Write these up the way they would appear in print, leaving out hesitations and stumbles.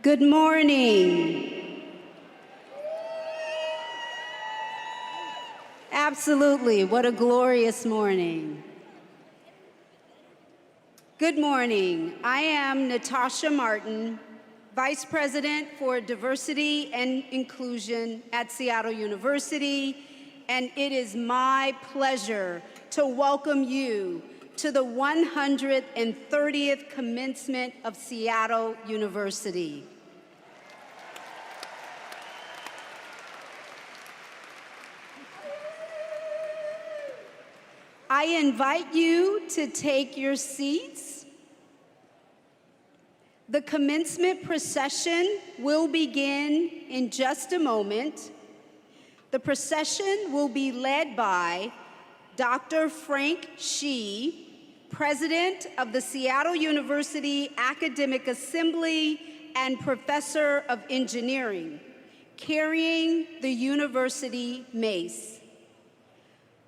Good morning. Absolutely, what a glorious morning. Good morning. I am Natasha Martin, Vice President for Diversity and Inclusion at Seattle University, and it is my pleasure to welcome you to the 130th commencement of Seattle University. I invite you to take your seats. The commencement procession will begin in just a moment. The procession will be led by Dr. Frank Shih, President of the Seattle University Academic Assembly and Professor of Engineering, carrying the university mace.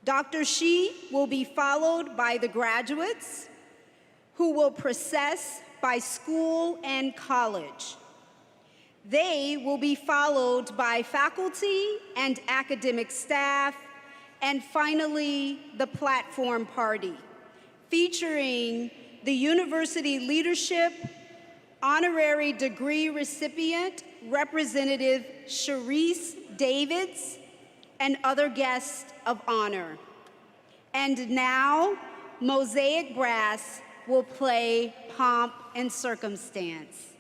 Dr. Shih will be followed by the graduates, who will process by school and college. They will be followed by faculty and academic staff, and finally, the platform party, featuring the university leadership, honorary degree recipient, Representative Sharice Davids, and other guests of honor. And now, Mosaic Brass will play Pomp and Circumstance.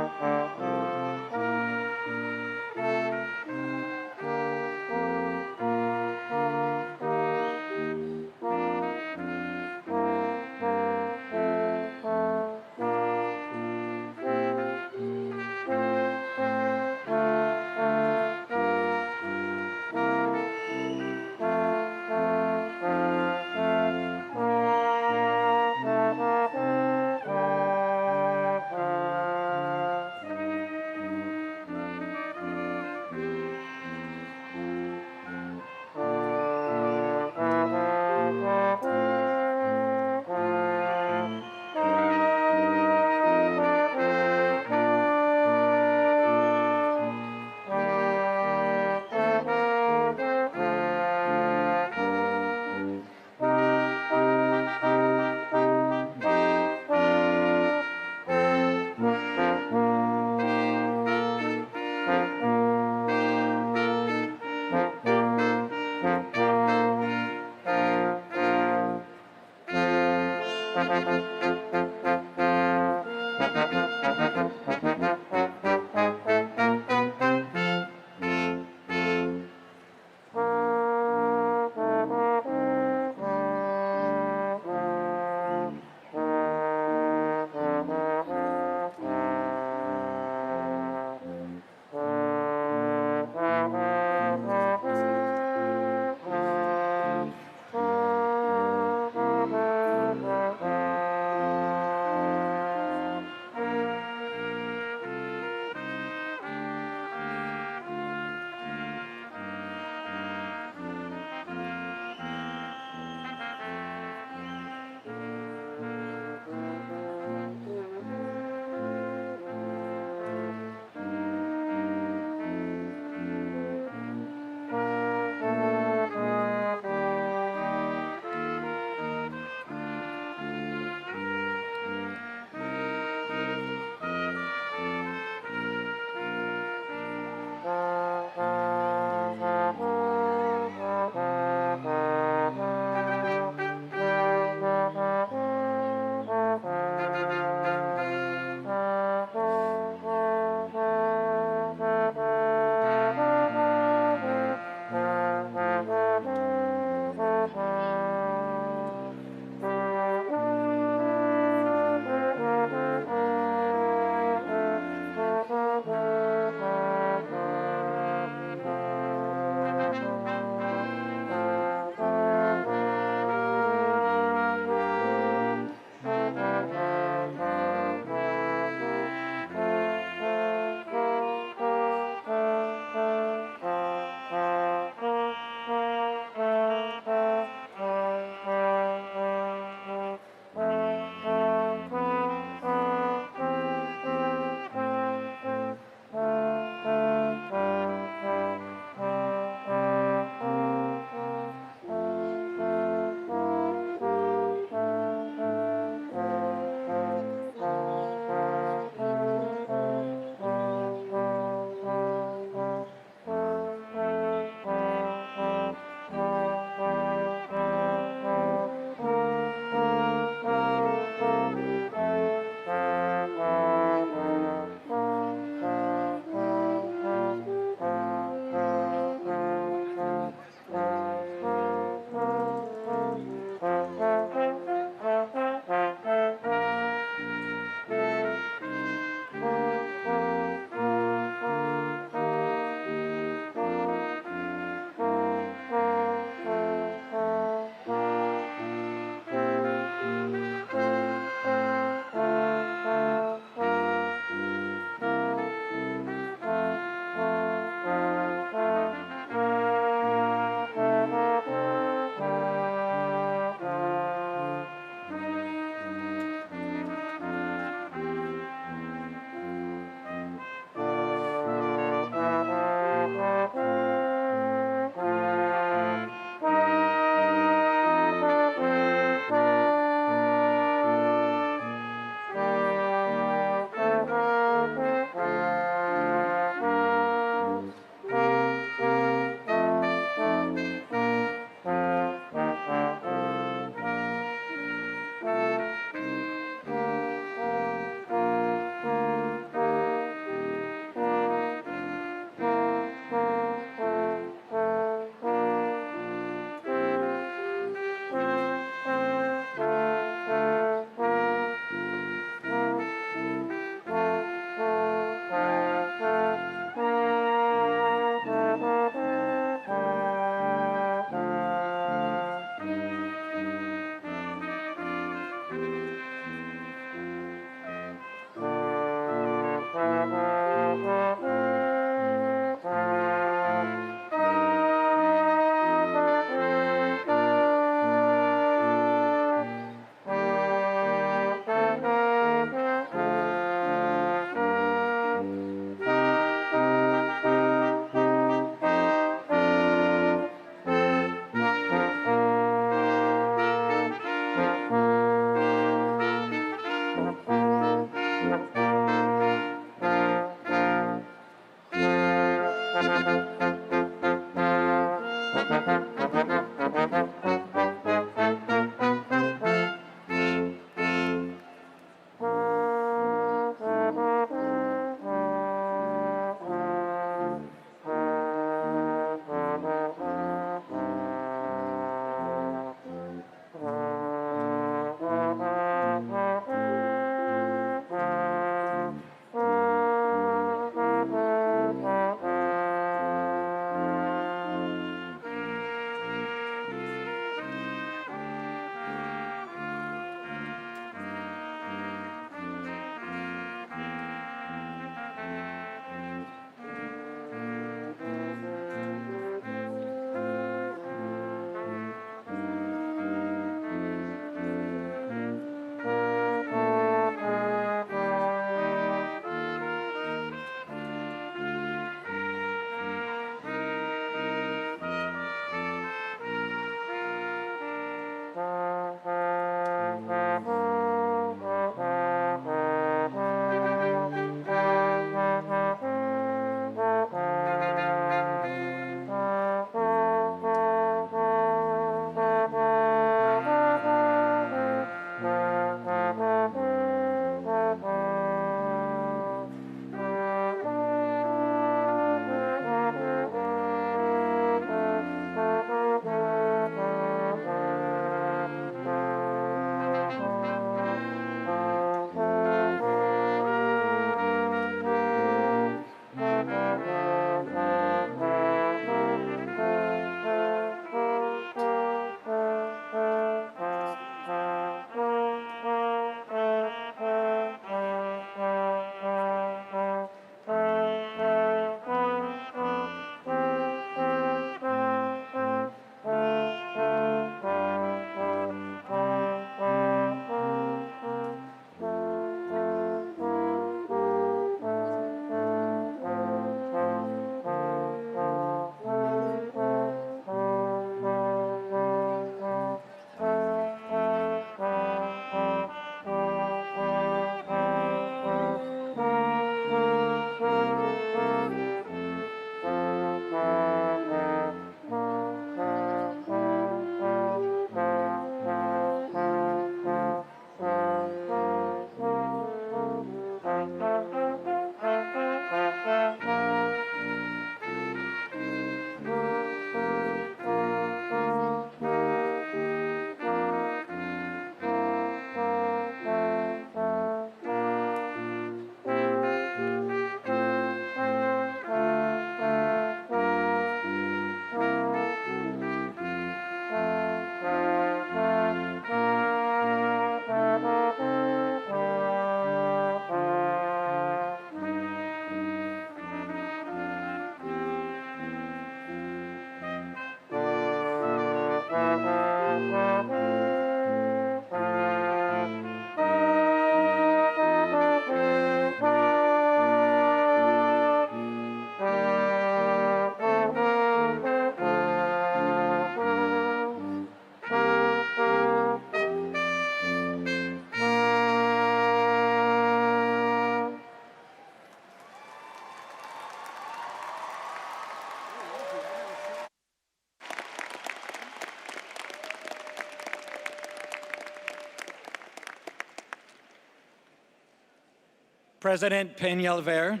President Peñalver,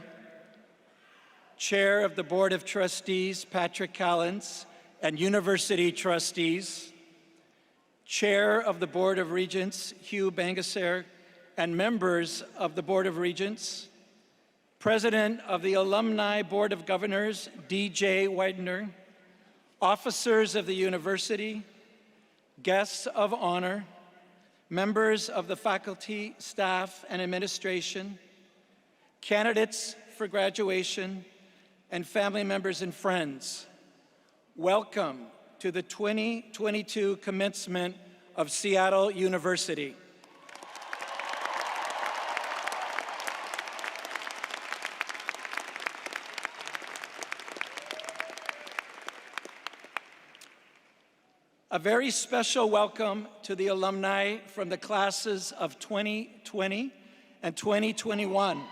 Chair of the Board of Trustees Patrick Callens and University Trustees, Chair of the Board of Regents Hugh Bangasser and members of the Board of Regents, President of the Alumni Board of Governors D.J. Widener, officers of the university, guests of honor, members of the faculty, staff, and administration, candidates for graduation, and family members and friends. Welcome to the 2022 commencement of Seattle University. A very special welcome to the alumni from the classes of 2020 and 2021.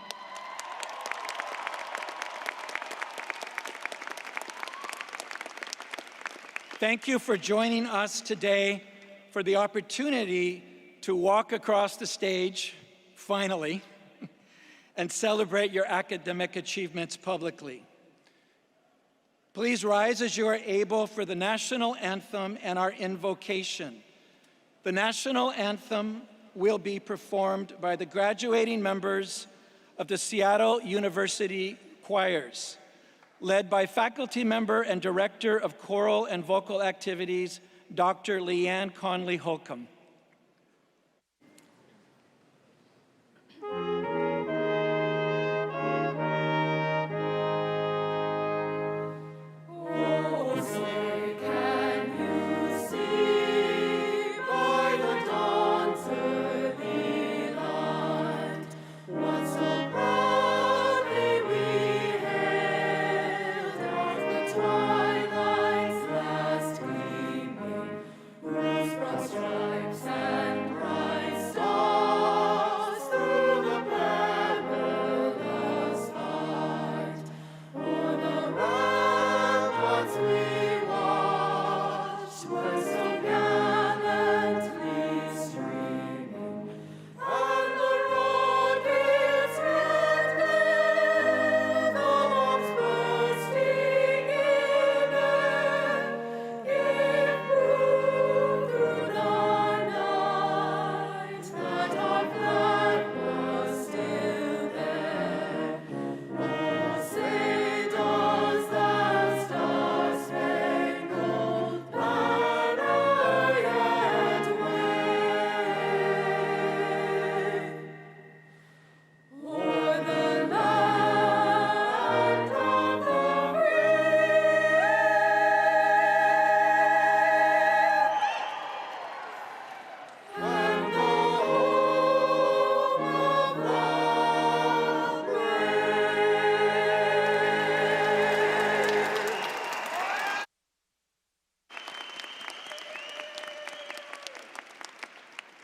Thank you for joining us today for the opportunity to walk across the stage, finally, and celebrate your academic achievements publicly. Please rise as you are able for the national anthem and our invocation. The national anthem will be performed by the graduating members of the Seattle University Choirs, led by faculty member and director of choral and vocal activities, Dr. Leanne Conley Holcomb.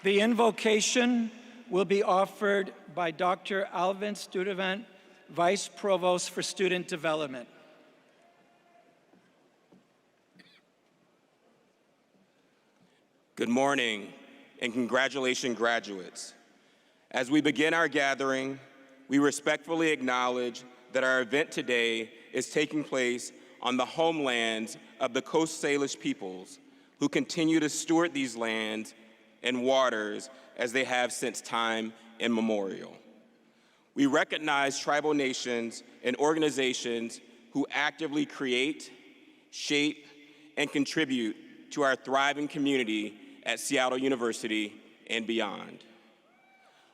The invocation will be offered by Dr. Alvin Studevant, Vice Provost for Student Development. Good morning and congratulations, graduates. As we begin our gathering, we respectfully acknowledge that our event today is taking place on the homelands of the Coast Salish peoples who continue to steward these lands and waters as they have since time immemorial. We recognize tribal nations and organizations who actively create, shape, and contribute to our thriving community at Seattle University and beyond.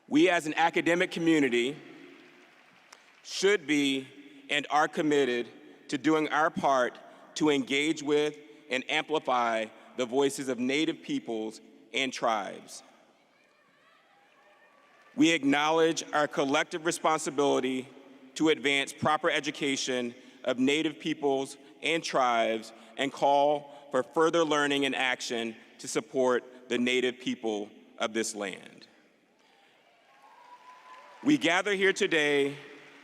We as an academic community should be and are committed to doing our part to engage with and amplify the voices of Native peoples and tribes. We acknowledge our collective responsibility to advance proper education of Native peoples and tribes and call for further learning and action to support the Native people of this land. We gather here today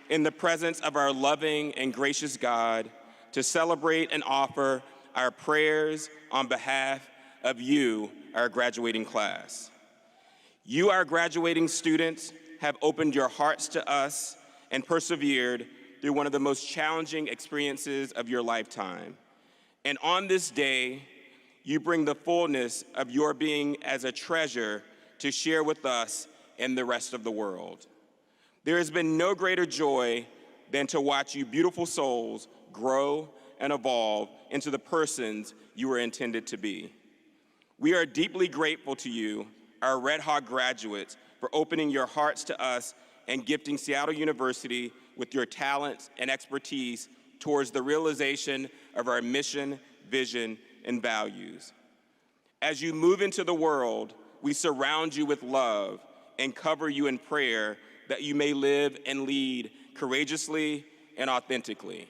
in the presence of our loving and gracious God to celebrate and offer our prayers on behalf of you, our graduating class. You, our graduating students, have opened your hearts to us and persevered through one of the most challenging experiences of your lifetime. And on this day, you bring the fullness of your being as a treasure to share with us and the rest of the world. There has been no greater joy than to watch you beautiful souls grow and evolve into the persons you were intended to be. We are deeply grateful to you, our Red Hawk graduates, for opening your hearts to us and gifting Seattle University with your talents and expertise towards the realization of our mission, vision, and values. As you move into the world, we surround you with love and cover you in prayer that you may live and lead courageously and authentically.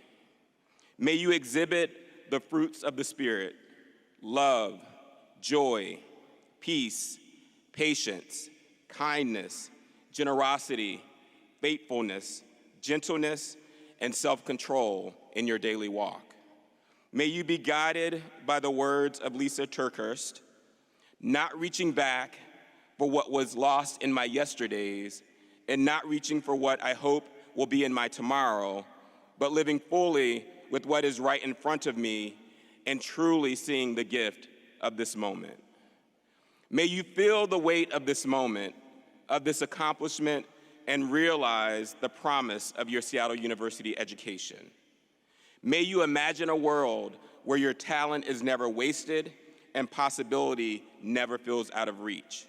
May you exhibit the fruits of the Spirit: love, joy, peace, patience, kindness, generosity, faithfulness, gentleness, and self-control in your daily walk. May you be guided by the words of Lisa TerKeurst: not reaching back for what was lost in my yesterdays, and not reaching for what I hope will be in my tomorrow, but living fully with what is right in front of me and truly seeing the gift of this moment. May you feel the weight of this moment, of this accomplishment, and realize the promise of your Seattle University education. May you imagine a world where your talent is never wasted and possibility never feels out of reach.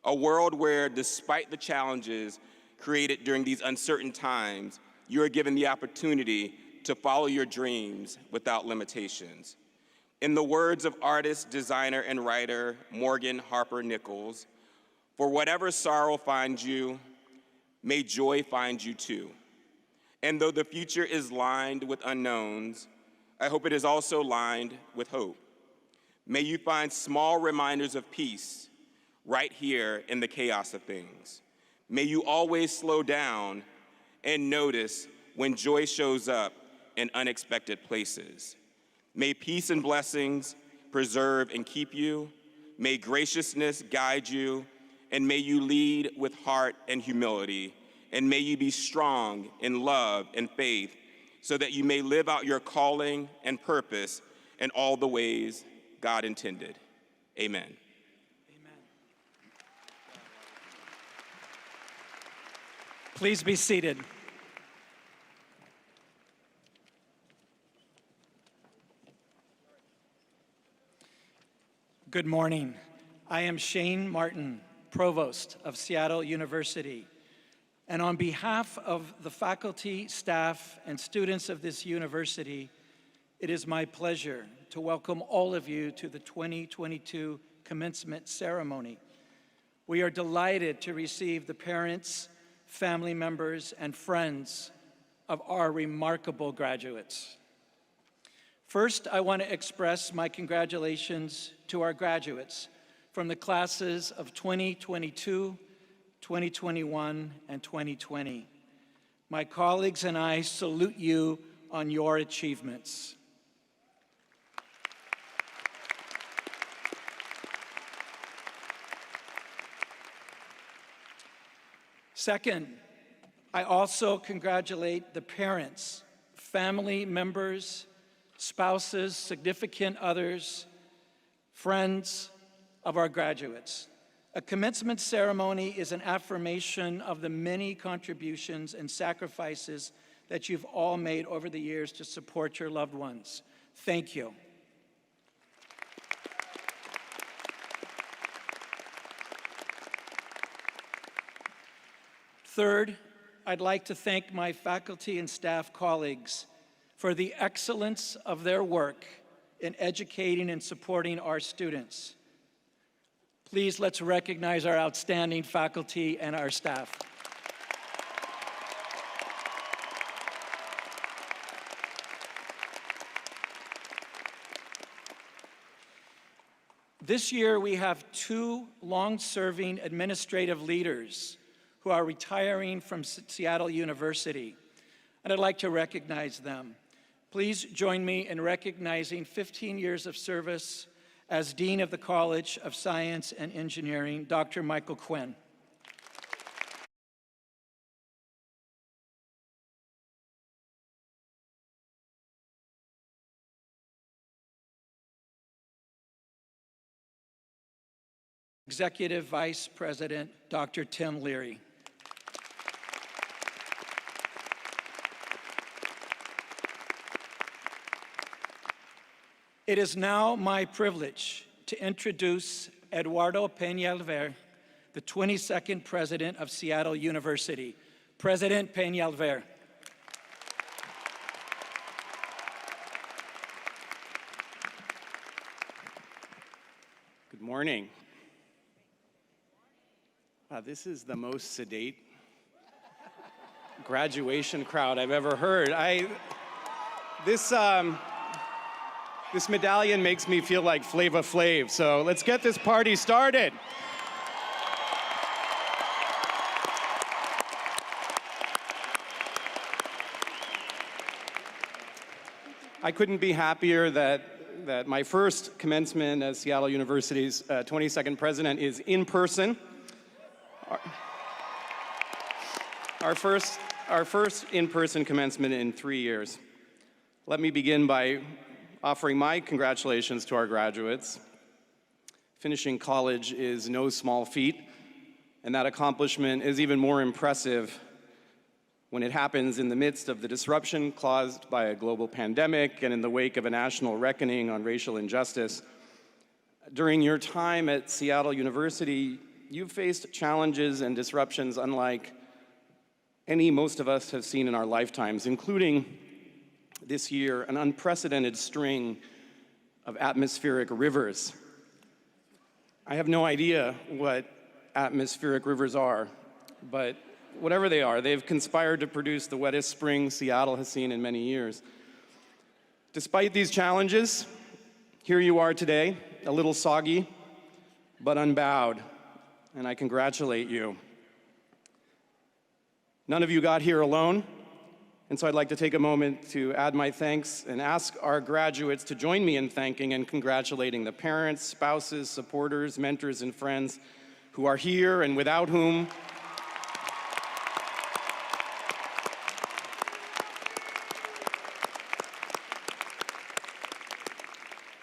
A world where, despite the challenges created during these uncertain times, you are given the opportunity to follow your dreams without limitations. In the words of artist, designer, and writer Morgan Harper Nichols, for whatever sorrow finds you, may joy find you too. And though the future is lined with unknowns, I hope it is also lined with hope. May you find small reminders of peace right here in the chaos of things. May you always slow down and notice when joy shows up in unexpected places. May peace and blessings preserve and keep you. May graciousness guide you, and may you lead with heart and humility. And may you be strong in love and faith so that you may live out your calling and purpose in all the ways God intended. Amen. Amen. Please be seated. Good morning. I am Shane Martin, Provost of Seattle University. And on behalf of the faculty, staff, and students of this university, it is my pleasure to welcome all of you to the 2022 commencement ceremony. We are delighted to receive the parents, family members, and friends of our remarkable graduates. First, I want to express my congratulations to our graduates from the classes of 2022, 2021, and 2020. My colleagues and I salute you on your achievements. Second, I also congratulate the parents, family members, spouses, significant others, friends of our graduates. A commencement ceremony is an affirmation of the many contributions and sacrifices that you've all made over the years to support your loved ones. Thank you. Third, I'd like to thank my faculty and staff colleagues for the excellence of their work in educating and supporting our students. Please, let's recognize our outstanding faculty and our staff. This year, we have two long-serving administrative leaders who are retiring from Seattle University, and I'd like to recognize them. Please join me in recognizing 15 years of service as Dean of the College of Science and Engineering, Dr. Michael Quinn. Executive Vice President, Dr. Tim Leary. It is now my privilege to introduce Eduardo Peñalver, the 22nd President of Seattle University. President Peñalver. Good morning. This is the most sedate graduation crowd I've ever heard. This medallion makes me feel like Flava Flav, so let's get this party started. I couldn't be happier that my first commencement as Seattle University's 22nd president is in person. Our first in-person commencement in 3 years. Let me begin by offering my congratulations to our graduates. Finishing college is no small feat, and that accomplishment is even more impressive when it happens in the midst of the disruption caused by a global pandemic and in the wake of a national reckoning on racial injustice. During your time at Seattle University, you've faced challenges and disruptions unlike any most of us have seen in our lifetimes, including this year, an unprecedented string of atmospheric rivers. I have no idea what atmospheric rivers are, but whatever they are, they've conspired to produce the wettest spring Seattle has seen in many years. Despite these challenges, here you are today, a little soggy, but unbowed, and I congratulate you. None of you got here alone, and so I'd like to take a moment to add my thanks and ask our graduates to join me in thanking and congratulating the parents, spouses, supporters, mentors, and friends who are here and without whom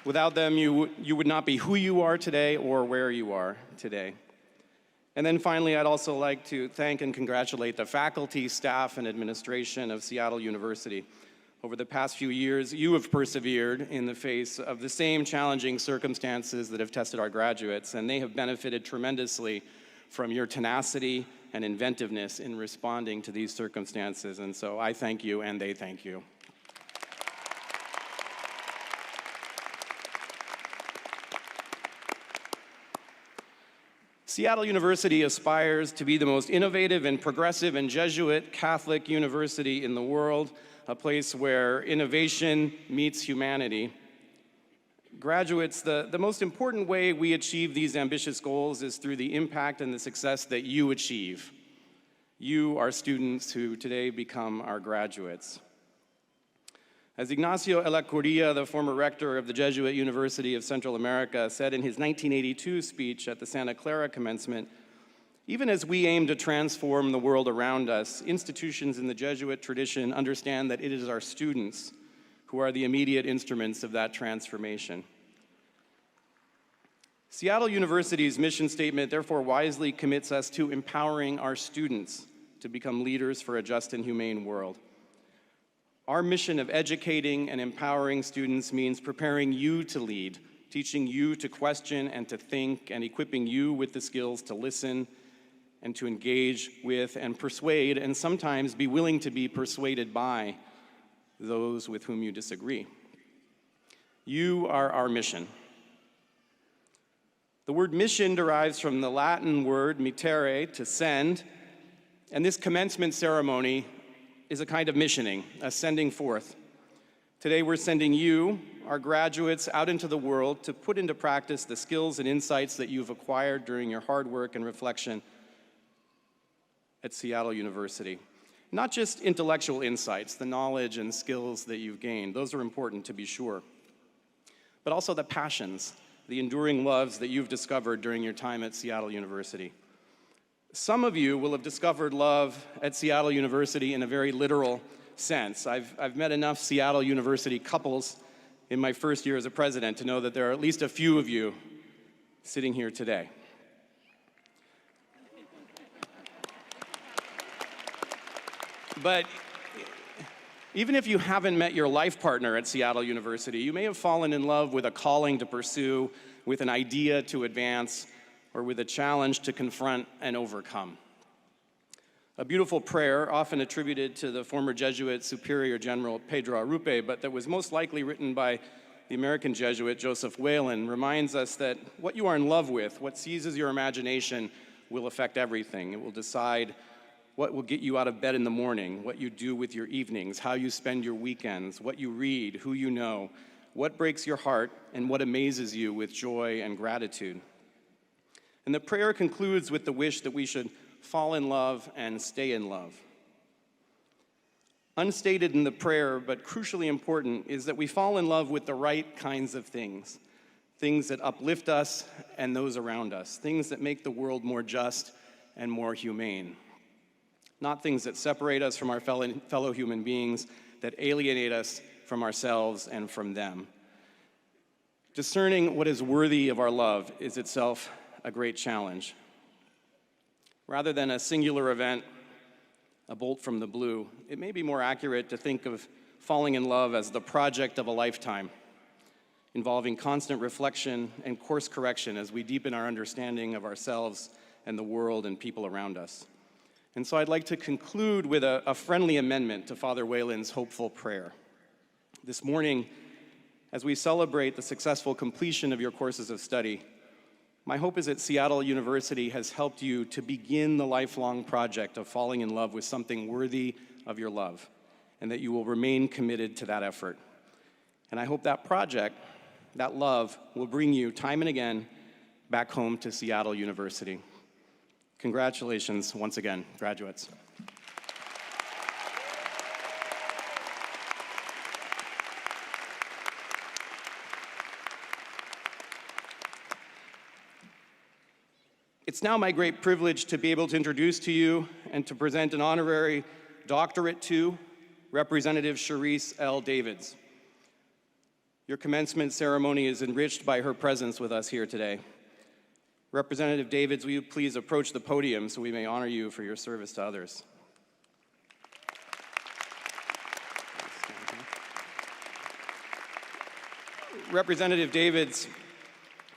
without them, you would not be who you are today or where you are today. And then finally, I'd also like to thank and congratulate the faculty, staff, and administration of Seattle University. Over the past few years, you have persevered in the face of the same challenging circumstances that have tested our graduates, and they have benefited tremendously from your tenacity and inventiveness in responding to these circumstances. And so I thank you, and they thank you. Seattle University aspires to be the most innovative and progressive and Jesuit Catholic university in the world, a place where innovation meets humanity. Graduates, the most important way we achieve these ambitious goals is through the impact and the success that you achieve. You are students who today become our graduates. As Ignacio Ellacuria, the former rector of the Jesuit University of Central America, said in his 1982 speech at the Santa Clara commencement, even as we aim to transform the world around us, institutions in the Jesuit tradition understand that it is our students who are the immediate instruments of that transformation. Seattle University's mission statement therefore wisely commits us to empowering our students to become leaders for a just and humane world. Our mission of educating and empowering students means preparing you to lead, teaching you to question and to think, and equipping you with the skills to listen and to engage with and persuade, and sometimes be willing to be persuaded by those with whom you disagree. You are our mission. The word mission derives from the Latin word mittere, to send, and this commencement ceremony is a kind of missioning, a sending forth. Today we're sending you, our graduates, out into the world to put into practice the skills and insights that you've acquired during your hard work and reflection at Seattle University. Not just intellectual insights, the knowledge and skills that you've gained, those are important to be sure, but also the passions, the enduring loves that you've discovered during your time at Seattle University. Some of you will have discovered love at Seattle University in a very literal sense. I've met enough Seattle University couples in my first year as a president to know that there are at least a few of you sitting here today. But even if you haven't met your life partner at Seattle University, you may have fallen in love with a calling to pursue, with an idea to advance, or with a challenge to confront and overcome. A beautiful prayer, often attributed to the former Jesuit Superior General Pedro Arrupe, but that was most likely written by the American Jesuit Joseph Whalen, reminds us that what you are in love with, what seizes your imagination, will affect everything. It will decide what will get you out of bed in the morning, what you do with your evenings, how you spend your weekends, what you read, who you know, what breaks your heart, and what amazes you with joy and gratitude. And the prayer concludes with the wish that we should fall in love and stay in love. Unstated in the prayer, but crucially important, is that we fall in love with the right kinds of things, things that uplift us and those around us, things that make the world more just and more humane. Not things that separate us from our fellow human beings, that alienate us from ourselves and from them. Discerning what is worthy of our love is itself a great challenge. Rather than a singular event, a bolt from the blue, it may be more accurate to think of falling in love as the project of a lifetime, involving constant reflection and course correction as we deepen our understanding of ourselves and the world and people around us. And so I'd like to conclude with a friendly amendment to Father Whalen's hopeful prayer. This morning, as we celebrate the successful completion of your courses of study, my hope is that Seattle University has helped you to begin the lifelong project of falling in love with something worthy of your love, and that you will remain committed to that effort. And I hope that project, that love, will bring you time and again back home to Seattle University. Congratulations once again, graduates. It's now my great privilege to be able to introduce to you and to present an honorary doctorate to Representative Sharice L. Davids. Your commencement ceremony is enriched by her presence with us here today. Representative Davids, will you please approach the podium so we may honor you for your service to others? Representative Davids,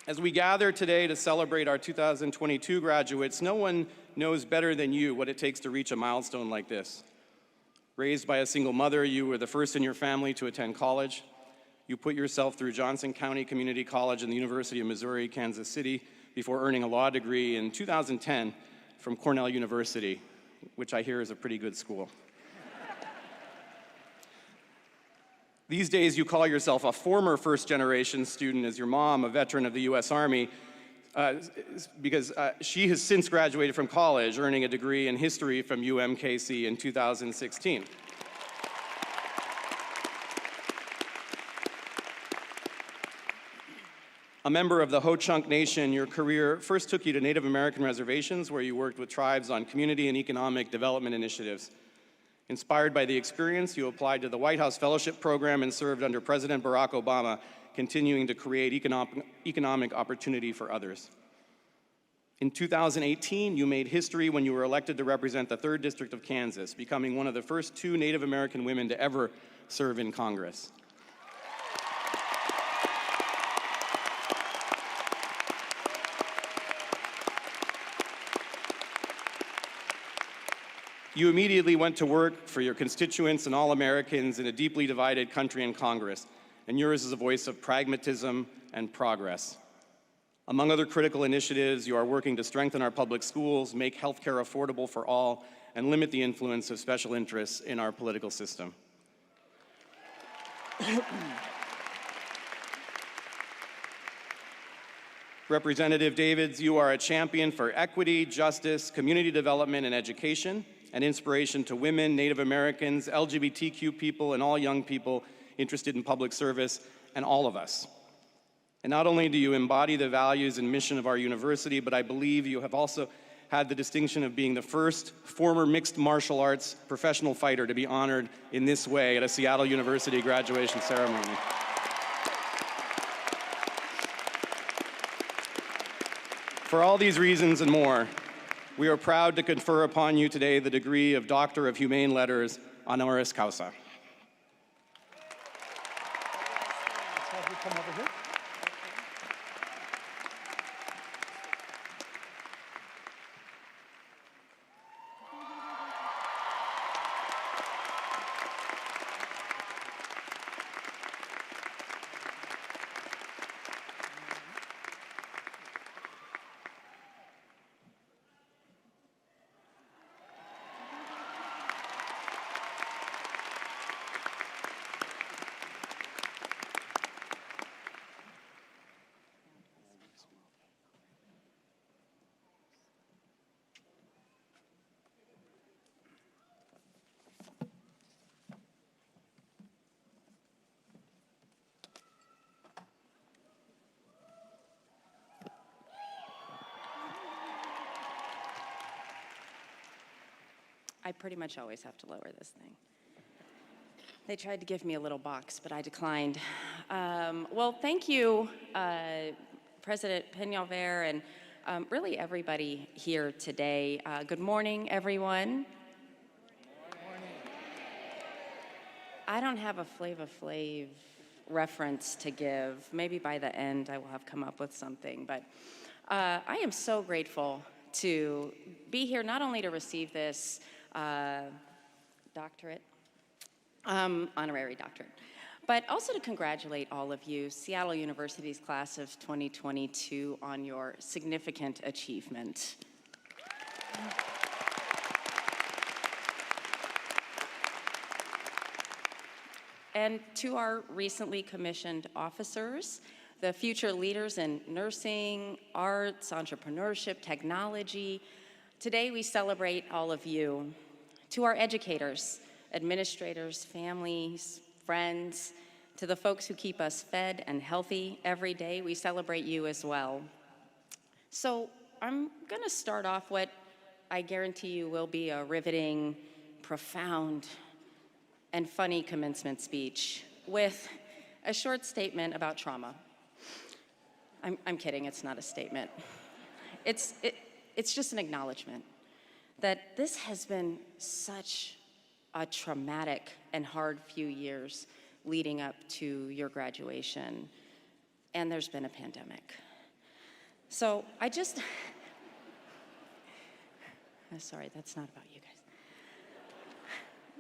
as we gather today to celebrate our 2022 graduates, no one knows better than you what it takes to reach a milestone like this. Raised by a single mother, you were the first in your family to attend college. You put yourself through Johnson County Community College and the University of Missouri, Kansas City, before earning a law degree in 2010 from Cornell University, which I hear is a pretty good school. These days, you call yourself a former first-generation student, as your mom, a veteran of the U.S. Army, because she has since graduated from college, earning a degree in history from UMKC in 2016. A member of the Ho-Chunk Nation, your career first took you to Native American reservations, where you worked with tribes on community and economic development initiatives. Inspired by the experience, you applied to the White House Fellowship Program and served under President Barack Obama, continuing to create economic opportunity for others. In 2018, you made history when you were elected to represent the 3rd District of Kansas, becoming one of the first 2 Native American women to ever serve in Congress. You immediately went to work for your constituents and all Americans in a deeply divided country and Congress, and yours is a voice of pragmatism and progress. Among other critical initiatives, you are working to strengthen our public schools, make healthcare affordable for all, and limit the influence of special interests in our political system. Representative Davids, you are a champion for equity, justice, community development, and education, an inspiration to women, Native Americans, LGBTQ people, and all young people interested in public service, and all of us. And not only do you embody the values and mission of our university, but I believe you have also had the distinction of being the first former mixed martial arts professional fighter to be honored in this way at a Seattle University graduation ceremony. For all these reasons and more, we are proud to confer upon you today the degree of Doctor of Humane Letters honoris causa. Let's have you come over here. I pretty much always have to lower this thing. They tried to give me a little box, but I declined. Well, thank you, President Peñalver, and really everybody here today. Good morning, everyone. I don't have a Flava Flav reference to give. Maybe by the end I will have come up with something, but I am so grateful to be here, not only to receive this doctorate, honorary doctorate, but also to congratulate all of you, Seattle University's class of 2022, on your significant achievement. And to our recently commissioned officers, the future leaders in nursing, arts, entrepreneurship, technology, today we celebrate all of you. To our educators, administrators, families, friends, to the folks who keep us fed and healthy every day, we celebrate you as well. So I'm gonna start off what I guarantee you will be a riveting, profound, and funny commencement speech with a short statement about trauma. I'm kidding, it's not a statement. It's just an acknowledgement that this has been such a traumatic and hard few years leading up to your graduation, and there's been a pandemic. So sorry, that's not about you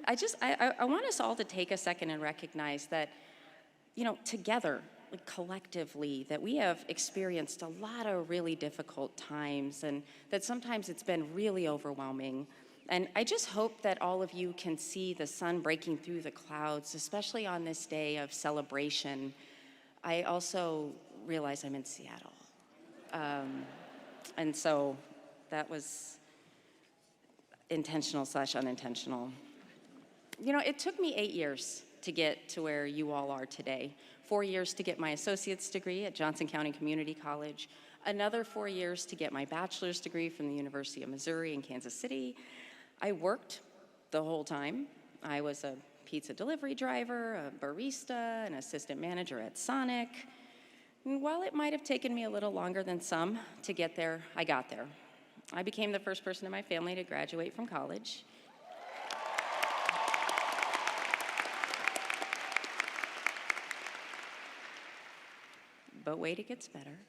guys. I want us all to take a second and recognize that, together, collectively, that we have experienced a lot of really difficult times, and that sometimes it's been really overwhelming. And I just hope that all of you can see the sun breaking through the clouds, especially on this day of celebration. I also realize I'm in Seattle. And so that was intentional/unintentional. It took me 8 years to get to where you all are today. 4 years to get my associate's degree at Johnson County Community College, another 4 years to get my bachelor's degree from the University of Missouri in Kansas City. I worked the whole time. I was a pizza delivery driver, a barista, an assistant manager at Sonic. And while it might have taken me a little longer than some to get there, I got there. I became the first person in my family to graduate from college. But wait, it gets better.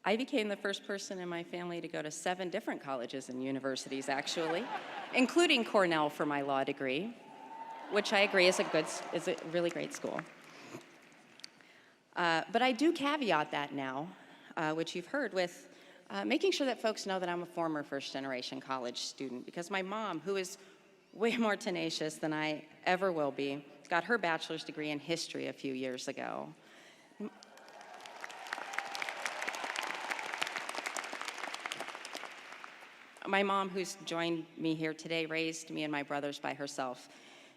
I became the first person in my family to go to 7 different colleges and universities, actually, including Cornell for my law degree, which I agree is a really great school. But I do caveat that now, which you've heard, with making sure that folks know that I'm a former first-generation college student, because my mom, who is way more tenacious than I ever will be, got her bachelor's degree in history a few years ago. My mom, who's joined me here today, raised me and my brothers by herself.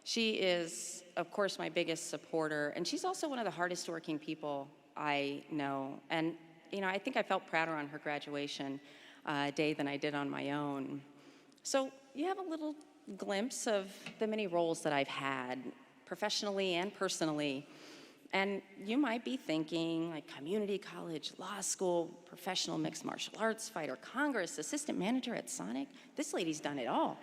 She is, of course, my biggest supporter, and she's also one of the hardest working people I know. And, I think I felt prouder on her graduation day than I did on my own. So you have a little glimpse of the many roles that I've had, professionally and personally. And you might be thinking, like community college, law school, professional mixed martial arts fighter, Congress, assistant manager at Sonic. This lady's done it all.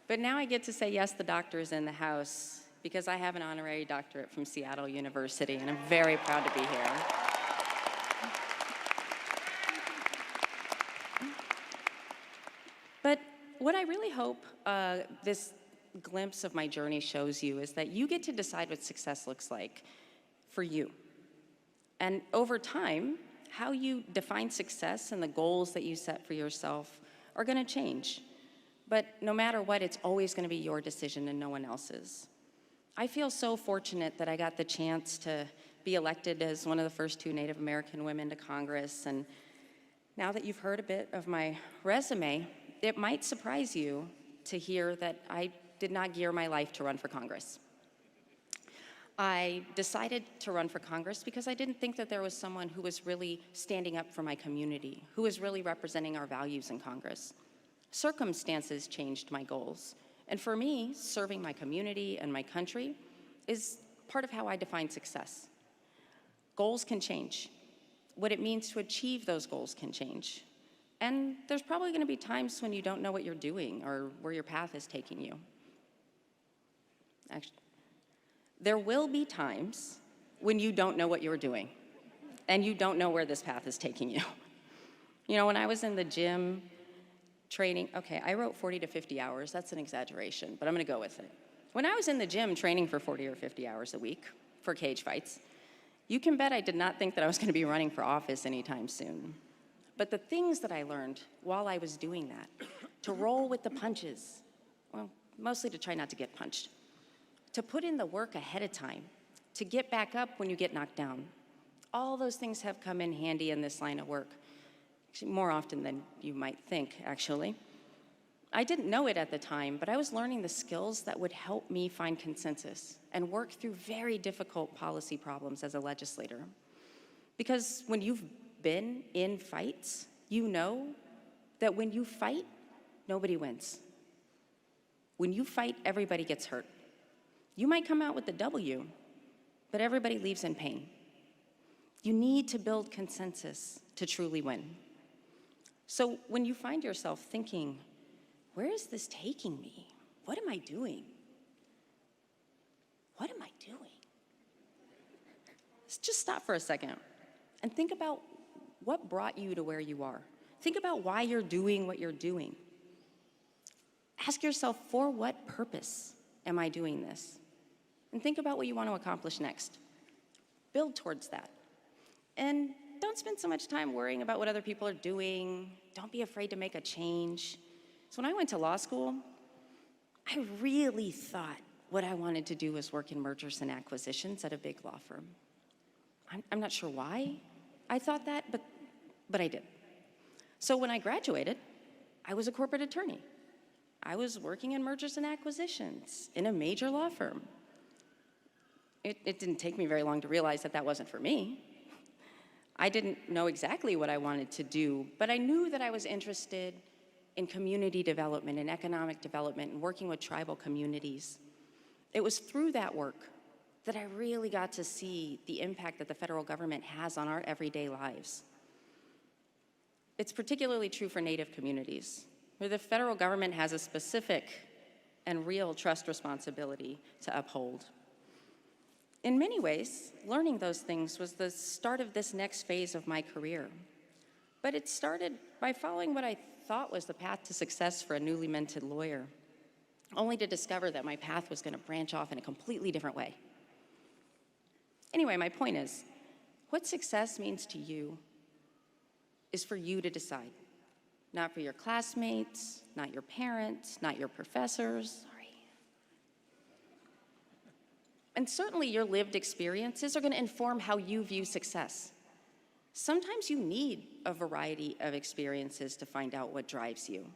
But now I get to say yes, the doctor is in the house, because I have an honorary doctorate from Seattle University, and I'm very proud to be here. But what I really hope this glimpse of my journey shows you is that you get to decide what success looks like for you. And over time, how you define success and the goals that you set for yourself are going to change. But no matter what, it's always going to be your decision and no one else's. I feel so fortunate that I got the chance to be elected as one of the first 2 Native American women to Congress. And now that you've heard a bit of my resume, it might surprise you to hear that I did not gear my life to run for Congress. I decided to run for Congress because I didn't think that there was someone who was really standing up for my community, who was really representing our values in Congress. Circumstances changed my goals. And for me, serving my community and my country is part of how I define success. Goals can change. What it means to achieve those goals can change. And there's probably going to be times when you don't know what you're doing or where your path is taking you. Actually, there will be times when you don't know what you're doing and you don't know where this path is taking you. You know, when I was in the gym training, okay, I wrote 40 to 50 hours. That's an exaggeration, but I'm going to go with it. When I was in the gym training for 40 or 50 hours a week for cage fights, you can bet I did not think that I was going to be running for office anytime soon. But the things that I learned while I was doing that, to roll with the punches, well, mostly to try not to get punched, to put in the work ahead of time, to get back up when you get knocked down. All those things have come in handy in this line of work, actually, more often than you might think, actually. I didn't know it at the time, but I was learning the skills that would help me find consensus and work through very difficult policy problems as a legislator. Because when you've been in fights, you know that when you fight, nobody wins. When you fight, everybody gets hurt. You might come out with the W, but everybody leaves in pain. You need to build consensus to truly win. So when you find yourself thinking, where is this taking me? What am I doing? What am I doing? Just stop for a second and think about what brought you to where you are. Think about why you're doing what you're doing. Ask yourself, for what purpose am I doing this? And think about what you want to accomplish next. Build towards that. And don't spend so much time worrying about what other people are doing. Don't be afraid to make a change. So when I went to law school, I really thought what I wanted to do was work in mergers and acquisitions at a big law firm. I'm not sure why I thought that, but I did. So when I graduated, I was a corporate attorney. I was working in mergers and acquisitions in a major law firm. It didn't take me very long to realize that that wasn't for me. I didn't know exactly what I wanted to do, but I knew that I was interested in community development and economic development and working with tribal communities. It was through that work that I really got to see the impact that the federal government has on our everyday lives. It's particularly true for Native communities, where the federal government has a specific and real trust responsibility to uphold. In many ways, learning those things was the start of this next phase of my career. But it started by following what I thought was the path to success for a newly minted lawyer, only to discover that my path was going to branch off in a completely different way. Anyway, my point is, what success means to you is for you to decide, not for your classmates, not your parents, not your professors. And certainly your lived experiences are going to inform how you view success. Sometimes you need a variety of experiences to find out what drives you.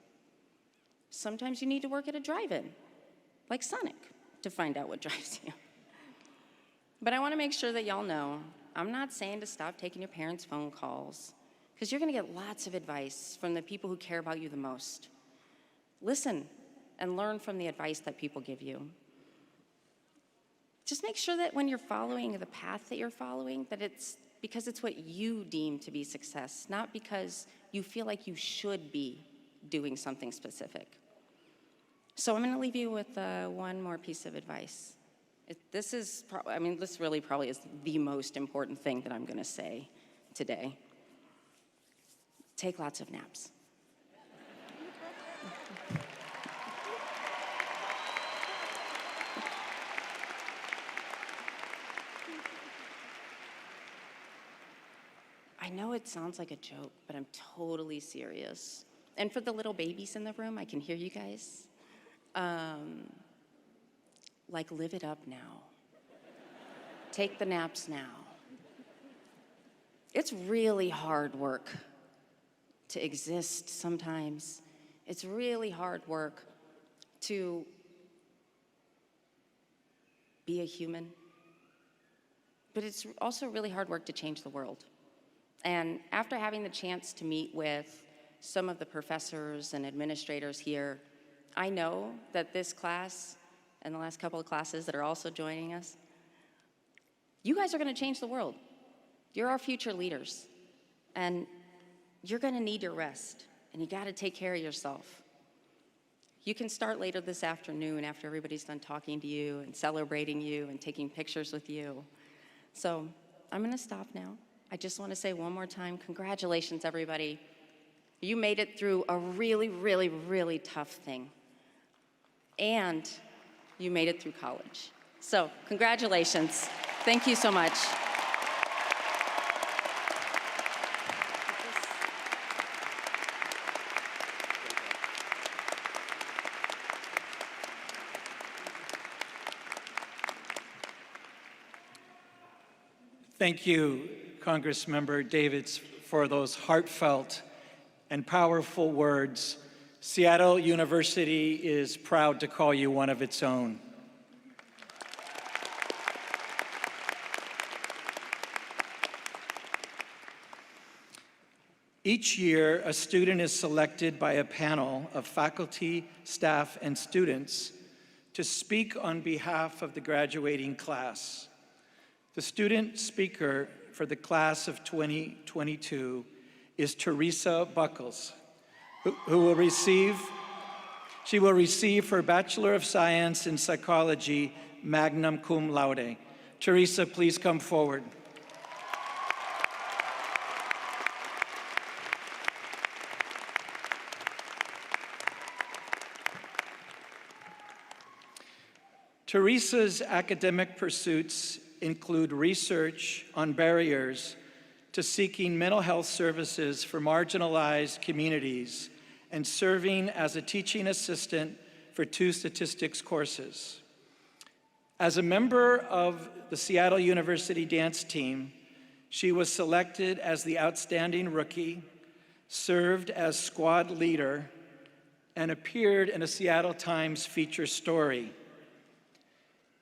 Sometimes you need to work at a drive-in, like Sonic, to find out what drives you. But I want to make sure that y'all know, I'm not saying to stop taking your parents' phone calls, because you're going to get lots of advice from the people who care about you the most. Listen and learn from the advice that people give you. just make sure that when you're following the path that you're following, that it's because it's what you deem to be success, not because you feel like you should be doing something specific. So I'm going to leave you with one more piece of advice. This really probably is the most important thing that I'm going to say today. Take lots of naps. I know it sounds like a joke, but I'm totally serious. And for the little babies in the room, I can hear you guys. Live it up now. Take the naps now. It's really hard work to exist sometimes. It's really hard work to be a human. But it's also really hard work to change the world. And after having the chance to meet with some of the professors and administrators here, I know that this class and the last couple of classes that are also joining us, you guys are going to change the world. You're our future leaders. And you're going to need your rest. And you got to take care of yourself. You can start later this afternoon after everybody's done talking to you and celebrating you and taking pictures with you. So I'm going to stop now. I just want to say one more time, congratulations, everybody. You made it through a really, really, really tough thing. And you made it through college. So congratulations. Thank you so much. Thank you, Congressmember Davids, for those heartfelt and powerful words. Seattle University is proud to call you one of its own. Each year, a student is selected by a panel of faculty, staff, and students to speak on behalf of the graduating class. The student speaker for the class of 2022 is Teresa Buckles, who will receive her Bachelor of Science in Psychology, magna cum laude. Teresa, please come forward. Teresa's academic pursuits include research on barriers to seeking mental health services for marginalized communities and serving as a teaching assistant for 2 statistics courses. As a member of the Seattle University dance team, she was selected as the outstanding rookie, served as squad leader, and appeared in a Seattle Times feature story.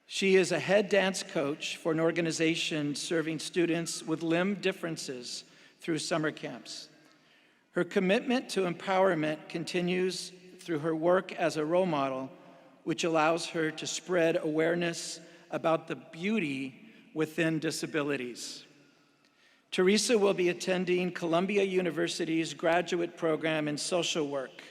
She is a head dance coach for an organization serving students with limb differences through summer camps. Her commitment to empowerment continues through her work as a role model, which allows her to spread awareness about the beauty within disabilities. Teresa will be attending Columbia University's graduate program in social work.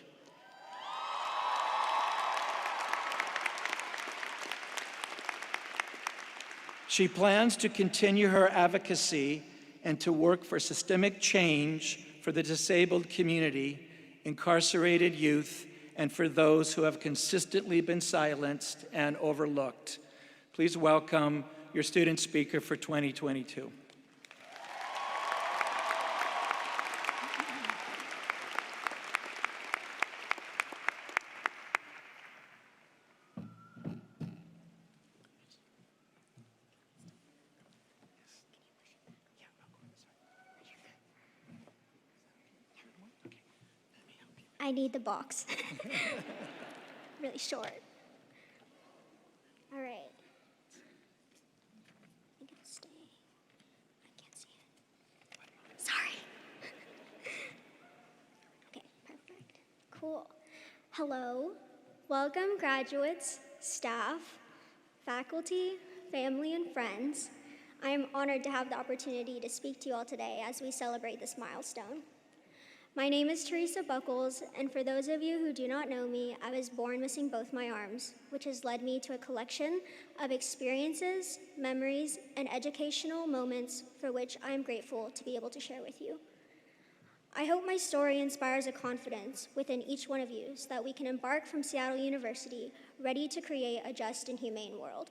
She plans to continue her advocacy and to work for systemic change for the disabled community, incarcerated youth, and for those who have consistently been silenced and overlooked. Please welcome your student speaker for 2022. I need the box. Really short. All right. I can stay. I can't see it. Sorry. Okay, perfect. Cool. Hello. Welcome, graduates, staff, faculty, family, and friends. I am honored to have the opportunity to speak to you all today as we celebrate this milestone. My name is Teresa Buckles, and for those of you who do not know me, I was born missing both my arms, which has led me to a collection of experiences, memories, and educational moments for which I am grateful to be able to share with you. I hope my story inspires a confidence within each one of you so that we can embark from Seattle University ready to create a just and humane world.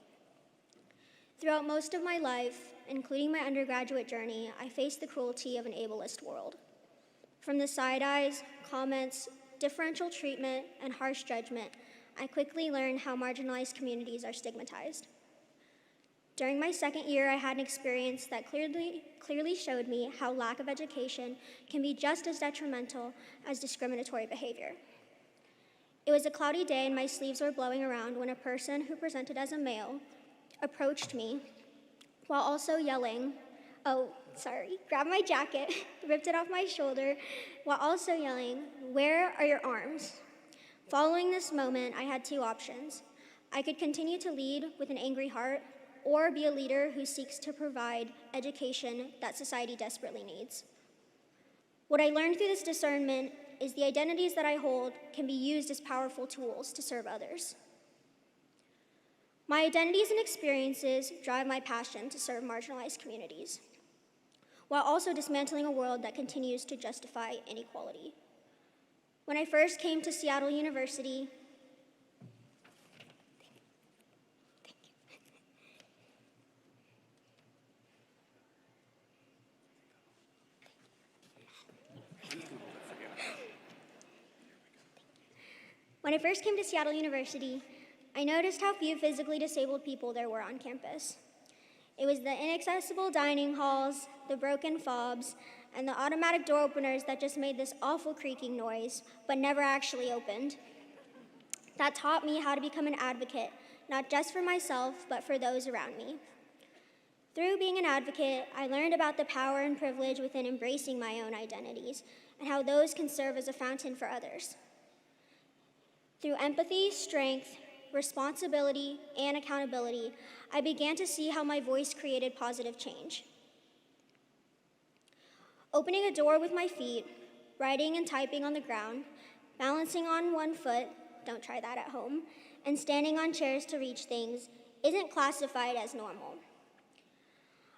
Throughout most of my life, including my undergraduate journey, I faced the cruelty of an ableist world. From the side eyes, comments, differential treatment, and harsh judgment, I quickly learned how marginalized communities are stigmatized. During my second year, I had an experience that clearly showed me how lack of education can be just as detrimental as discriminatory behavior. It was a cloudy day and my sleeves were blowing around when a person who presented as a male approached me while also yelling, grabbed my jacket, ripped it off my shoulder, while also yelling, "Where are your arms?" Following this moment, I had two options. I could continue to lead with an angry heart, or be a leader who seeks to provide education that society desperately needs. What I learned through this discernment is the identities that I hold can be used as powerful tools to serve others. My identities and experiences drive my passion to serve marginalized communities, while also dismantling a world that continues to justify inequality. When I first came to Seattle University, I noticed how few physically disabled people there were on campus. It was the inaccessible dining halls, the broken fobs, and the automatic door openers that just made this awful creaking noise, but never actually opened. That taught me how to become an advocate, not just for myself, but for those around me. Through being an advocate, I learned about the power and privilege within embracing my own identities, and how those can serve as a fountain for others. Through empathy, strength, responsibility, and accountability, I began to see how my voice created positive change. Opening a door with my feet, writing and typing on the ground, balancing on one foot, don't try that at home, and standing on chairs to reach things isn't classified as normal.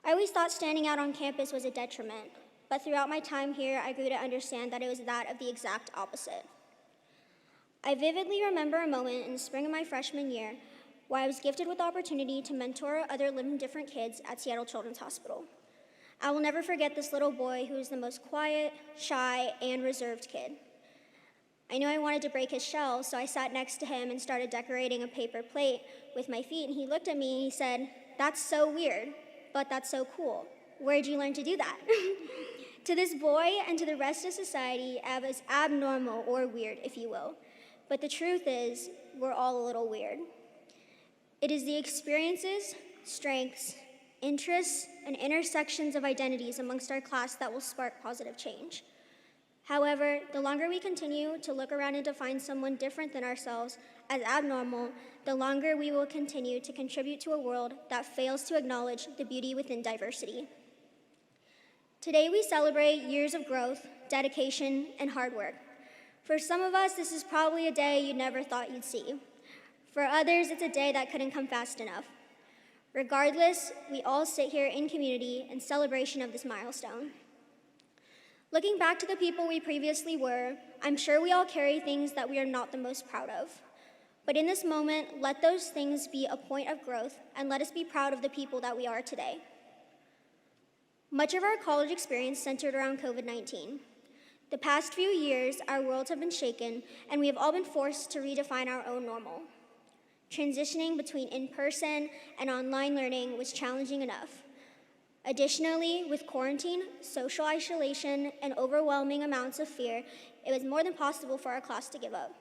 I always thought standing out on campus was a detriment, but throughout my time here, I grew to understand that it was that of the exact opposite. I vividly remember a moment in the spring of my freshman year where I was gifted with the opportunity to mentor other living different kids at Seattle Children's Hospital. I will never forget this little boy who was the most quiet, shy, and reserved kid. I knew I wanted to break his shell, so I sat next to him and started decorating a paper plate with my feet, and he looked at me and he said, "That's so weird, but that's so cool. Where'd you learn to do that?" To this boy and to the rest of society, I was abnormal or weird, if you will. But the truth is, we're all a little weird. It is the experiences, strengths, interests, and intersections of identities amongst our class that will spark positive change. However, the longer we continue to look around and define someone different than ourselves as abnormal, the longer we will continue to contribute to a world that fails to acknowledge the beauty within diversity. Today, we celebrate years of growth, dedication, and hard work. For some of us, this is probably a day you never thought you'd see. For others, it's a day that couldn't come fast enough. Regardless, we all sit here in community in celebration of this milestone. Looking back to the people we previously were, I'm sure we all carry things that we are not the most proud of. But in this moment, let those things be a point of growth, and let us be proud of the people that we are today. Much of our college experience centered around COVID-19. The past few years, our worlds have been shaken, and we have all been forced to redefine our own normal. Transitioning between in-person and online learning was challenging enough. Additionally, with quarantine, social isolation, and overwhelming amounts of fear, it was more than possible for our class to give up.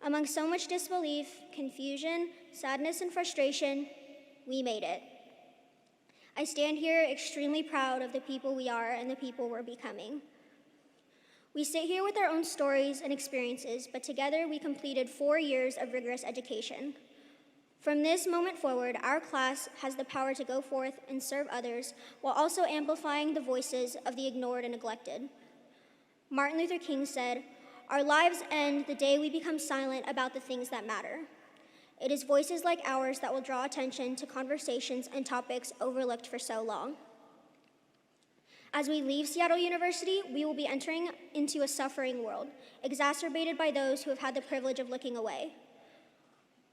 Among so much disbelief, confusion, sadness, and frustration, we made it. I stand here extremely proud of the people we are and the people we're becoming. We sit here with our own stories and experiences, but together we completed 4 years of rigorous education. From this moment forward, our class has the power to go forth and serve others while also amplifying the voices of the ignored and neglected. Martin Luther King said, "Our lives end the day we become silent about the things that matter." It is voices like ours that will draw attention to conversations and topics overlooked for so long. As we leave Seattle University, we will be entering into a suffering world, exacerbated by those who have had the privilege of looking away.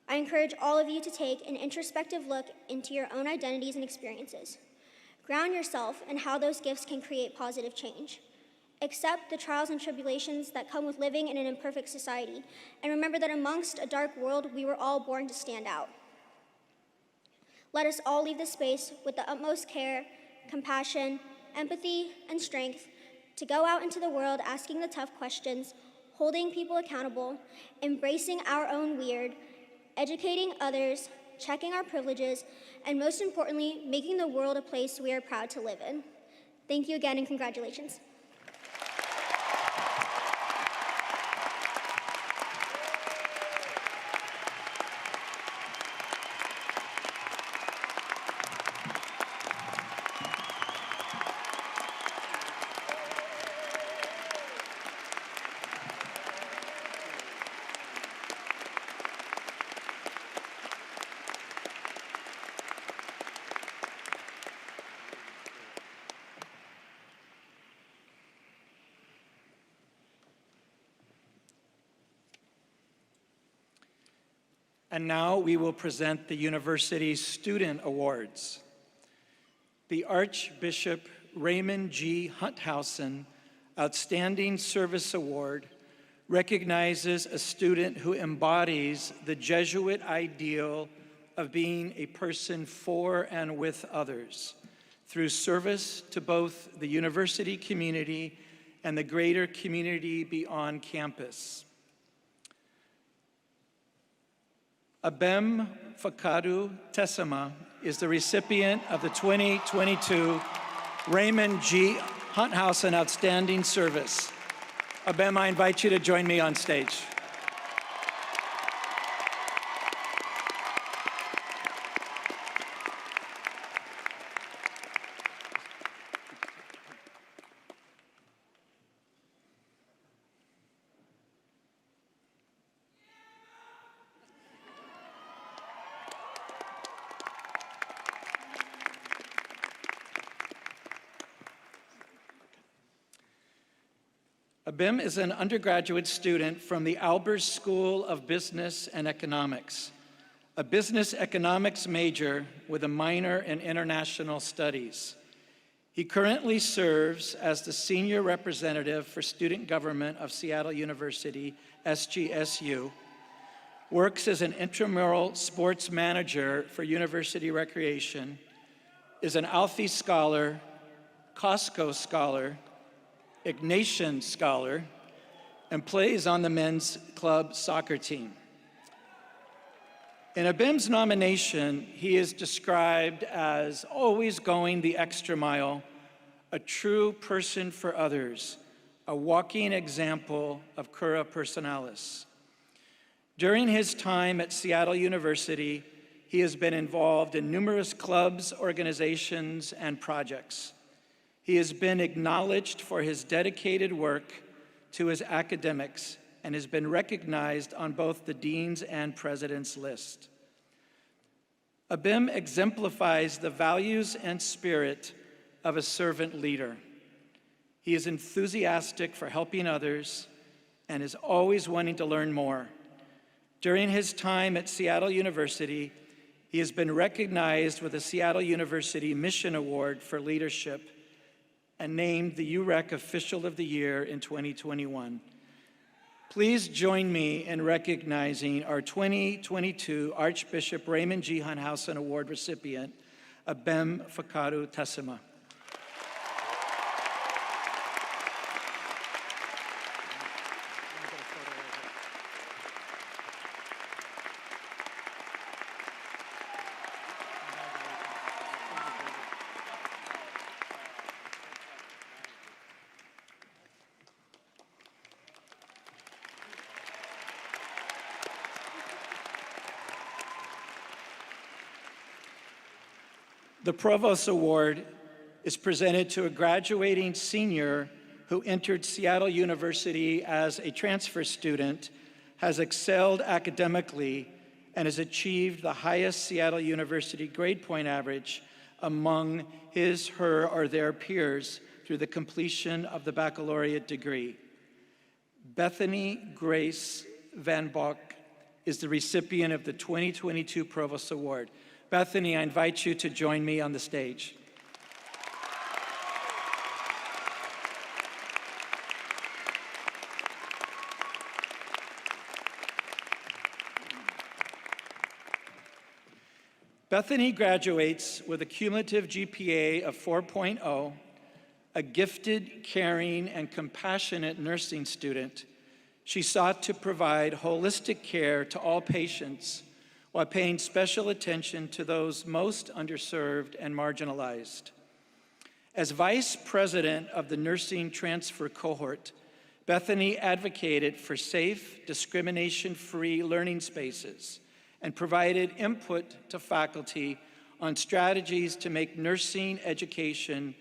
I encourage all of you to take an introspective look into your own identities and experiences. Ground yourself in how those gifts can create positive change. Accept the trials and tribulations that come with living in an imperfect society, and remember that amongst a dark world, we were all born to stand out. Let us all leave this space with the utmost care, compassion, empathy, and strength to go out into the world asking the tough questions, holding people accountable, embracing our own weird, educating others, checking our privileges, and most importantly, making the world a place we are proud to live in. Thank you again and congratulations. And now we will present the university's Student Awards. The Archbishop Raymond G. Hunthausen Outstanding Service Award recognizes a student who embodies the Jesuit ideal of being a person for and with others through service to both the university community and the greater community beyond campus. Abem Fakadu Tessema is the recipient of the 2022 Raymond G. Hunthausen Outstanding Service. Abem, I invite you to join me on stage. Abim is an undergraduate student from the Albers School of Business and Economics, a business economics major with a minor in international studies. He currently serves as the senior representative for student government of Seattle University, SGSU, works as an intramural sports manager for university recreation, is an Alfie Scholar, Costco Scholar, Ignatian Scholar, and plays on the men's club soccer team. In Abim's nomination, he is described as always going the extra mile, a true person for others, a walking example of cura personalis. During his time at Seattle University, he has been involved in numerous clubs, organizations, and projects. He has been acknowledged for his dedicated work to his academics and has been recognized on both the dean's and president's list. Abim exemplifies the values and spirit of a servant leader. He is enthusiastic for helping others and is always wanting to learn more. During his time at Seattle University, he has been recognized with the Seattle University Mission Award for Leadership and named the UREC Official of the Year in 2021. Please join me in recognizing our 2022 Archbishop Raymond G. Hunthausen Award recipient, Abem Fakadu Tessema. The Provost Award is presented to a graduating senior who entered Seattle University as a transfer student, has excelled academically, and has achieved the highest Seattle University grade point average among his, her, or their peers through the completion of the baccalaureate degree. Bethany Grace Van Bok is the recipient of the 2022 Provost Award. Bethany, I invite you to join me on the stage. Bethany graduates with a cumulative GPA of 4.0, a gifted, caring, and compassionate nursing student. She sought to provide holistic care to all patients while paying special attention to those most underserved and marginalized. As vice president of the nursing transfer cohort, Bethany advocated for safe, discrimination-free learning spaces and provided input to faculty on strategies to make nursing education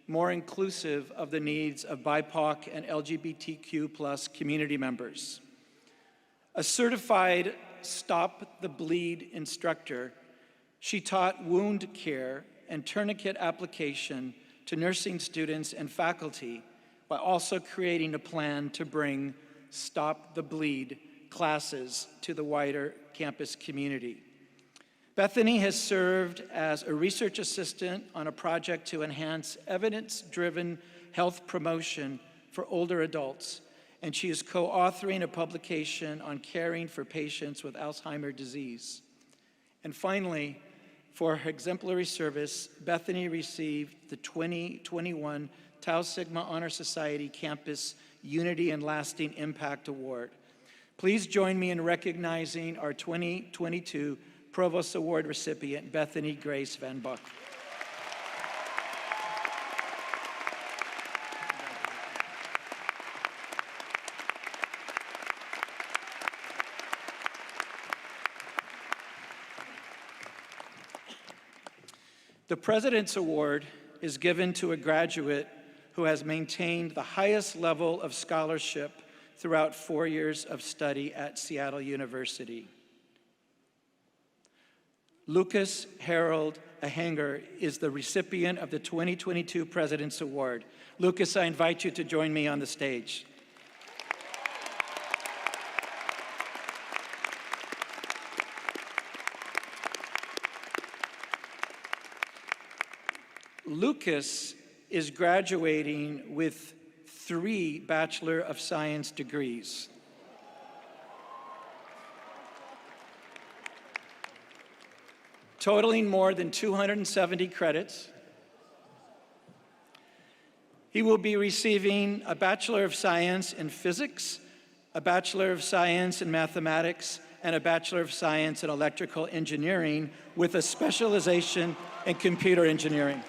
more inclusive of the needs of BIPOC and LGBTQ+ community members. A certified Stop the Bleed instructor, she taught wound care and tourniquet application to nursing students and faculty, while also creating a plan to bring Stop the Bleed classes to the wider campus community. Bethany has served as a research assistant on a project to enhance evidence-driven health promotion for older adults, and she is co-authoring a publication on caring for patients with Alzheimer's disease. And finally, for her exemplary service, Bethany received the 2021 Tau Sigma Honor Society Campus Unity and Lasting Impact Award. Please join me in recognizing our 2022 Provost Award recipient, Bethany Grace Van Bok. The President's Award is given to a graduate who has maintained the highest level of scholarship throughout 4 years of study at Seattle University. Lucas Harold Ahanger is the recipient of the 2022 President's Award. Lucas, I invite you to join me on the stage. Lucas is graduating with 3 Bachelor of Science degrees. Totaling more than 270 credits. He will be receiving a Bachelor of Science in Physics, a Bachelor of Science in Mathematics, and a Bachelor of Science in Electrical Engineering with a specialization in computer engineering.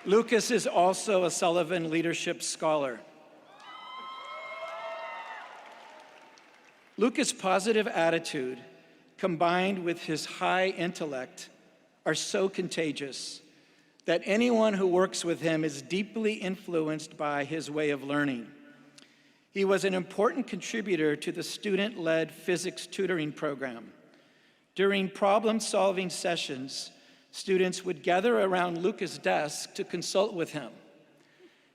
Lucas is also a Sullivan Leadership Scholar. Lucas' positive attitude, combined with his high intellect, are so contagious that anyone who works with him is deeply influenced by his way of learning. He was an important contributor to the student-led physics tutoring program. During problem-solving sessions, students would gather around Lucas' desk to consult with him.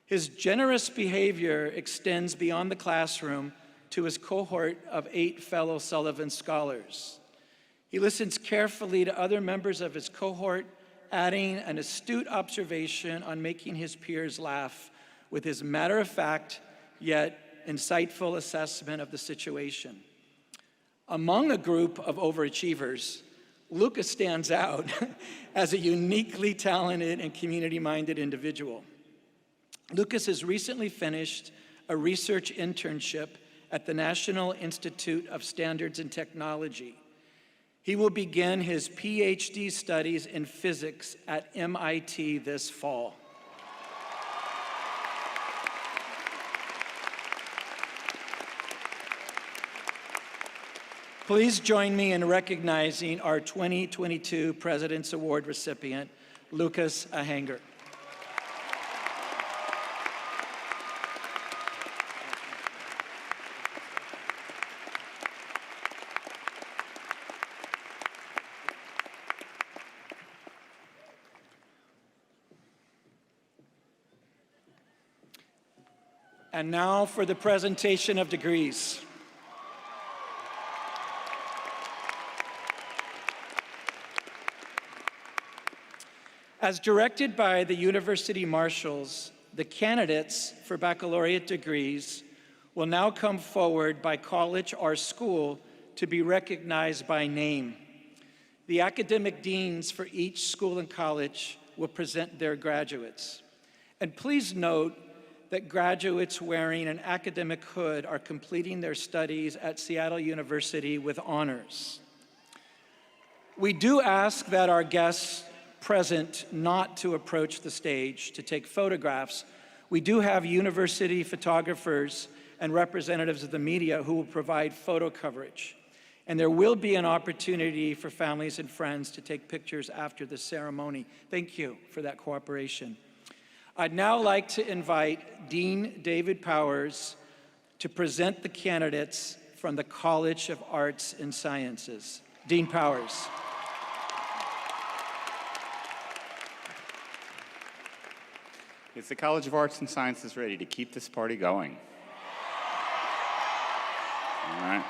His generous behavior extends beyond the classroom to his cohort of 8 fellow Sullivan scholars. He listens carefully to other members of his cohort, adding an astute observation on making his peers laugh with his matter-of-fact yet insightful assessment of the situation. Among a group of overachievers, Lucas stands out as a uniquely talented and community-minded individual. Lucas has recently finished a research internship at the National Institute of Standards and Technology. He will begin his PhD studies in physics at MIT this fall. Please join me in recognizing our 2022 President's Award recipient, Lucas Ahanger. And now for the presentation of degrees. As directed by the University Marshals, the candidates for baccalaureate degrees will now come forward by college or school to be recognized by name. The academic deans for each school and college will present their graduates. And please note that graduates wearing an academic hood are completing their studies at Seattle University with honors. We do ask that our guests present not to approach the stage to take photographs. We do have university photographers and representatives of the media who will provide photo coverage. And there will be an opportunity for families and friends to take pictures after the ceremony. Thank you for that cooperation. I'd now like to invite Dean David Powers to present the candidates from the College of Arts and Sciences. Dean Powers. Is the College of Arts and Sciences ready to keep this party going? All right.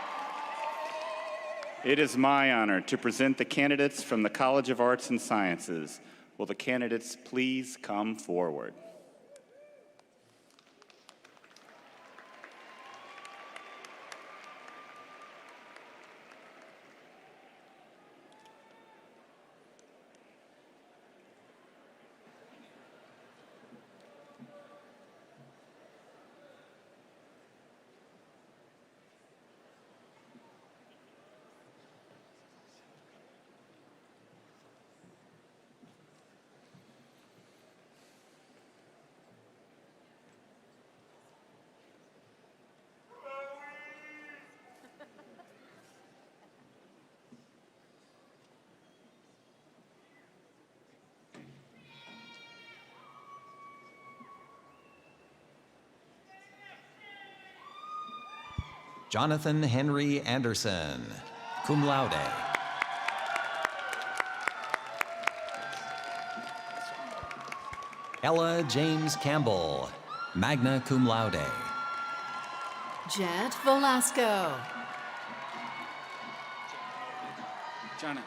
It is my honor to present the candidates from the College of Arts and Sciences. Will the candidates please come forward? Jonathan Henry Anderson, cum laude. Ella James Campbell, magna cum laude. Jet Velasco. Jana.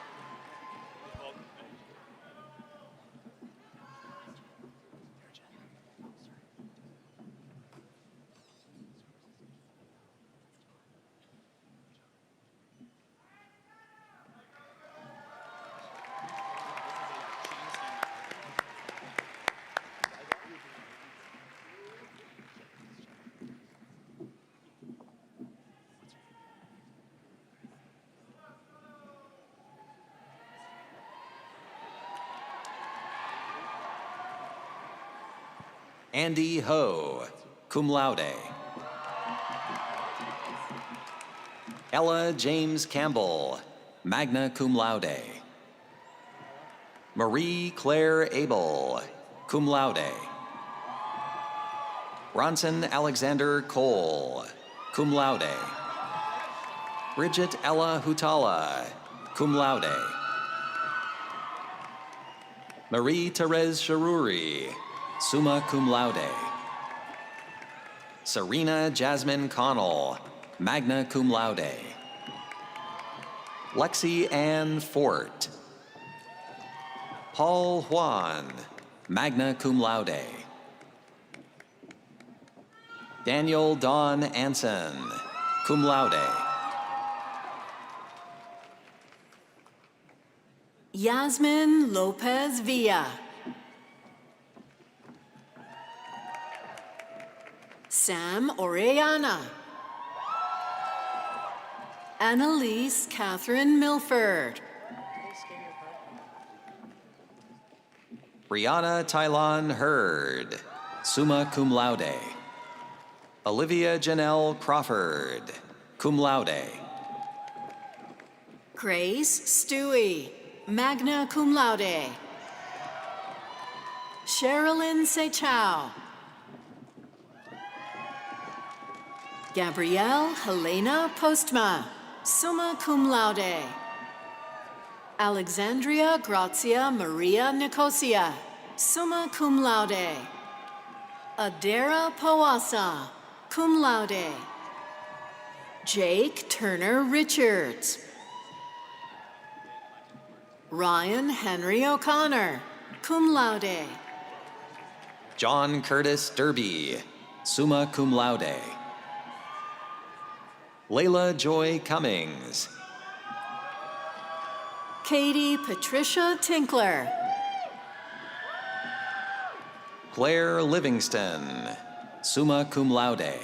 Andy Ho, cum laude. Ella James Campbell, magna cum laude. Marie Claire Abel, cum laude. Ronson Alexander Cole, cum laude. Bridget Ella Hutala, cum laude. Marie Therese Sharuri, summa cum laude. Serena Jasmine Connell, magna cum laude. Lexi Ann Fort. Paul Juan, magna cum laude. Daniel Don Anson, cum laude. Yasmin Lopez Villa. Sam Orellana. Annalise Catherine Milford. Brianna Tylon Hurd, summa cum laude. Olivia Janelle Crawford, cum laude. Grace Stewie, magna cum laude. Sherilyn Seychow. Gabrielle Helena Postma, summa cum laude. Alexandria Grazia Maria Nicosia, summa cum laude. Adara Powasa, cum laude. Jake Turner Richards. Ryan Henry O'Connor, cum laude. John Curtis Derby, summa cum laude. Layla Joy Cummings. Katie Patricia Tinkler. Claire Livingston, summa cum laude.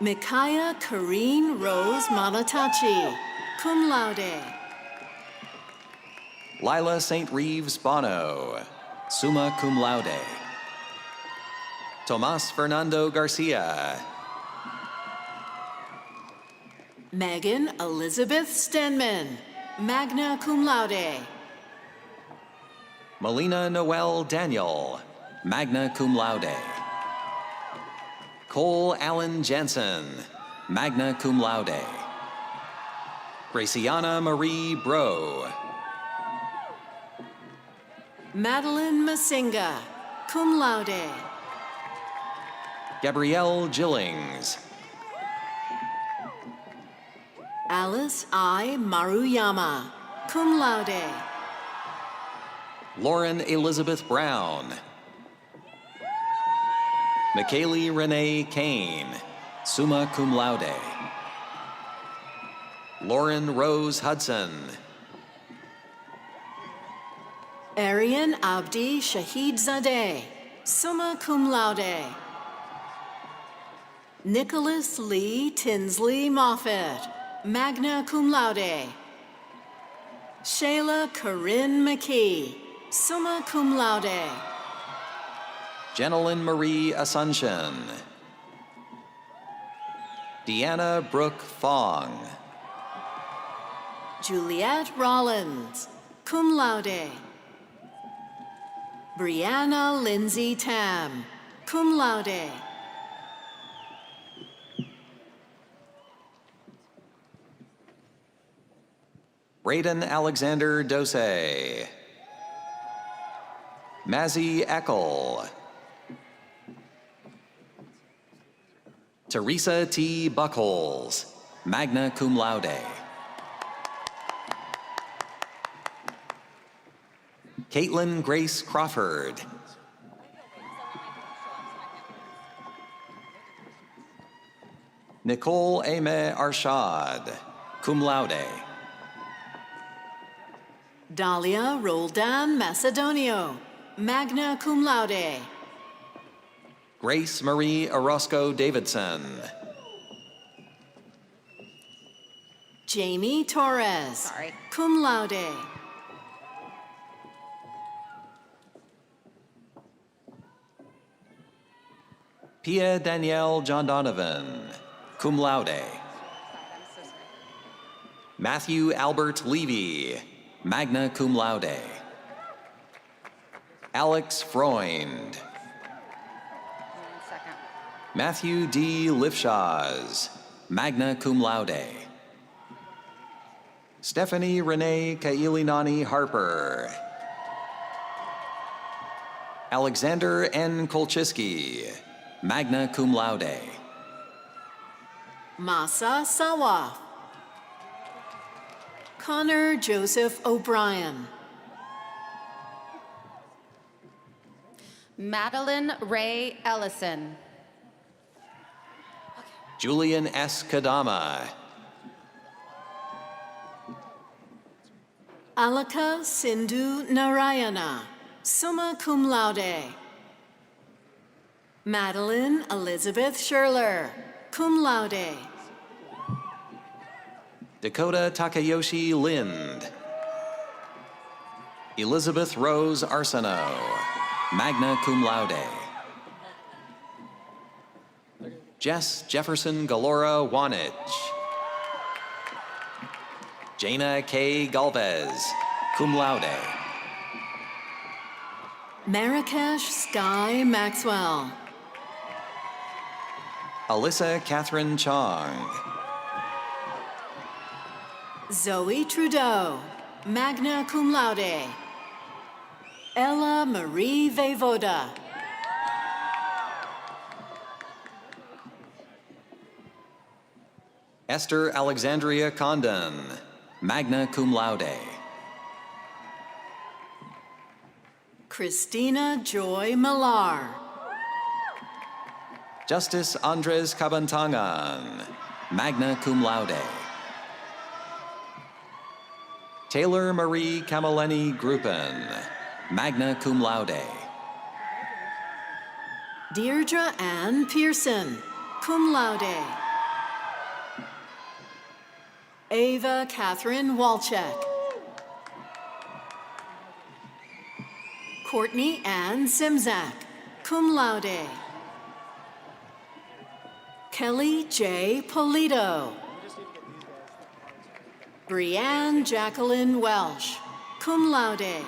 Micaiah Kareen Rose Monatachi, cum laude. Lila St. Reeves Bono, summa cum laude. Tomas Fernando Garcia. Megan Elizabeth Stenman, magna cum laude. Melina Noel Daniel, magna cum laude. Cole Allen Jensen, magna cum laude. Graciana Marie Bro. Madeline Masinga, cum laude. Gabrielle Gillings. Alice I. Maruyama, cum laude. Lauren Elizabeth Brown. McKaylee Renee Kane, summa cum laude. Lauren Rose Hudson. Arian Abdi Shahid Zadeh, summa cum laude. Nicholas Lee Tinsley Moffett, magna cum laude. Shayla Corinne McKee, summa cum laude. Jenilyn Marie Asuncion. Deanna Brooke Fong. Juliette Rollins, cum laude. Brianna Lindsay Tam, cum laude. Braden Alexander Dose. Mazzy Eckel. Teresa T. Buckholes, magna cum laude. Caitlin Grace Crawford. Nicole Aime Arshad, cum laude. Dahlia Roldan Macedonio, magna cum laude. Grace Marie Orozco Davidson. Jamie Torres, cum laude. Pia Danielle John Donovan, cum laude. Matthew Albert Levy, magna cum laude. Alex Freund. Matthew D. Lifshaz, magna cum laude. Stephanie Renee Kailinani Harper. Alexander N. Kolchiski, magna cum laude. Masa Sawaf. Connor Joseph O'Brien. Madeline Ray Ellison. Julian S. Kadama. Alaka Sindhu Narayana, summa cum laude. Madeline Elizabeth Scherler, cum laude. Dakota Takayoshi Lind. Elizabeth Rose Arsenault, magna cum laude. Jess Jefferson Galora Wanich. Jaina K. Galvez, cum laude. Marrakesh Sky Maxwell. Alyssa Catherine Chong, Zoe Trudeau, magna cum laude. Ella Marie Voivoda. Esther Alexandria Condon, magna cum laude. Christina Joy Millar. Justice Andres Cabantangan, magna cum laude. Taylor Marie Camileni Gruppen, magna cum laude. Deirdre Ann Pearson, cum laude. Ava Catherine Walczek. Courtney Ann Simzak, cum laude. Kelly J. Polito. Brianne Jacqueline Welsh, cum laude.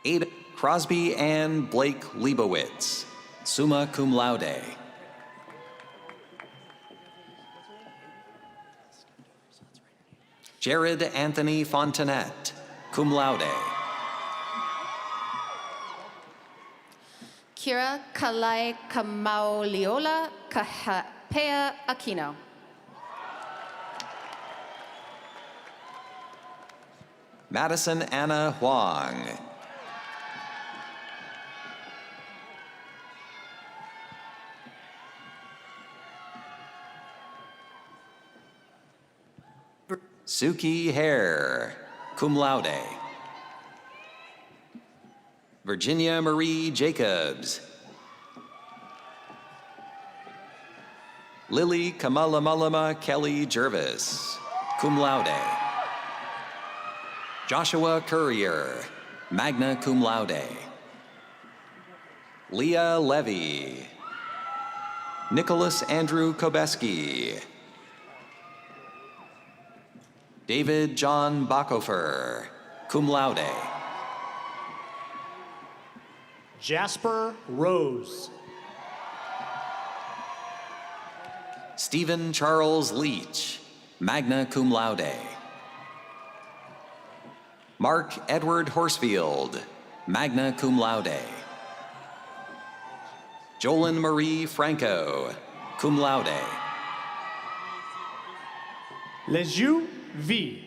Ada Crosby Ann Blake Leibowitz, summa cum laude. Jared Anthony Fontanette, cum laude. Kira Kalai Kamauliola Kahapea Aquino. Madison Anna Huang. Suki Hare, cum laude. Virginia Marie Jacobs. Lily Kamalamalama Kelly Jervis, cum laude. Joshua Courier, magna cum laude. Leah Levy. Nicholas Andrew Kobeski. David John Bachofer, cum laude. Jasper Rose. Stephen Charles Leach, magna cum laude. Mark Edward Horsfield, magna cum laude. Jolyn Marie Franco, cum laude. Leju V.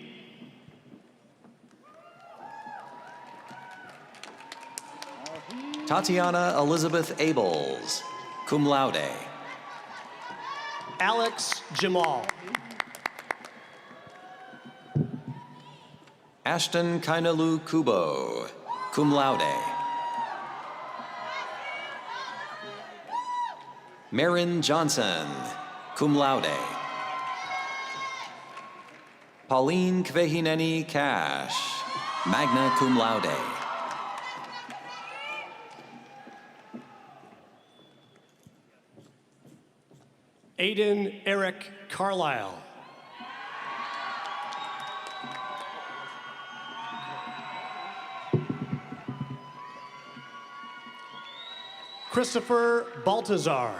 Tatiana Elizabeth Abels, cum laude. Alex Jamal. Ashton Kainalu Kubo, cum laude. Marin Johnson, cum laude. Pauline Kvehineni Cash, magna cum laude. Aiden Eric Carlisle. Christopher Baltazar.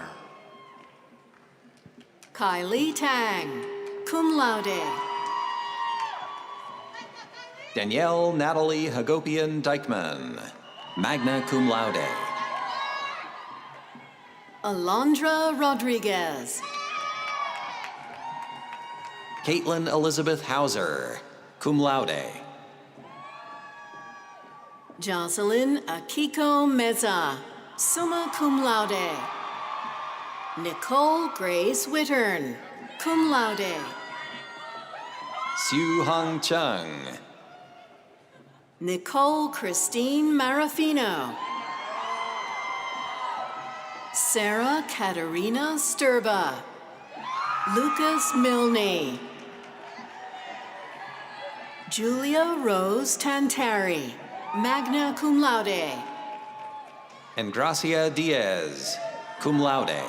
Kylie Tang, cum laude. Danielle Natalie Hagopian Dykeman, magna cum laude. Alondra Rodriguez. Caitlin Elizabeth Hauser, cum laude. Jocelyn Akiko Meza, summa cum laude. Nicole Grace Wittern, cum laude. Sue Hong Chung. Nicole Christine Marafino. Sarah Katerina Sturba. Lucas Milne. Julia Rose Tantari, magna cum laude. And Gracia Diaz, cum laude.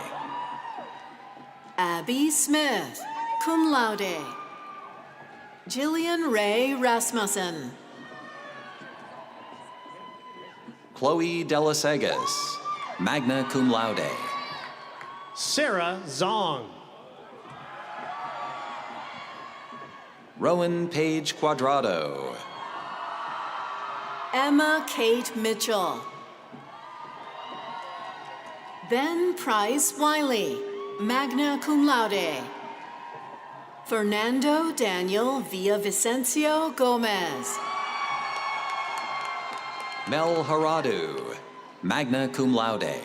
Abby Smith, cum laude. Jillian Ray Rasmussen. Chloe Delasegas, magna cum laude. Sarah Zong. Rowan Page Quadrado, Emma Kate Mitchell. Ben Price Wiley, magna cum laude. Fernando Daniel Villavicencio Gomez. Mel Haradu, magna cum laude.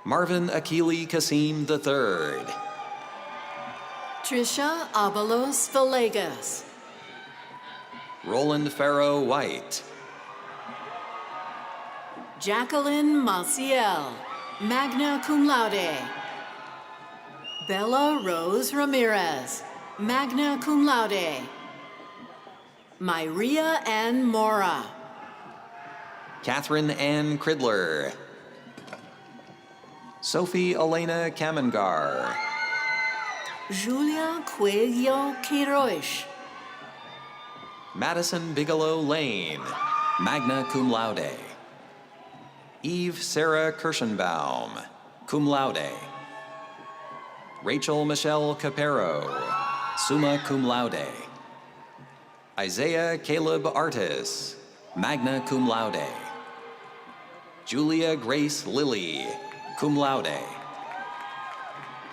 Marvin Akili Kasim III, Trisha Abalos Villegas. Roland Farrow White, Jacqueline Maciel, magna cum laude. Bella Rose Ramirez, magna cum laude. Myria Ann Mora. Catherine Ann Cridler, Sophie Elena Kamengar, Julia Coelho Queiroz. Madison Bigelow Lane, magna cum laude. Eve Sarah Kirschenbaum, cum laude. Rachel Michelle Capero, summa cum laude. Isaiah Caleb Artis, magna cum laude. Julia Grace Lilly, cum laude.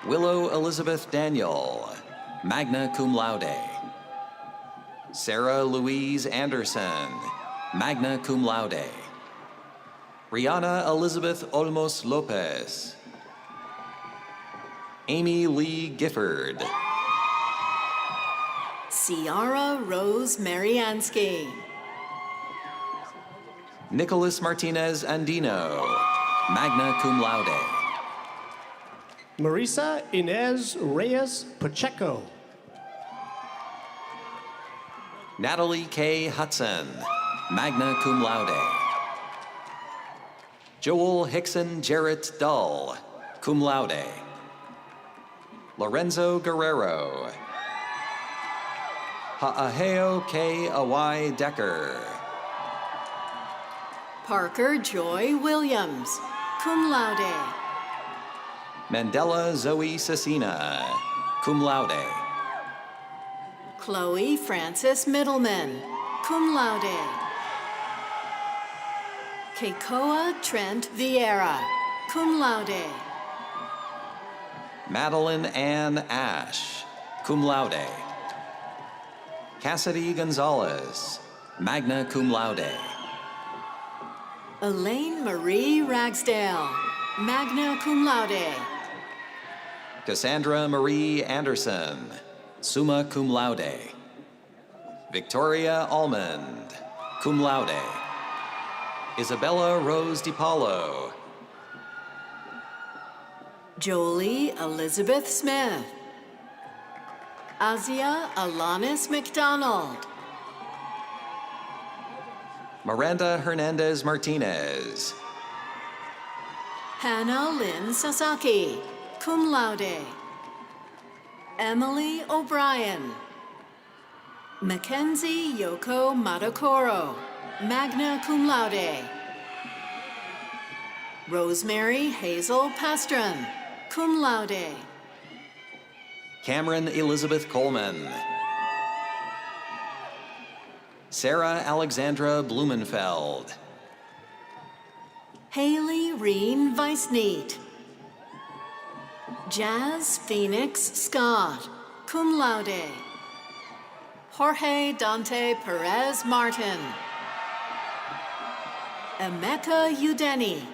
Willow Elizabeth Daniel, magna cum laude. Sarah Louise Anderson, magna cum laude. Brianna Elizabeth Olmos Lopez. Amy Lee Gifford. Ciara Rose Mariansky. Nicholas Martinez Andino, magna cum laude. Marisa Inez Reyes Pacheco. Natalie K. Hudson, magna cum laude. Joel Hickson Jarrett Dull, cum laude. Lorenzo Guerrero. Ha'aheo K. Awai Decker. Parker Joy Williams, cum laude. Mandela Zoe Cecina, cum laude. Chloe Frances Middleman, cum laude. Keikoa Trent Vieira, cum laude. Madeline Ann Ash, cum laude. Cassidy Gonzalez, magna cum laude. Elaine Marie Ragsdale, magna cum laude. Cassandra Marie Anderson, summa cum laude. Victoria Almond, cum laude. Isabella Rose DiPaolo. Jolie Elizabeth Smith. Azia Alanis McDonald. Miranda Hernandez Martinez. Hannah Lynn Sasaki, cum laude. Emily O'Brien. Mackenzie Yoko Madokoro, magna cum laude. Rosemary Hazel Pastron, cum laude. Cameron Elizabeth Coleman. Sarah Alexandra Blumenfeld. Haley Reen Weisneet. Jazz Phoenix Scott, cum laude. Jorge Dante Perez Martin. Emeka Udeni.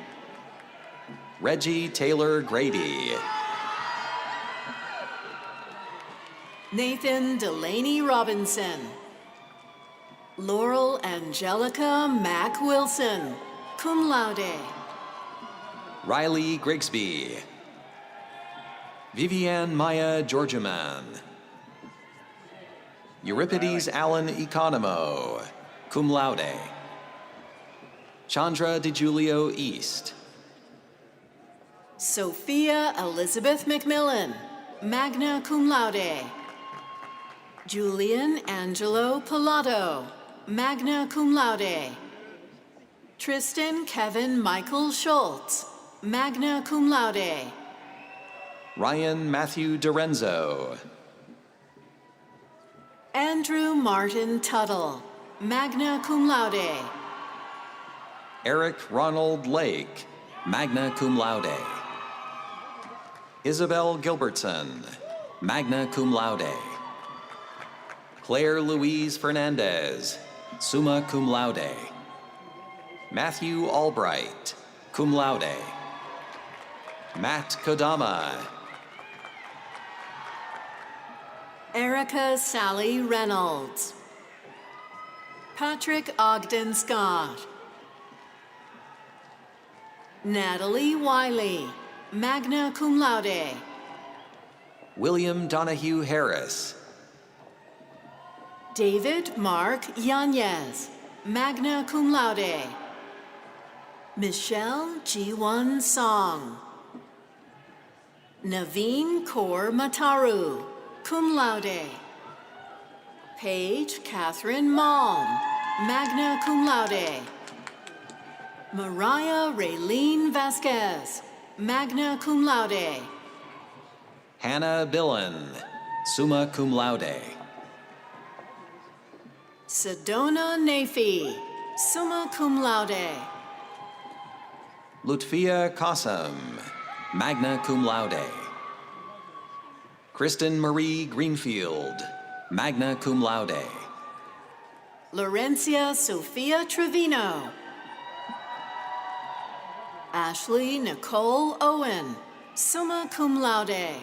Reggie Taylor Grady. Nathan Delaney Robinson. Laurel Angelica Mack Wilson, cum laude. Riley Grigsby. Vivian Maya Georgiaman. Euripides Allen Economo, cum laude. Chandra DiGiulio East. Sophia Elizabeth McMillan, magna cum laude. Julian Angelo Pilato, magna cum laude. Tristan Kevin Michael Schultz, magna cum laude. Ryan Matthew Dorenzo. Andrew Martin Tuttle, magna cum laude. Eric Ronald Lake, magna cum laude. Isabel Gilbertson, magna cum laude. Claire Louise Fernandez, summa cum laude. Matthew Albright, cum laude. Matt Kodama. Erica Sally Reynolds. Patrick Ogden Scott. Natalie Wiley, magna cum laude. William Donahue Harris. David Mark Yanez, magna cum laude. Michelle Ji-won Song. Naveen Kaur Mataru, cum laude. Paige Catherine Malm, magna cum laude. Mariah Raylene Vasquez, magna cum laude. Hannah Billen, summa cum laude. Sedona Nafi, summa cum laude. Lutfia Qasim, magna cum laude. Kristen Marie Greenfield, magna cum laude. Laurencia Sophia Trevino. Ashley Nicole Owen, summa cum laude.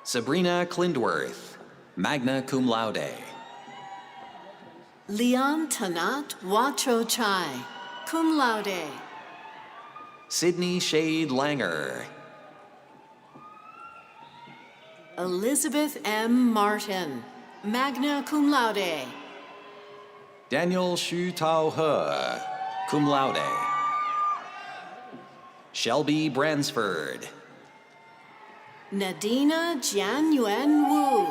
Sabrina Klindworth, magna cum laude. Leon Tanat Wacho Chai, cum laude. Sydney Shade Langer. Elizabeth M. Martin, magna cum laude. Daniel Shu Tao He, cum laude. Shelby Bransford. Nadina Jian Yuan Wu.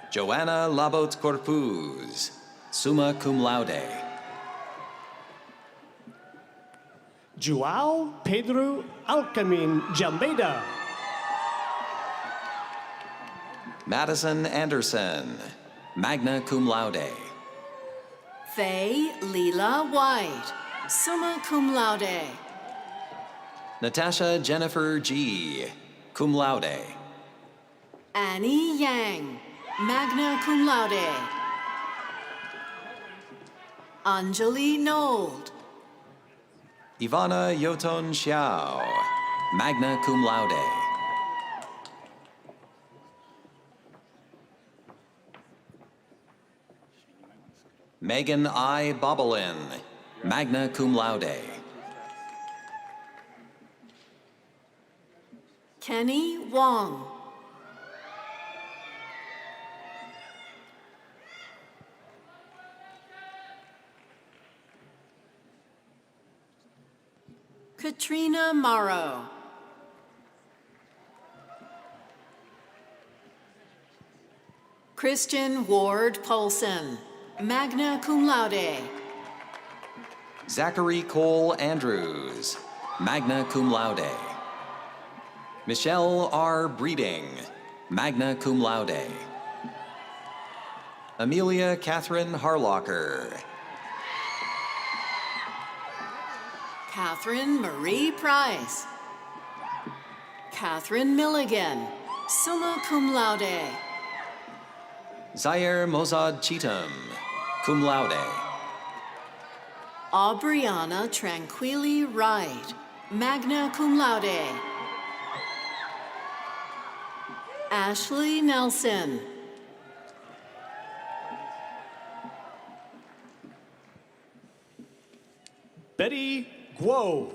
Joanna Labot Corpuz, summa cum laude. Joao Pedro Alcamin Jambeda. Madison Anderson, magna cum laude. Faye Leela White, summa cum laude. Natasha Jennifer G., cum laude. Annie Yang, magna cum laude. Anjali Nold. Ivana Yoton Xiao, magna cum laude. Megan I. Bobolin, magna cum laude. Kenny Wong. Katrina Morrow. Christian Ward Polson, magna cum laude. Zachary Cole Andrews, magna cum laude. Michelle R. Breeding, magna cum laude. Amelia Catherine Harlocker. Catherine Marie Price. Catherine Milligan, summa cum laude. Zaire Mozad Cheatham, cum laude. Aubriana Tranquilli Wright, magna cum laude. Ashley Nelson. Betty Guo.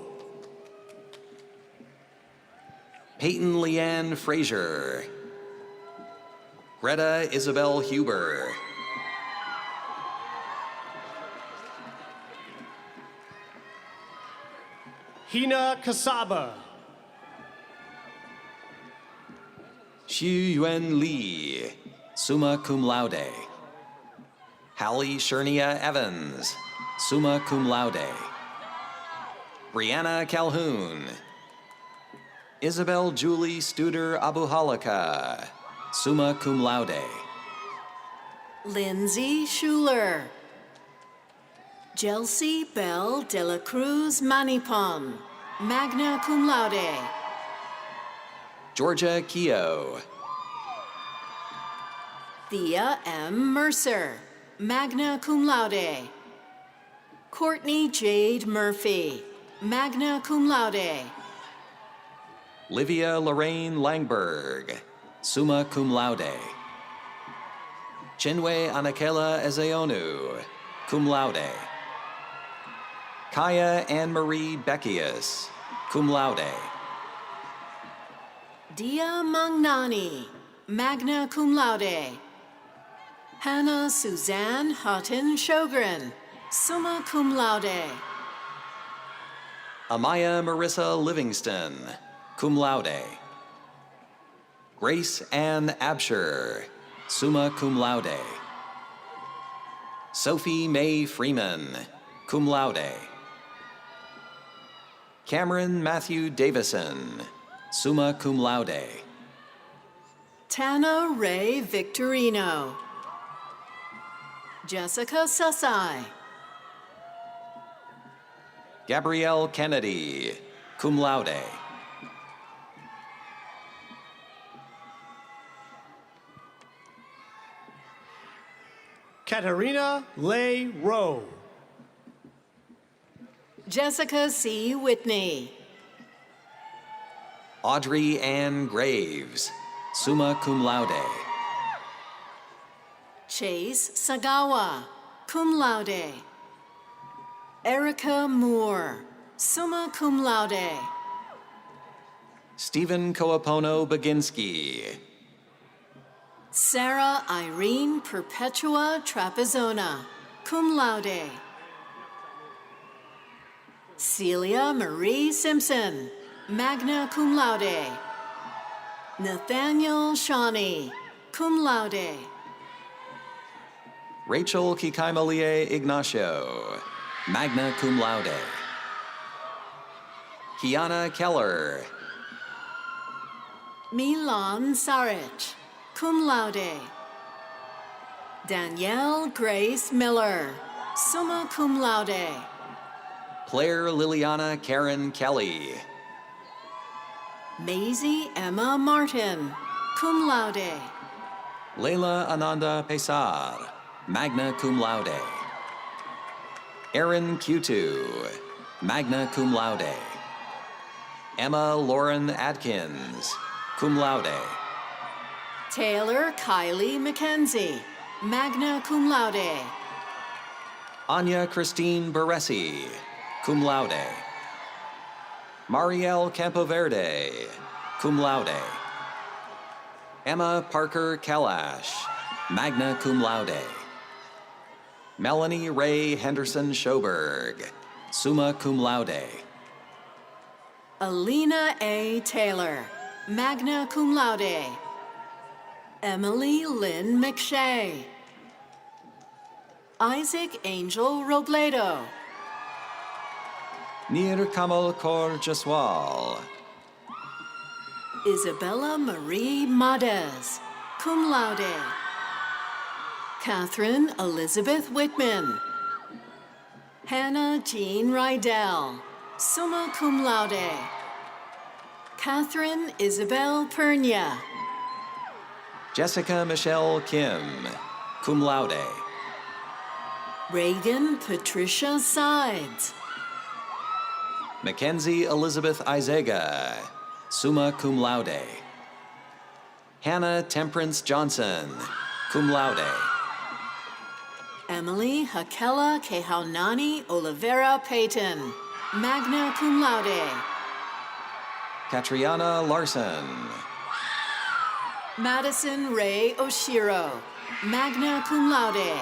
Peyton Leanne Frazier. Greta Isabel Huber. Hina Kasaba. Xu Yuan Li, summa cum laude. Hallie Shernia Evans, summa cum laude. Brianna Calhoun. Isabel Julie Studer Abuhalaka, summa cum laude. Lindsay Schuler. Jelsie Bell de la Cruz Manipon, magna cum laude. Georgia Keogh. Thea M. Mercer, magna cum laude. Courtney Jade Murphy, magna cum laude. Livia Lorraine Langberg, summa cum laude. Chinwe Anakela Ezeonu, cum laude. Kaya Anne-Marie Beckius, cum laude. Dia Mangnani, magna cum laude. Hannah Suzanne Houghton Shogren, summa cum laude. Amaya Marissa Livingston, cum laude. Grace Ann Absher, summa cum laude. Sophie Mae Freeman, cum laude. Cameron Matthew Davison, summa cum laude. Tana Ray Victorino. Jessica Sassai. Gabrielle Kennedy, cum laude. Katarina Lay Rowe. Jessica C. Whitney. Audrey Ann Graves, summa cum laude. Chase Sagawa, cum laude. Erica Moore, summa cum laude. Stephen Coapono Baginski. Sarah Irene Perpetua Trapezzona, cum laude. Celia Marie Simpson, magna cum laude. Nathaniel Shawnee, cum laude. Rachel Kikaimalie Ignacio, magna cum laude. Kiana Keller. Milan Saric, cum laude. Danielle Grace Miller, summa cum laude. Claire Liliana Karen Kelly. Maisie Emma Martin, cum laude. Leila Ananda Pesar, magna cum laude. Aaron Q2, magna cum laude. Emma Lauren Atkins, cum laude. Taylor Kylie McKenzie, magna cum laude. Anya Christine Baresi, cum laude. Marielle Campoverde, cum laude. Emma Parker Kalash, magna cum laude. Melanie Ray Henderson Schoberg, summa cum laude. Alina A. Taylor, magna cum laude. Emily Lynn McShay. Isaac Angel Robledo. Nir Kamal Kor Jaswal. Isabella Marie Mades, cum laude. Catherine Elizabeth Whitman. Hannah Jean Rydell, summa cum laude. Catherine Isabel Pernia. Jessica Michelle Kim, cum laude. Reagan Patricia Sides. Mackenzie Elizabeth Izega, summa cum laude. Hannah Temperance Johnson, cum laude. Emily Hakela Kehaunani Oliveira Payton, magna cum laude. Katriana Larson. Madison Ray Oshiro, magna cum laude.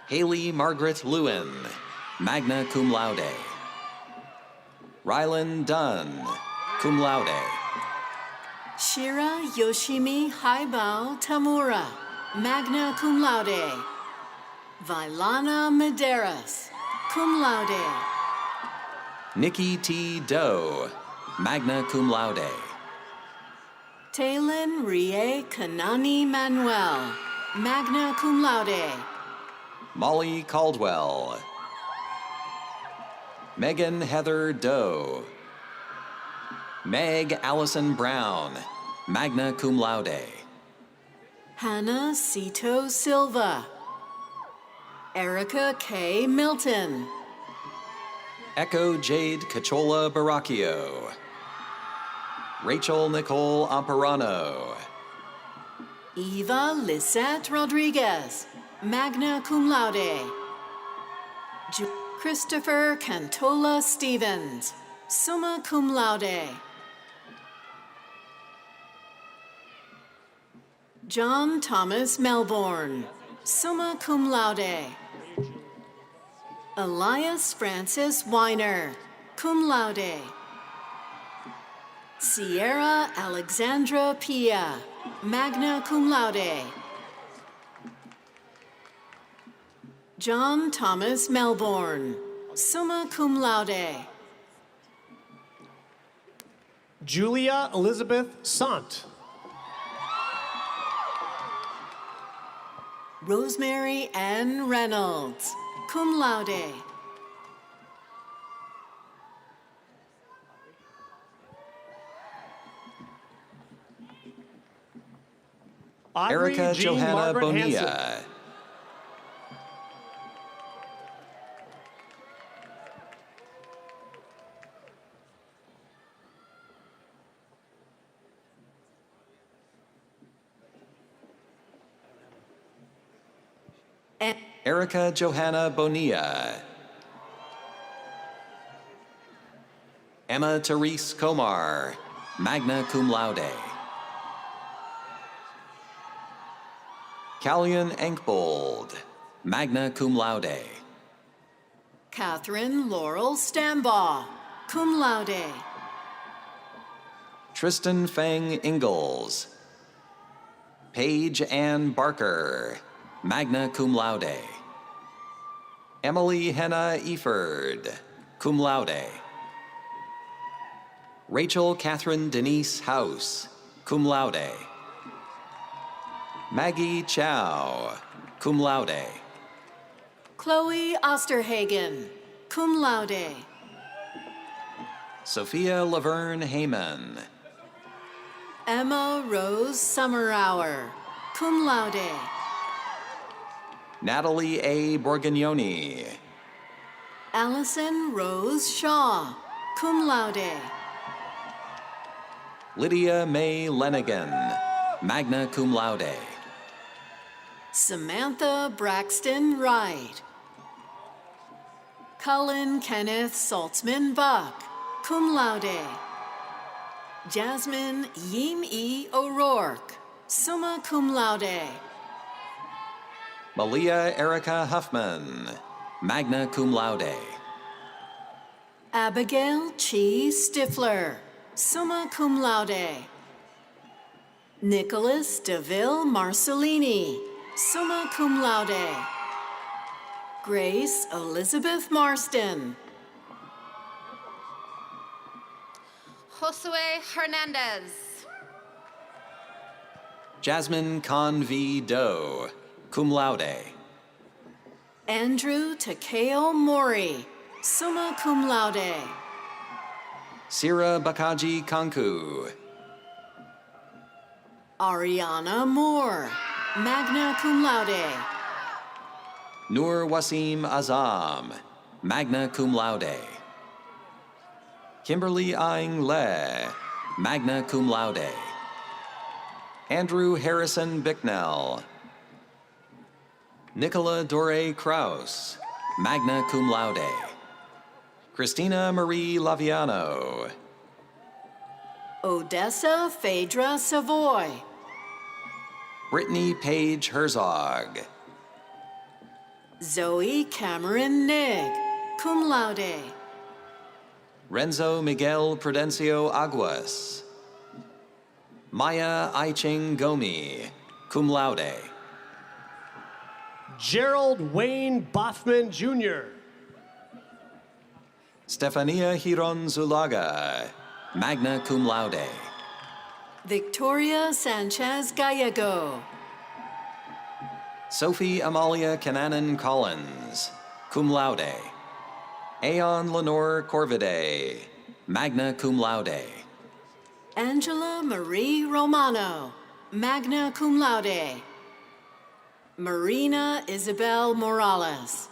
Haley Margaret Lewin, magna cum laude. Rylan Dunn, cum laude. Shira Yoshimi Haibao Tamura, magna cum laude. Vailana Medeiros, cum laude. Nikki T. Doe, magna cum laude. Talon Rie Kanani Manuel, magna cum laude. Molly Caldwell. Megan Heather Doe. Meg Allison Brown, magna cum laude. Hannah Cito Silva. Erica K. Milton. Echo Jade Cachola Baracchio. Rachel Nicole Amparano. Eva Lisette Rodriguez, magna cum laude. Christopher Cantola Stevens, summa cum laude. John Thomas Melbourne, summa cum laude. Elias Francis Weiner, cum laude. Sierra Alexandra Pia, magna cum laude. John Thomas Melbourne, summa cum laude. Julia Elizabeth Sant. Rosemary Ann Reynolds, cum laude. Audrey Erica Jean Johanna Margaret Bonilla. Hansen. Erica Johanna Bonilla. Emma Therese Komar, magna cum laude. Callian Enkbold, magna cum laude. Catherine Laurel Stambaugh, cum laude. Tristan Fang Ingalls. Paige Ann Barker, magna cum laude. Emily Henna Eford, cum laude. Rachel Catherine Denise House, cum laude. Maggie Chow, cum laude. Chloe Osterhagen, cum laude. Sophia Laverne Heyman. Emma Rose Summerhour, cum laude. Natalie A. Borgognoni. Allison Rose Shaw, cum laude. Lydia May Lenigan, magna cum laude. Samantha Braxton Wright. Cullen Kenneth Saltzman Buck, cum laude. Jasmine Yim E. O'Rourke, summa cum laude. Malia Erica Huffman, magna cum laude. Abigail Chi Stifler, summa cum laude. Nicholas DeVille Marcellini, summa cum laude. Grace Elizabeth Marston. Josue Hernandez. Jasmine Con V. Doe, cum laude. Andrew Takeo Mori, summa cum laude. Sira Bakaji Kanku. Ariana Moore, magna cum laude. Nur Wasim Azam, magna cum laude. Kimberly Aing Le, magna cum laude. Andrew Harrison Bicknell. Nicola Dore Kraus, magna cum laude. Christina Marie Laviano. Odessa Phaedra Savoy. Brittany Page Herzog. Zoe Cameron Nigg, cum laude. Renzo Miguel Prudencio Aguas. Maya Aiching Gomi, cum laude. Gerald Wayne Boffman Jr. Stefania Hiron Zulaga, magna cum laude. Victoria Sanchez Gallego. Sophie Amalia Cananan Collins, cum laude. Aeon Lenore Corvide, magna cum laude. Angela Marie Romano, magna cum laude. Marina Isabel Morales.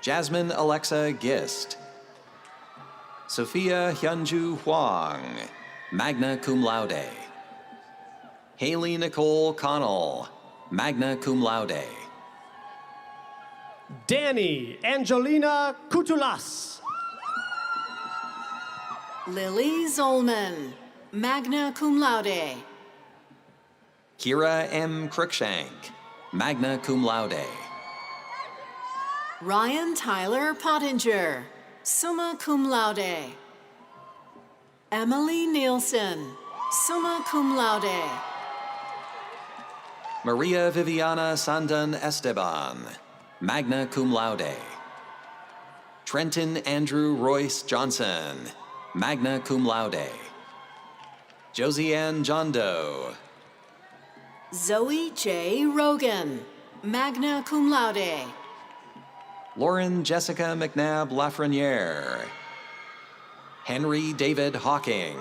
Jasmine Alexa Gist. Sophia Hyunju Huang, magna cum laude. Haley Nicole Connell, magna cum laude. Danny Angelina Kutulas. Lily Zolman, magna cum laude. Kira M. Cruikshank, magna cum laude. Ryan Tyler Pottinger, summa cum laude. Emily Nielsen, summa cum laude. Maria Viviana Sandan Esteban, magna cum laude. Trenton Andrew Royce Johnson, magna cum laude. Josianne John Doe. Zoe J. Rogan, magna cum laude. Lauren Jessica McNabb Lafreniere. Henry David Hawking,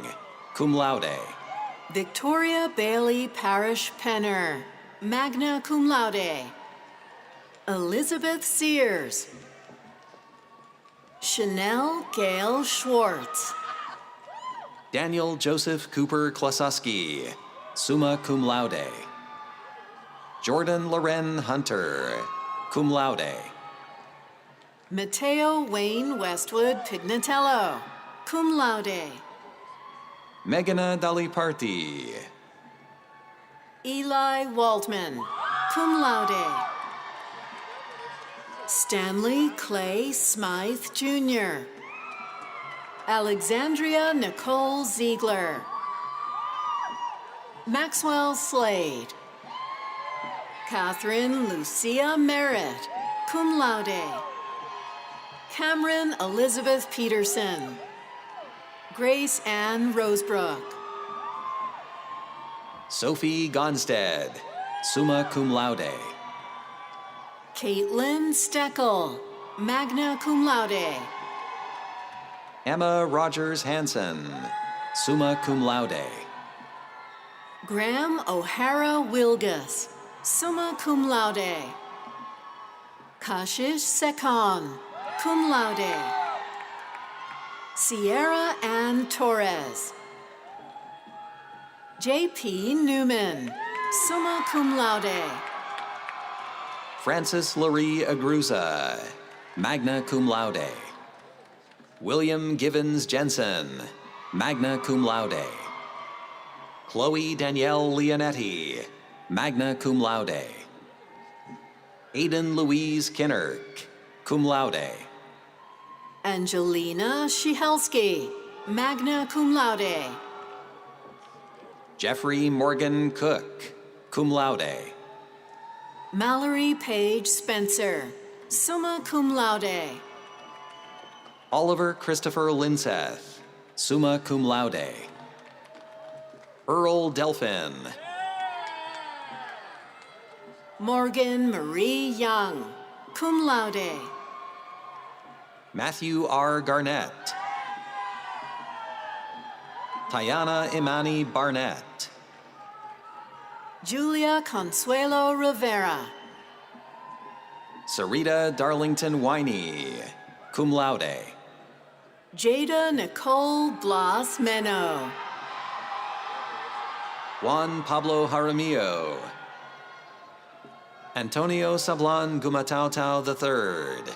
cum laude. Victoria Bailey Parish Penner, magna cum laude. Elizabeth Sears. Chanel Gail Schwartz. Daniel Joseph Cooper Klosuski, summa cum laude. Jordan Loren Hunter, cum laude. Mateo Wayne Westwood Pignatello, cum laude. Meghana Daliparthi. Eli Waldman, cum laude. Stanley Clay Smythe Jr. Alexandria Nicole Ziegler. Maxwell Slade. Catherine Lucia Merritt, cum laude. Cameron Elizabeth Peterson. Grace Ann Rosebrook. Sophie Gonstead, summa cum laude. Caitlin Steckel, magna cum laude. Emma Rogers Hanson, summa cum laude. Graham O'Hara Wilgus, summa cum laude. Kashish Sekon, cum laude. Sierra Ann Torres. J.P. Newman, summa cum laude. Francis Laurie Agruza, magna cum laude. William Givens Jensen, magna cum laude. Chloe Danielle Leonetti, magna cum laude. Aidan Louise Kinnerk, cum laude. Angelina Shihelski, magna cum laude. Jeffrey Morgan Cook, cum laude. Mallory Page Spencer, summa cum laude. Oliver Christopher Linseth, summa cum laude. Earl Delphin. Morgan Marie Young, cum laude. Matthew R. Garnett. Tayana Imani Barnett. Julia Consuelo Rivera. Sarita Darlington Winey, cum laude. Jada Nicole Blas Meno. Juan Pablo Jaramillo. Antonio Sablan Gumatautau III.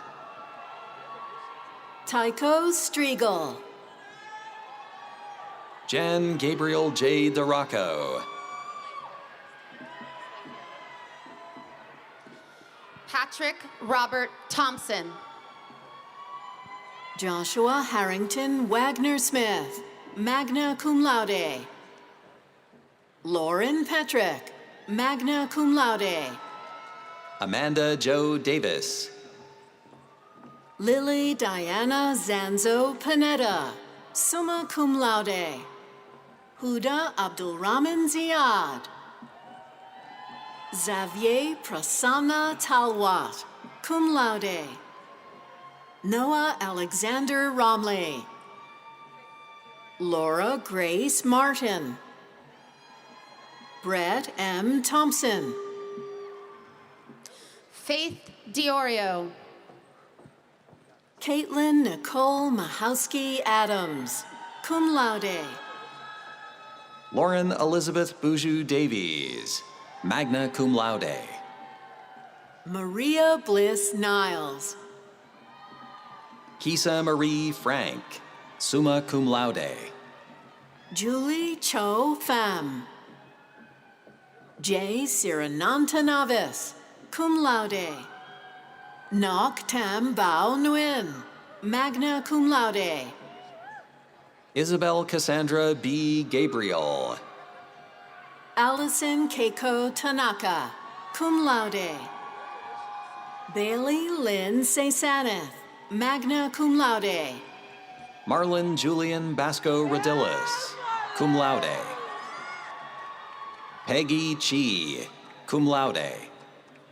Tycho Striegel. Jan Gabriel J. DeRocco. Patrick Robert Thompson. Joshua Harrington Wagner Smith, magna cum laude. Lauren Petrick, magna cum laude. Amanda Jo Davis. Lily Diana Zanzo Panetta, summa cum laude. Huda Abdulrahman Ziad. Xavier Prasanna Talwat, cum laude. Noah Alexander Romley. Laura Grace Martin. Brett M. Thompson. Faith Diorio. Caitlin Nicole Mahowski Adams, cum laude. Lauren Elizabeth Boujou Davies, magna cum laude. Maria Bliss Niles. Kisa Marie Frank, summa cum laude. Julie Cho Pham. Jay Sirananta Navis, cum laude. Nok Tam Bao Nguyen, magna cum laude. Isabel Cassandra B. Gabriel. Allison Keiko Tanaka, cum laude. Bailey Lynn Ceysaneth, magna cum laude. Marlon Julian Basco Rodillas, cum laude. Peggy Chi, cum laude.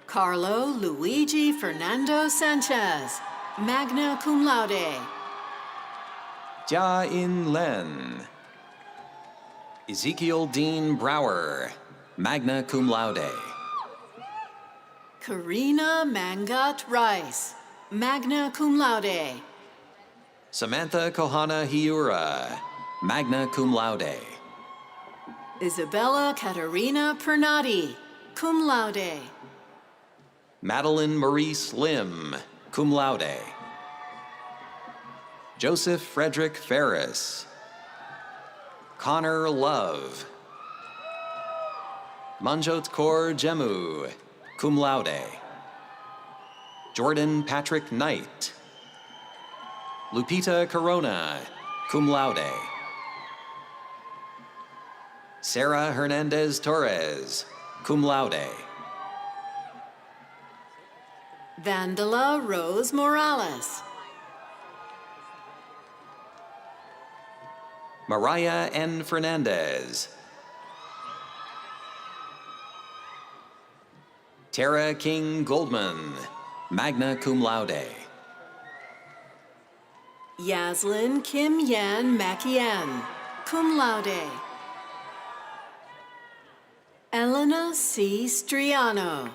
Carlo Luigi Fernando Sanchez, magna cum laude. Jia In Len. Ezekiel Dean Brower, magna cum laude. Karina Mangat Rice, magna cum laude. Samantha Kohana Hiura, magna cum laude. Isabella Katerina Pernati, cum laude. Madeline Marie Slim, cum laude. Joseph Frederick Ferris. Connor Love. Manjot Kaur Jemu, cum laude. Jordan Patrick Knight. Lupita Corona, cum laude. Sarah Hernandez Torres, cum laude. Vandala Rose Morales. Mariah N. Fernandez. Tara King Goldman, magna cum laude. Yaslin Kim Yan Makien, cum laude. Elena C. Striano.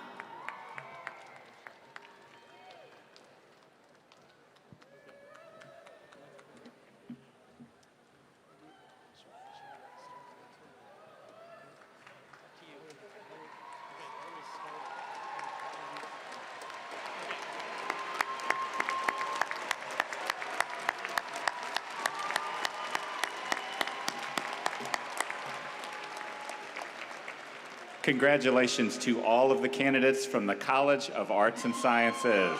Congratulations to all of the candidates from the College of Arts and Sciences.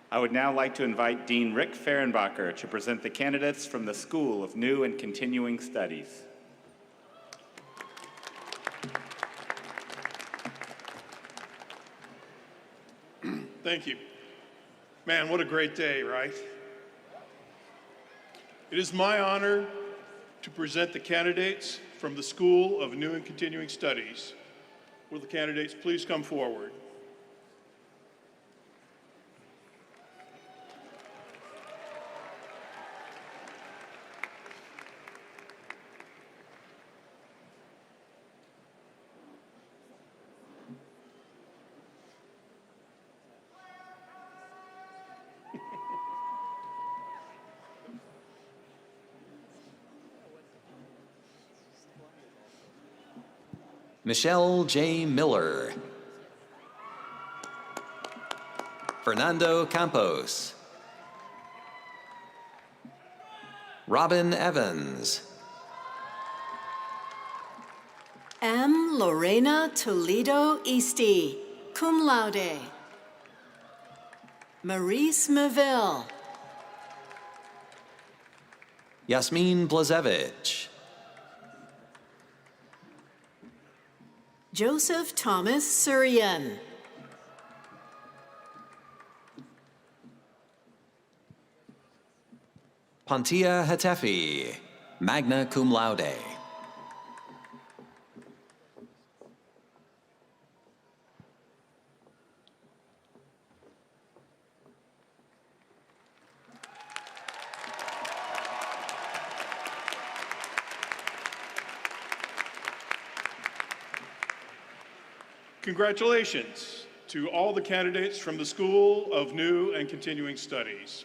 I would now like to invite Dean Rick Fehrenbacher to present the candidates from the School of New and Continuing Studies. Thank you. Man, what a great day, right? It is my honor to present the candidates from the School of New and Continuing Studies. Will the candidates please come forward? Michelle J. Miller. Fernando Campos. Robin Evans. M. Lorena Toledo Easty, cum laude. Maurice Maville. Yasmin Blazevich. Joseph Thomas Surian. Pantia Hatefi, magna cum laude. Congratulations to all the candidates from the School of New and Continuing Studies.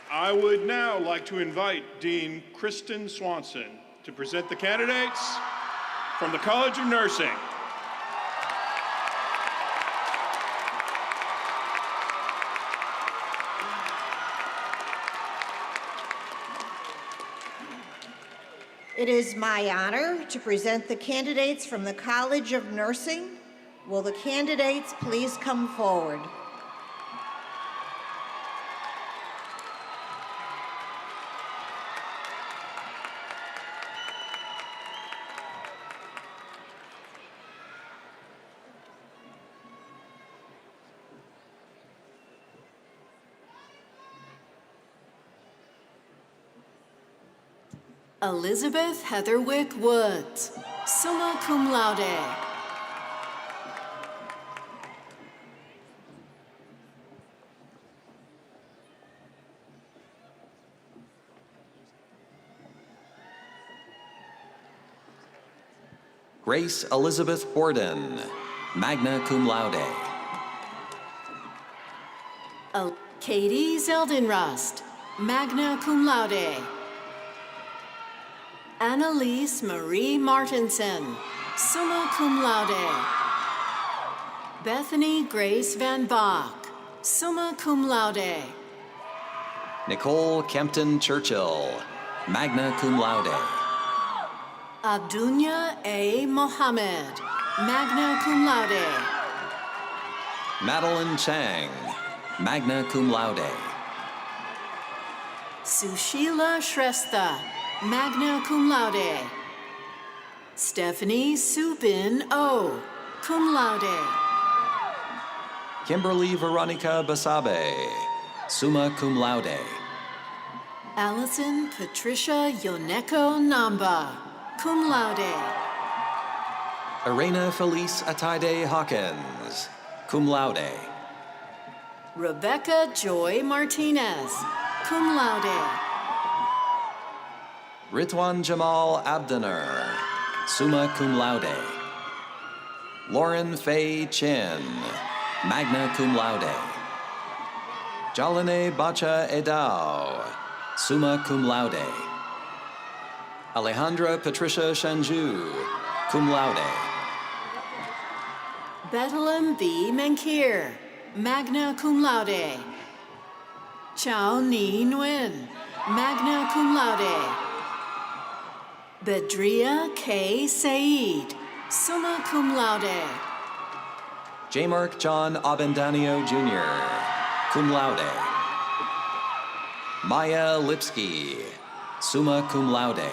I would now like to invite Dean Kristen Swanson to present the candidates from the College of Nursing. It is my honor to present the candidates from the College of Nursing. Will the candidates please come forward? Elizabeth Heatherwick Woods, summa cum laude. Grace Elizabeth Borden, magna cum laude. Katie Zeldenrust, magna cum laude. Annalise Marie Martinson, summa cum laude. Bethany Grace Van Bach, summa cum laude. Nicole Kempton Churchill, magna cum laude. Abdunya A. Mohammed, magna cum laude. Madeline Chang, magna cum laude. Sushila Shrestha, magna cum laude. Stephanie Subin O, cum laude. Kimberly Veronica Basabe, summa cum laude. Allison Patricia Yoneko Namba, cum laude. Irena Felice Ataide Hawkins, cum laude. Rebecca Joy Martinez, cum laude. Ritwan Jamal Abdener, summa cum laude. Lauren Faye Chin, magna cum laude. Jalane Bacha Edao, summa cum laude. Alejandra Patricia Shanju, cum laude. Bethlehem B. Menkir, magna cum laude. Chao Ni Nguyen, magna cum laude. Bedria K. Said, summa cum laude. J. Mark John Abendanio Jr., cum laude. Maya Lipsky, summa cum laude.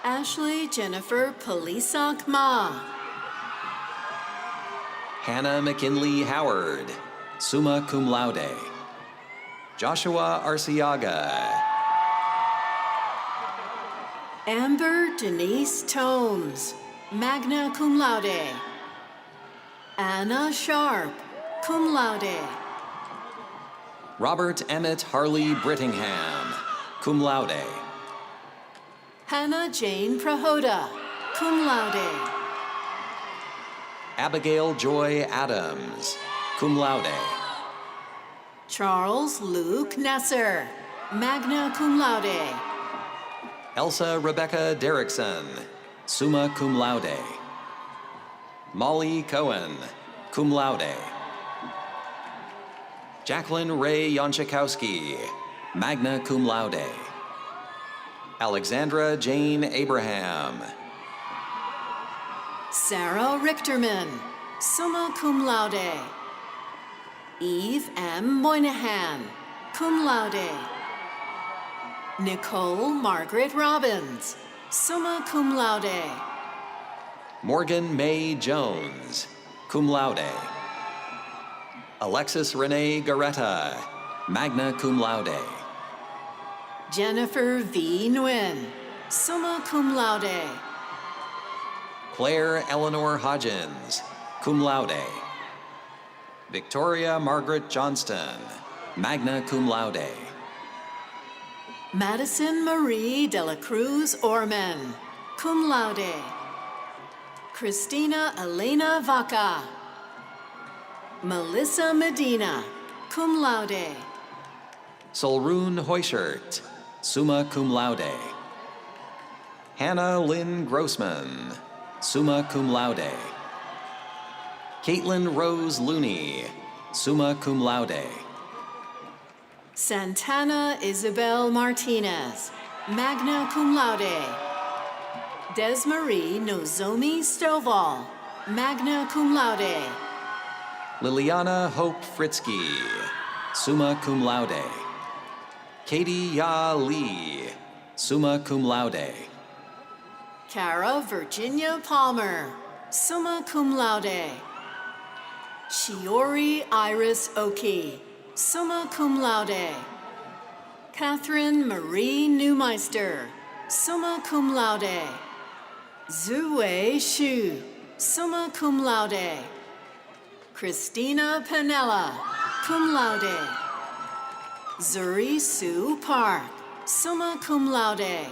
Ashley Jennifer Polisak Ma. Hannah McKinley Howard, summa cum laude. Joshua Arciaga. Amber Denise Tomes, magna cum laude. Anna Sharp, cum laude. Robert Emmett Harley Brittingham, cum laude. Hannah Jane Prahoda, cum laude. Abigail Joy Adams, cum laude. Charles Luke Nesser, magna cum laude. Elsa Rebecca Derrickson, summa cum laude. Molly Cohen, cum laude. Jacqueline Ray Yonchikowski, magna cum laude. Alexandra Jane Abraham. Sarah Richterman, summa cum laude. Eve M. Moynihan, cum laude. Nicole Margaret Robbins, summa cum laude. Morgan May Jones, cum laude. Alexis Renee Garetta, magna cum laude. Jennifer V. Nguyen, summa cum laude. Claire Eleanor Hodgins, cum laude. Victoria Margaret Johnston, magna cum laude. Madison Marie de la Cruz Orman, cum laude. Christina Elena Vaca. Melissa Medina, cum laude. Solrun Heuschert, summa cum laude. Hannah Lynn Grossman, summa cum laude. Caitlin Rose Looney, summa cum laude. Santana Isabel Martinez, magna cum laude. Desmarie Nozomi Stovall, magna cum laude. Liliana Hope Fritzky, summa cum laude. Katie Ya Lee, summa cum laude. Cara Virginia Palmer, summa cum laude. Shiori Iris Oki, summa cum laude. Catherine Marie Neumeister, summa cum laude. Zhuwei Xu, summa cum laude. Christina Panella, cum laude. Zuri Sue Park, summa cum laude.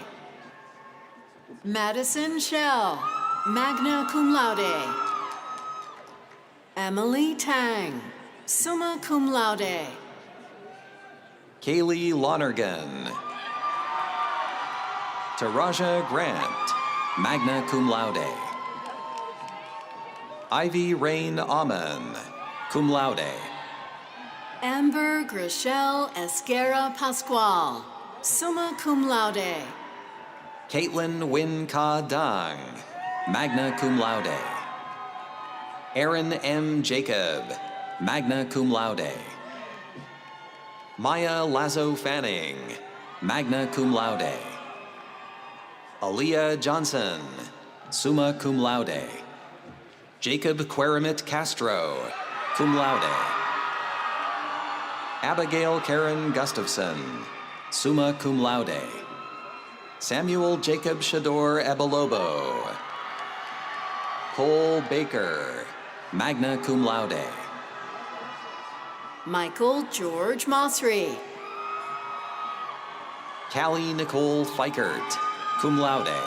Madison Shell, magna cum laude. Emily Tang, summa cum laude. Kaylee Lonergan. Taraja Grant, magna cum laude. Ivy Rain Amen, cum laude. Amber Grishel Esquera Pascual, summa cum laude. Caitlin Win Ka Dang, magna cum laude. Aaron M. Jacob, magna cum laude. Maya Lazo Fanning, magna cum laude. Aaliyah Johnson, summa cum laude. Jacob Querimit Castro, cum laude. Abigail Karen Gustafson, summa cum laude. Samuel Jacob Shador Ebelobo. Cole Baker, magna cum laude. Michael George Mosry. Callie Nicole Fikert, cum laude.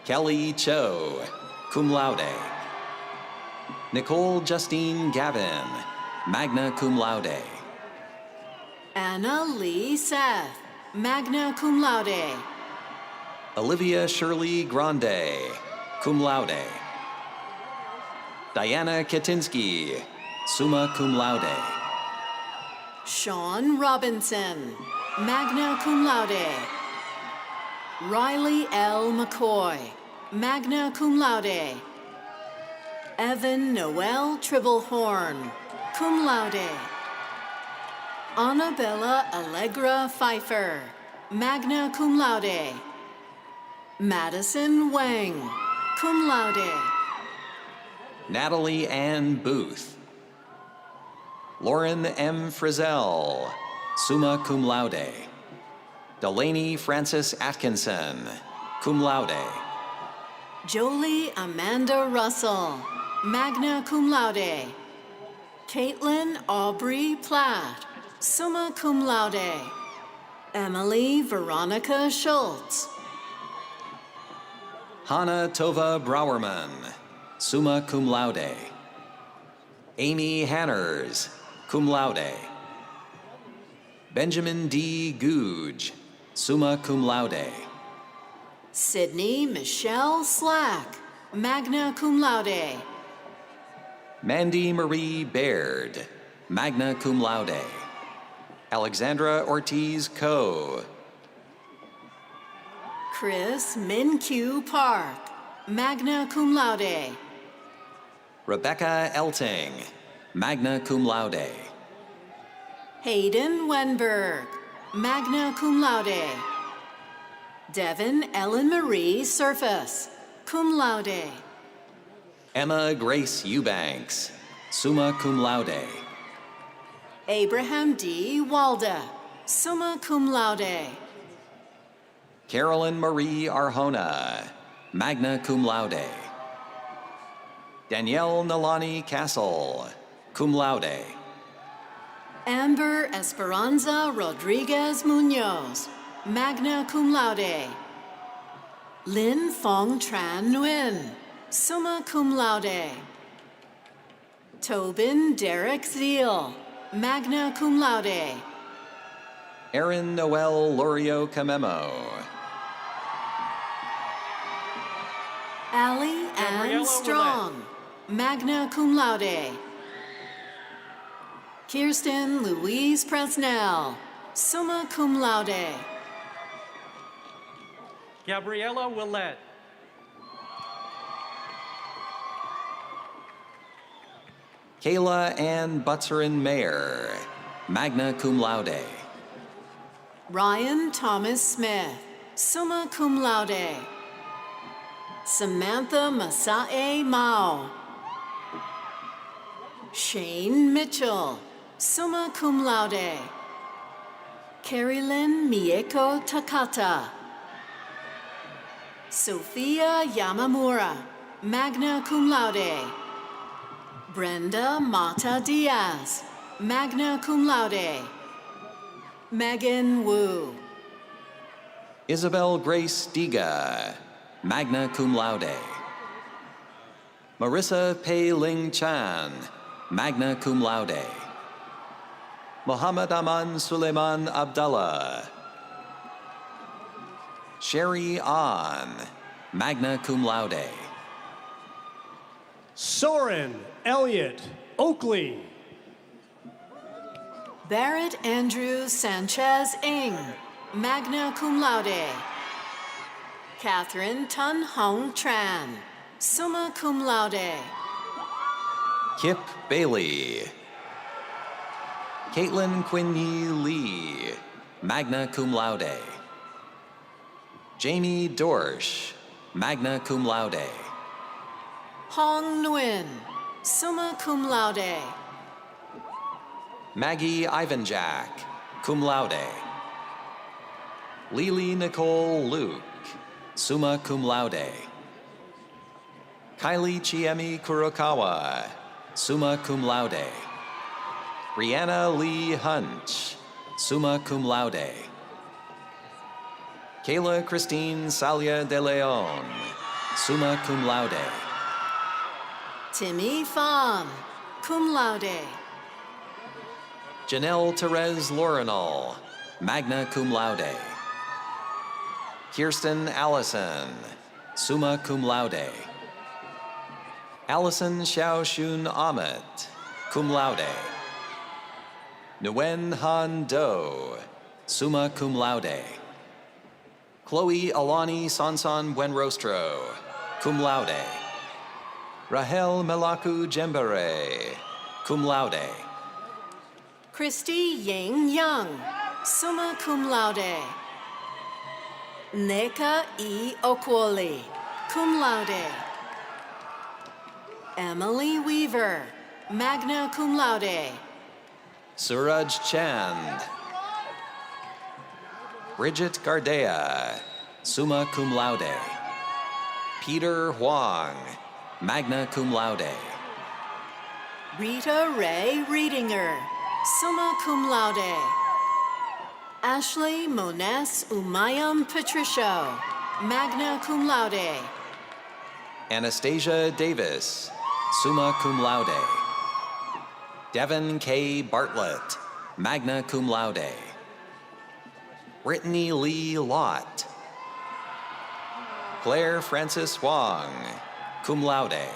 Kelly Cho, cum laude. Nicole Justine Gavin, magna cum laude. Anna Lee Seth, magna cum laude. Olivia Shirley Grande, cum laude. Diana Katinsky, summa cum laude. Sean Robinson, magna cum laude. Riley L. McCoy, magna cum laude. Evan Noel Tribblehorn, cum laude. Annabella Allegra Pfeiffer, magna cum laude. Madison Wang, cum laude. Natalie Ann Booth. Lauren M. Frizzell, summa cum laude. Delaney Frances Atkinson, cum laude. Jolie Amanda Russell, magna cum laude. Caitlin Aubrey Platt, summa cum laude. Emily Veronica Schultz. Hannah Tova Browerman, summa cum laude. Amy Hanners, cum laude. Benjamin D. Googe, summa cum laude. Sydney Michelle Slack, magna cum laude. Mandy Marie Baird, magna cum laude. Alexandra Ortiz Coe. Chris Min-Kyu Park, magna cum laude. Rebecca Elting, magna cum laude. Hayden Wenberg, magna cum laude. Devin Ellen Marie Surface, cum laude. Emma Grace Eubanks, summa cum laude. Abraham D. Walda, summa cum laude. Carolyn Marie Arjona, magna cum laude. Danielle Nalani Castle, cum laude. Amber Esperanza Rodriguez Munoz, magna cum laude. Lin Fong Tran Nguyen, summa cum laude. Tobin Derek Zeal, magna cum laude. Erin Noel Lorio Camemo. Allie Ann Strong, magna cum laude. Kirsten Louise Presnell, summa cum laude. Gabriella Willett. Kayla Ann Butzerin Mayer, magna cum laude. Ryan Thomas Smith, summa cum laude. Samantha Masae Mao. Shane Mitchell, summa cum laude. Carolyn Mieko Takata. Sophia Yamamura, magna cum laude. Brenda Mata Diaz, magna cum laude. Megan Wu. Isabel Grace Diga, magna cum laude. Marissa Pei Ling Chan, magna cum laude. Muhammad Aman Suleiman Abdallah. Sherry An, magna cum laude. Soren Elliott Oakley. Barrett Andrew Sanchez Ng, magna cum laude. Catherine Tun Hong Tran, summa cum laude. Kip Bailey. Caitlin Quinny Lee, magna cum laude. Jamie Dorsch, magna cum laude. Hong Nguyen, summa cum laude. Maggie Ivanjack, cum laude. Lily Nicole Luke, summa cum laude. Kylie Chiemi Kurokawa, summa cum laude. Brianna Lee Hunch, summa cum laude. Kayla Christine Salia de Leon, summa cum laude. Timmy Pham, cum laude. Janelle Therese Laurenal, magna cum laude. Kirsten Allison, summa cum laude. Allison Xiaoxun Ahmet, cum laude. Nguyen Han Do, summa cum laude. Chloe Alani Sansan Buenrostro, cum laude. Rahel Melaku Jembere, cum laude. Christy Ying Young, summa cum laude. Neka E. Okwoli, cum laude. Emily Weaver, magna cum laude. Suraj Chand. Bridget Gardea, summa cum laude. Peter Huang, magna cum laude. Rita Ray Reedinger, summa cum laude. Ashley Mones Umayam Patricio, magna cum laude. Anastasia Davis, summa cum laude. Devin K. Bartlett, magna cum laude. Brittany Lee Lott. Claire Francis Wong, cum laude.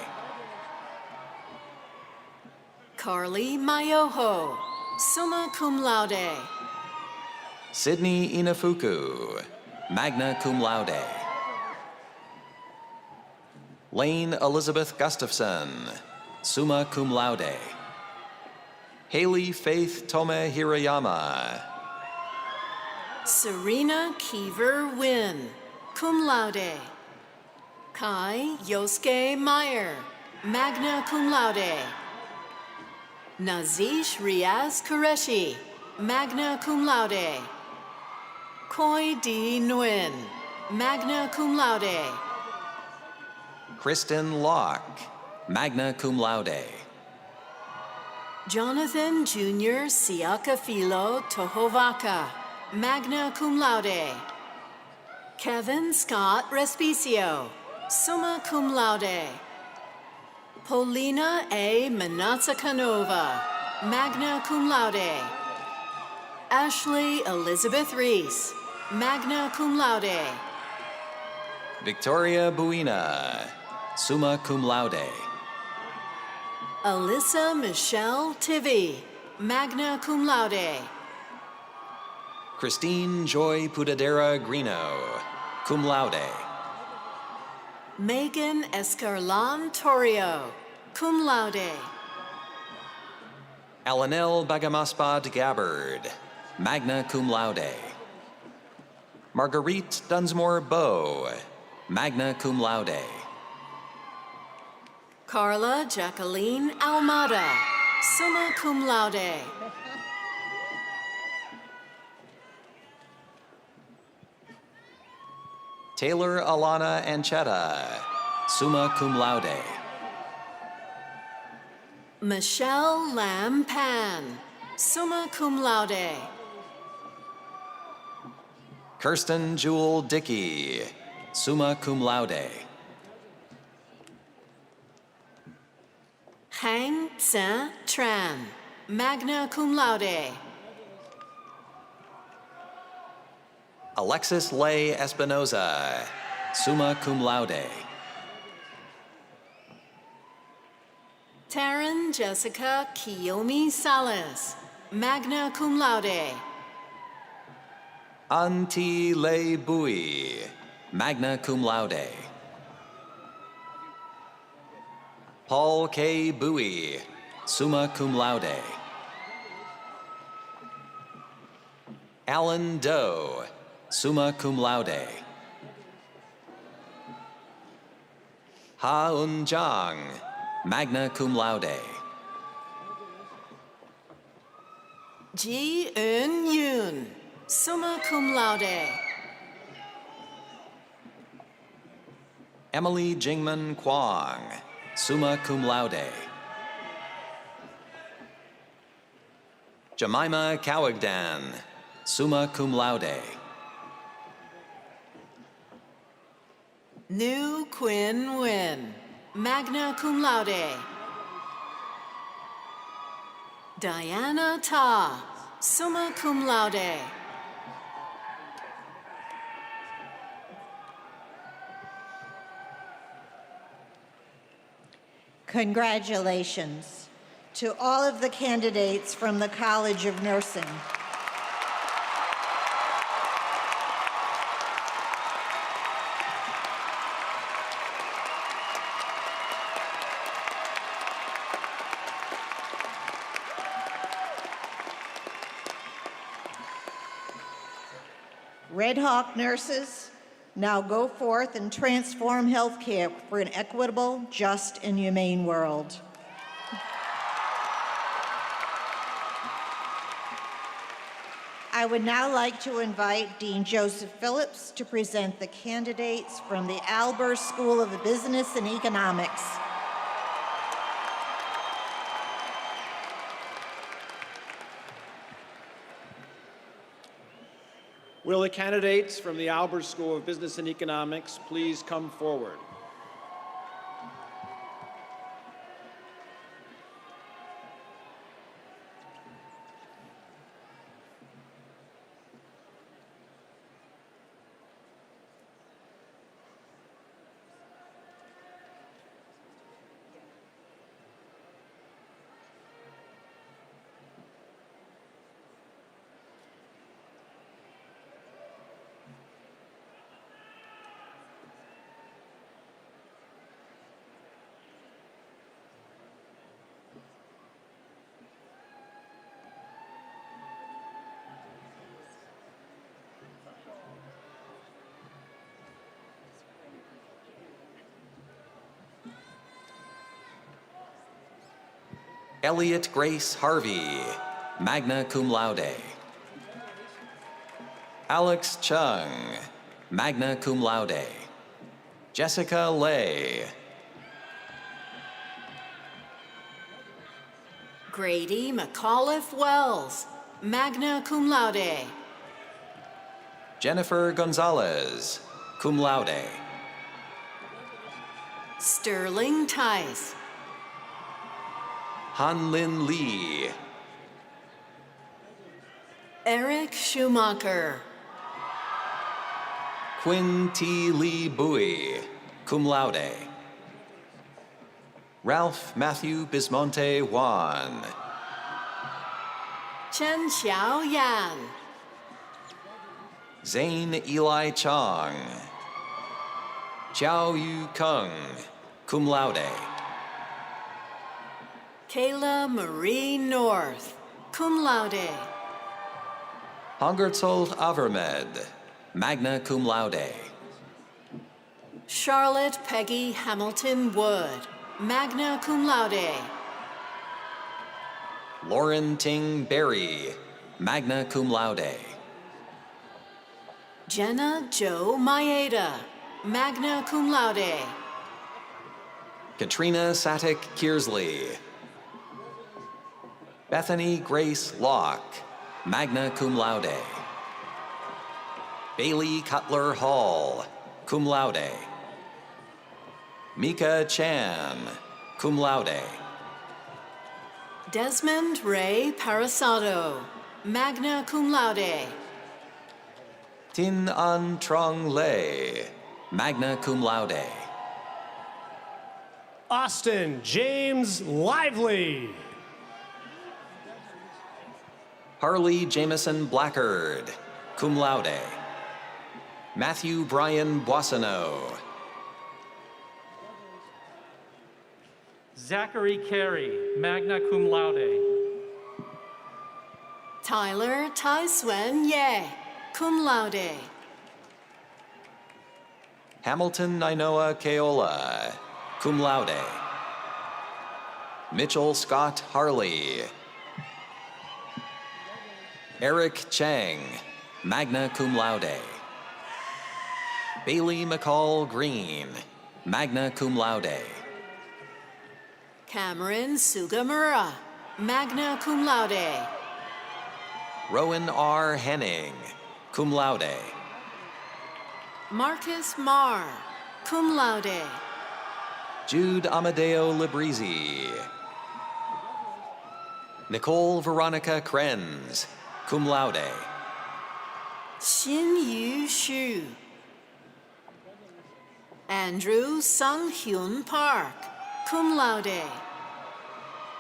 Carly Mayoho, summa cum laude. Sydney Inafuku, magna cum laude. Lane Elizabeth Gustafson, summa cum laude. Haley Faith Tome Hirayama, Serena Kiever Wynn, cum laude. Kai Yosuke Meyer, magna cum laude. Nazish Riaz Qureshi, magna cum laude. Koi D. Nguyen, magna cum laude. Kristen Locke, magna cum laude. Jonathan Jr. Siakafilo Tohovaka, magna cum laude. Kevin Scott Respicio, summa cum laude. Polina A. Manatsakanova, magna cum laude. Ashley Elizabeth Reese, magna cum laude. Victoria Buina, summa cum laude. Alyssa Michelle Tivy, magna cum laude. Christine Joy Pudadera Greeno, cum laude. Megan Escarlan Torrio, cum laude. Alanel Bagamaspad Gabbard, magna cum laude. Marguerite Dunsmore Bow, magna cum laude. Carla Jacqueline Almada, summa cum laude. Taylor Alana Anchetta, summa cum laude. Michelle Lam Pan, summa cum laude. Kirsten Jewel Dickey, summa cum laude. Hang Tse Tran, magna cum laude. Alexis Lay Espinoza, summa cum laude. Taryn Jessica Kiyomi Salas, magna cum laude. Anti Lei Bui, magna cum laude. Paul K. Bowie, summa cum laude. Alan Doe, summa cum laude. Ha Un Jang, magna cum laude. Ji Eun Yoon, summa cum laude. Emily Jingman Kwong, summa cum laude. Jemima Cowigdan, summa cum laude. Nu Quinn Nguyen, magna cum laude. Diana Ta, summa cum laude. Congratulations to all of the candidates from the College of Nursing. Red Hawk nurses, now go forth and transform healthcare for an equitable, just, and humane world. I would now like to invite Dean Joseph Phillips to present the candidates from the Albers School of Business and Economics. Will the candidates from the Albers School of Business and Economics please come forward? Elliot Grace Harvey, magna cum laude. Alex Chung, magna cum laude. Jessica Lay. Grady McAuliffe Wells, magna cum laude. Jennifer Gonzalez, cum laude. Sterling Tice. Han-Lin Lee. Eric Schumacher. Quinn T. Lee Bowie, cum laude. Ralph Matthew Bismonte Juan. Chen Xiao Yan. Zane Eli Chong. Chiao Yu Kung, cum laude. Kayla Marie North, cum laude. Hongertsold Avermed, magna cum laude. Charlotte Peggy Hamilton Wood, magna cum laude. Lauren Ting Berry, magna cum laude. Jenna Jo Maeda, magna cum laude. Katrina Satik Kearsley. Bethany Grace Locke, magna cum laude. Bailey Cutler Hall, cum laude. Mika Chan, cum laude. Desmond Ray Parasado, magna cum laude. Tin An Trong Lei, magna cum laude. Austin James Lively. Harley Jameson Blackard, cum laude. Matthew Brian Boissonneau. Zachary Carey, magna cum laude. Tyler Tai Swen Ye, cum laude. Hamilton Nainoa Keola, cum laude. Mitchell Scott Harley. Eric Chang, magna cum laude. Bailey McCall Green, magna cum laude. Cameron Sugamura, magna cum laude. Rowan R. Henning, cum laude. Marcus Marr, cum laude. Jude Amadeo Librizi. Nicole Veronica Krenz, cum laude. Xin Yu Xu. Andrew Sung Hyun Park, cum laude.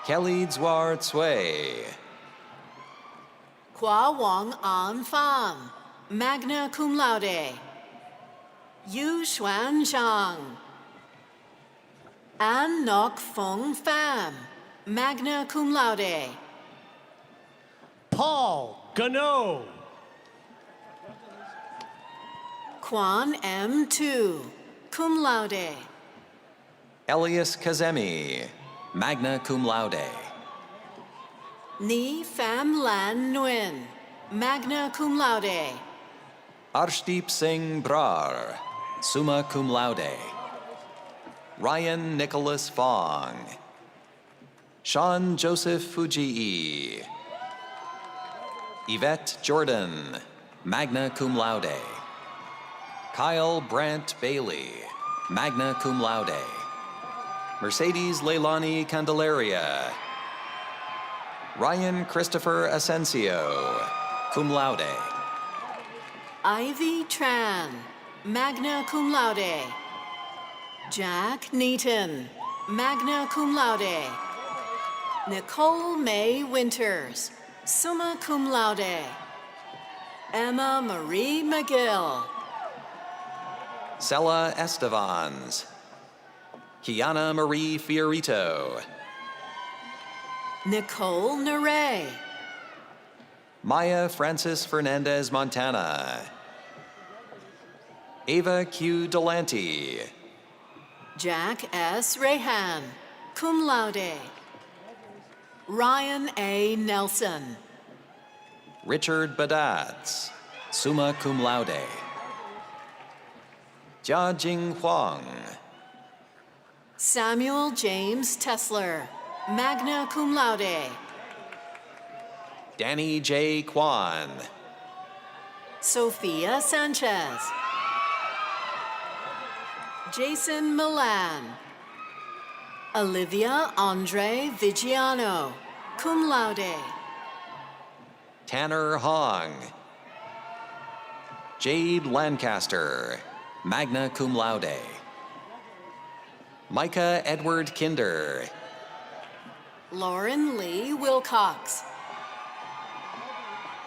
Kelly Zwar Tsui. Hua Wang An Fan, magna cum laude. Yu Xuan Zhang. An Nok Fong Pham, magna cum laude. Paul Gano. Quan M. Tu, cum laude. Elias Kazemi, magna cum laude. Ni Pham Lan Nguyen, magna cum laude. Arshdeep Singh Brar, summa cum laude. Ryan Nicholas Fong. Sean Joseph Fujii. Yvette Jordan, magna cum laude. Kyle Brandt Bailey, magna cum laude. Mercedes Leilani Candelaria. Ryan Christopher Asensio, cum laude. Ivy Tran, magna cum laude. Jack Neaton, magna cum laude. Nicole May Winters, summa cum laude. Emma Marie McGill. Sella Estevans. Kiana Marie Fiorito. Nicole Nere. Maya Francis Fernandez Montana. Ava Q. Delante. Jack S. Rehan, cum laude. Ryan A. Nelson. Richard Badatz, summa cum laude. Jiajing Huang, Samuel James Tesler, magna cum laude. Danny J. Kwan, Sophia Sanchez. Jason Milan. Olivia Andre Vigiano, cum laude. Tanner Hong, Jade Lancaster, magna cum laude. Micah Edward Kinder, Lauren Lee Wilcox.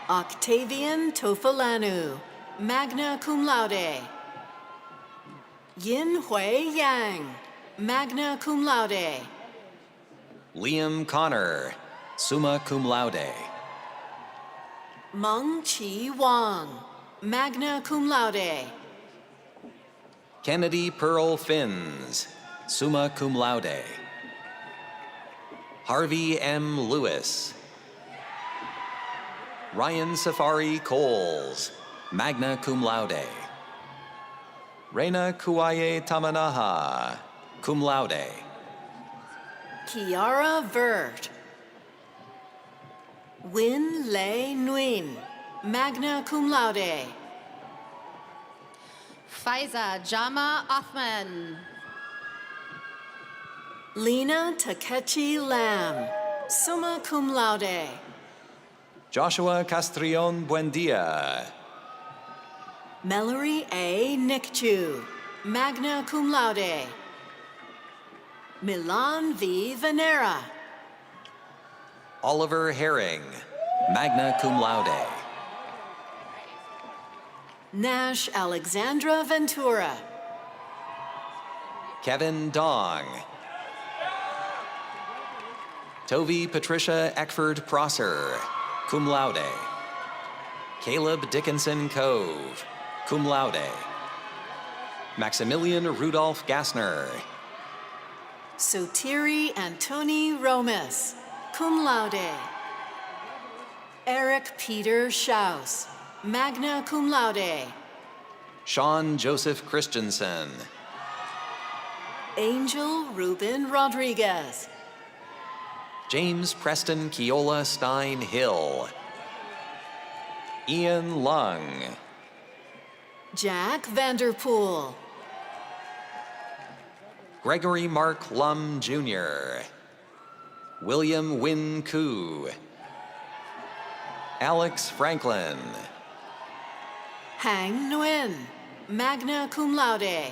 Octavian Tofalanu, magna cum laude. Yin Hui Yang, magna cum laude. Liam Connor, summa cum laude. Meng Chi Wang, magna cum laude. Kennedy Pearl Finns, summa cum laude. Harvey M. Lewis, Ryan Safari Coles, magna cum laude. Reina Kuaye Tamanaha, cum laude. Kiara Vert. Win Lei Nguyen, magna cum laude. Faiza Jama Othman. Lena Takechi Lam, summa cum laude. Joshua Castrillon Buendia, Mallory A. Nikchu, magna cum laude. Milan V. Venera. Oliver Herring, magna cum laude. Nash Alexandra Ventura. Kevin Dong, Tovi Patricia Eckford Prosser, cum laude. Caleb Dickinson Cove, cum laude. Maximilian Rudolph Gassner, Sotiri Antoni Romas, cum laude. Eric Peter Schaus, magna cum laude. Sean Joseph Christensen, Angel Ruben Rodriguez. James Preston Keola Stein Hill, Ian Lung, Jack Vanderpool. Gregory Mark Lum Jr., William Win Koo, Alex Franklin, Hang Nguyen, magna cum laude.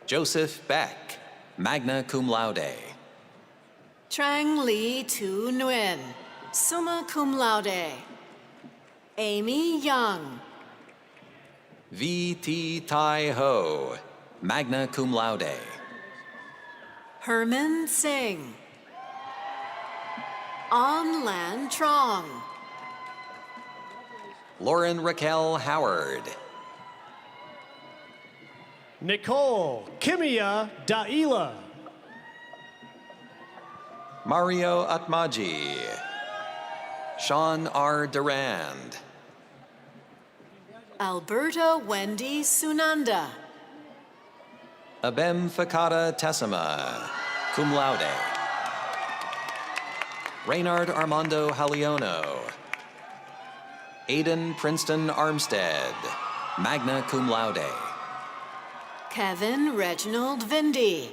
Joseph Beck, magna cum laude. Trang Lee Tu Nguyen, summa cum laude. Amy Young. V.T. Tai Ho, magna cum laude. Herman Singh. An Lan Trong. Lauren Raquel Howard, Nicole Kimia Daila. Mario Atmaji, Sean R. Durand, Alberta Wendy Sunanda. Abem Fakata Tessima, cum laude. Reynard Armando Haliono, Aidan Princeton Armstead, magna cum laude. Kevin Reginald Vindy.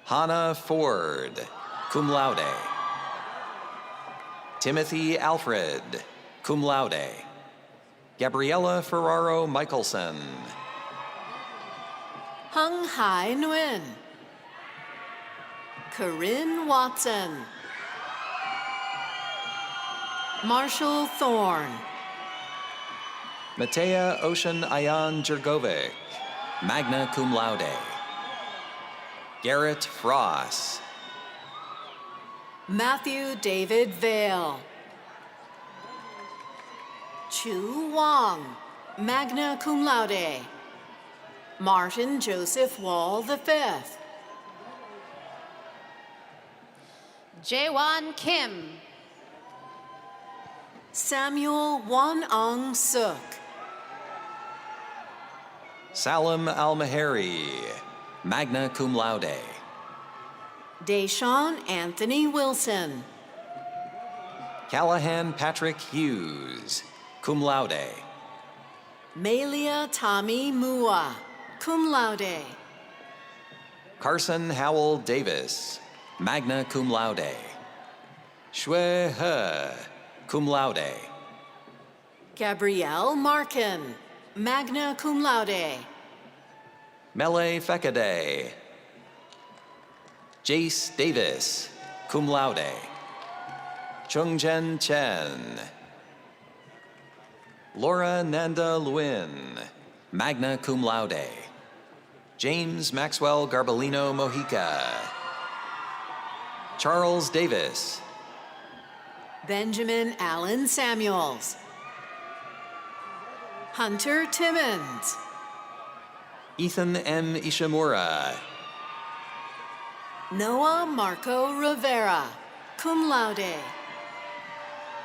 Hannah Ford, cum laude. Timothy Alfred, cum laude. Gabriella Ferraro Michelson, Hung Hai Nguyen. Corinne Watson. Marshall Thorne. Matea Ocean Ayan Jergovic, magna cum laude. Garrett Frost, Matthew David Vale. Chu Wang, magna cum laude. Martin Joseph Wall V. Jaewon Kim. Samuel Won-ong Suk. Salim Al-Mahari, magna cum laude. Deshaun Anthony Wilson. Callahan Patrick Hughes, cum laude. Malia Tommy Mua, cum laude. Carson Howell Davis, magna cum laude. Shui He, cum laude. Gabrielle Markin, magna cum laude. Mele Fekade. Jace Davis, cum laude. Chungjen Chen. Laura Nanda Lewin, magna cum laude. James Maxwell Garbalino Mojica. Charles Davis. Benjamin Allen Samuels. Hunter Timmons. Ethan M. Ishimura. Noah Marco Rivera, cum laude.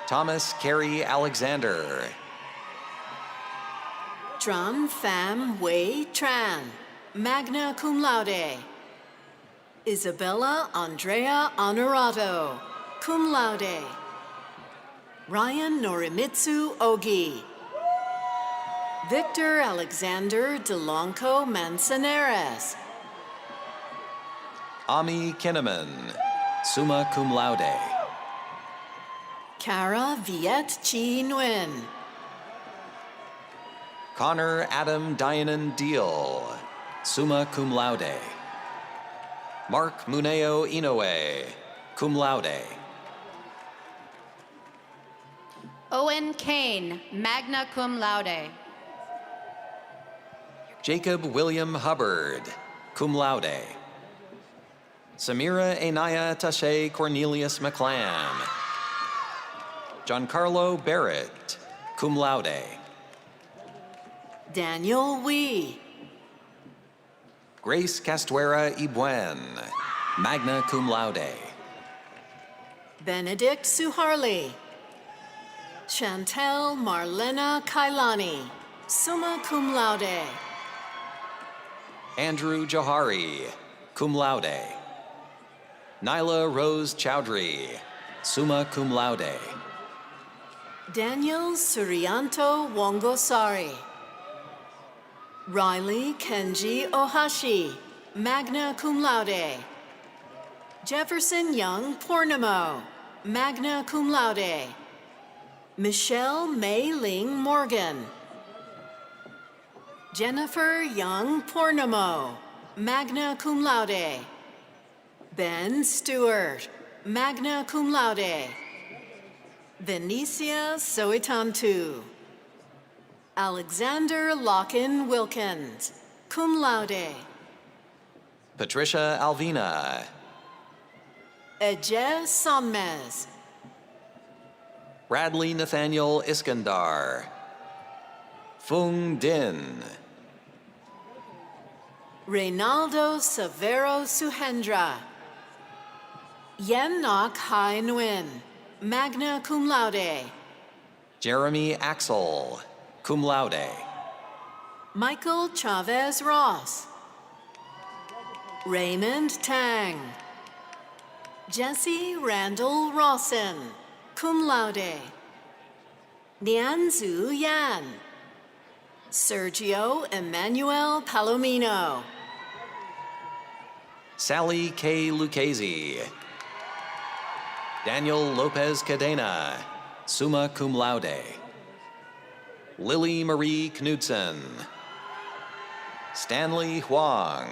Thomas Carey Alexander. Tran Pham Wei Tran, magna cum laude. Isabella Andrea Honorato, cum laude. Ryan Norimitsu Ogi. Victor Alexander Delonco Manzanares. Ami Kinnaman, summa cum laude. Kara Viet Chi Nguyen. Connor Adam Dianan Deal, summa cum laude. Mark Muneo Inoue, cum laude. Owen Kane, magna cum laude. Jacob William Hubbard, cum laude. Samira Anaya Tashe Cornelius McClam. Giancarlo Barrett, cum laude. Daniel Wee. Grace Castuera Ibuen, magna cum laude. Benedict Suharli. Chantel Marlena Kailani, summa cum laude. Andrew Johari, cum laude. Nyla Rose Chowdhury, summa cum laude. Daniel Suryanto Wongosari. Riley Kenji Ohashi, magna cum laude. Jefferson Young Pornamo, magna cum laude. Michelle Mei Ling Morgan. Jennifer Young Pornamo, magna cum laude. Ben Stewart, magna cum laude. Venicia Soitantu. Alexander Locken Wilkins, cum laude. Patricia Alvina. Eje Sonmez. Bradley Nathaniel Iskandar. Fung Din. Reynaldo Severo Suhendra. Yen Nok Hai Nguyen, magna cum laude. Jeremy Axel, cum laude. Michael Chavez Ross. Raymond Tang. Jesse Randall Rawson, cum laude. Nianzu Yan. Sergio Emmanuel Palomino. Sally K. Lucchese. Daniel Lopez Cadena, summa cum laude. Lily Marie Knudsen. Stanley Huang.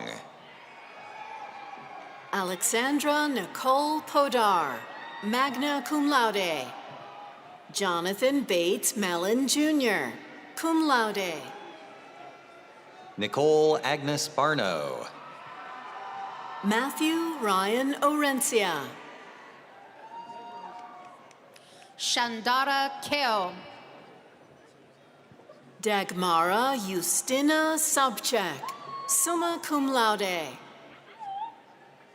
Alexandra Nicole Podar, magna cum laude. Jonathan Bates Mellon Jr., cum laude. Nicole Agnes Barno. Matthew Ryan Orencia. Shandara Keo. Dagmara Justina Sobchak, summa cum laude.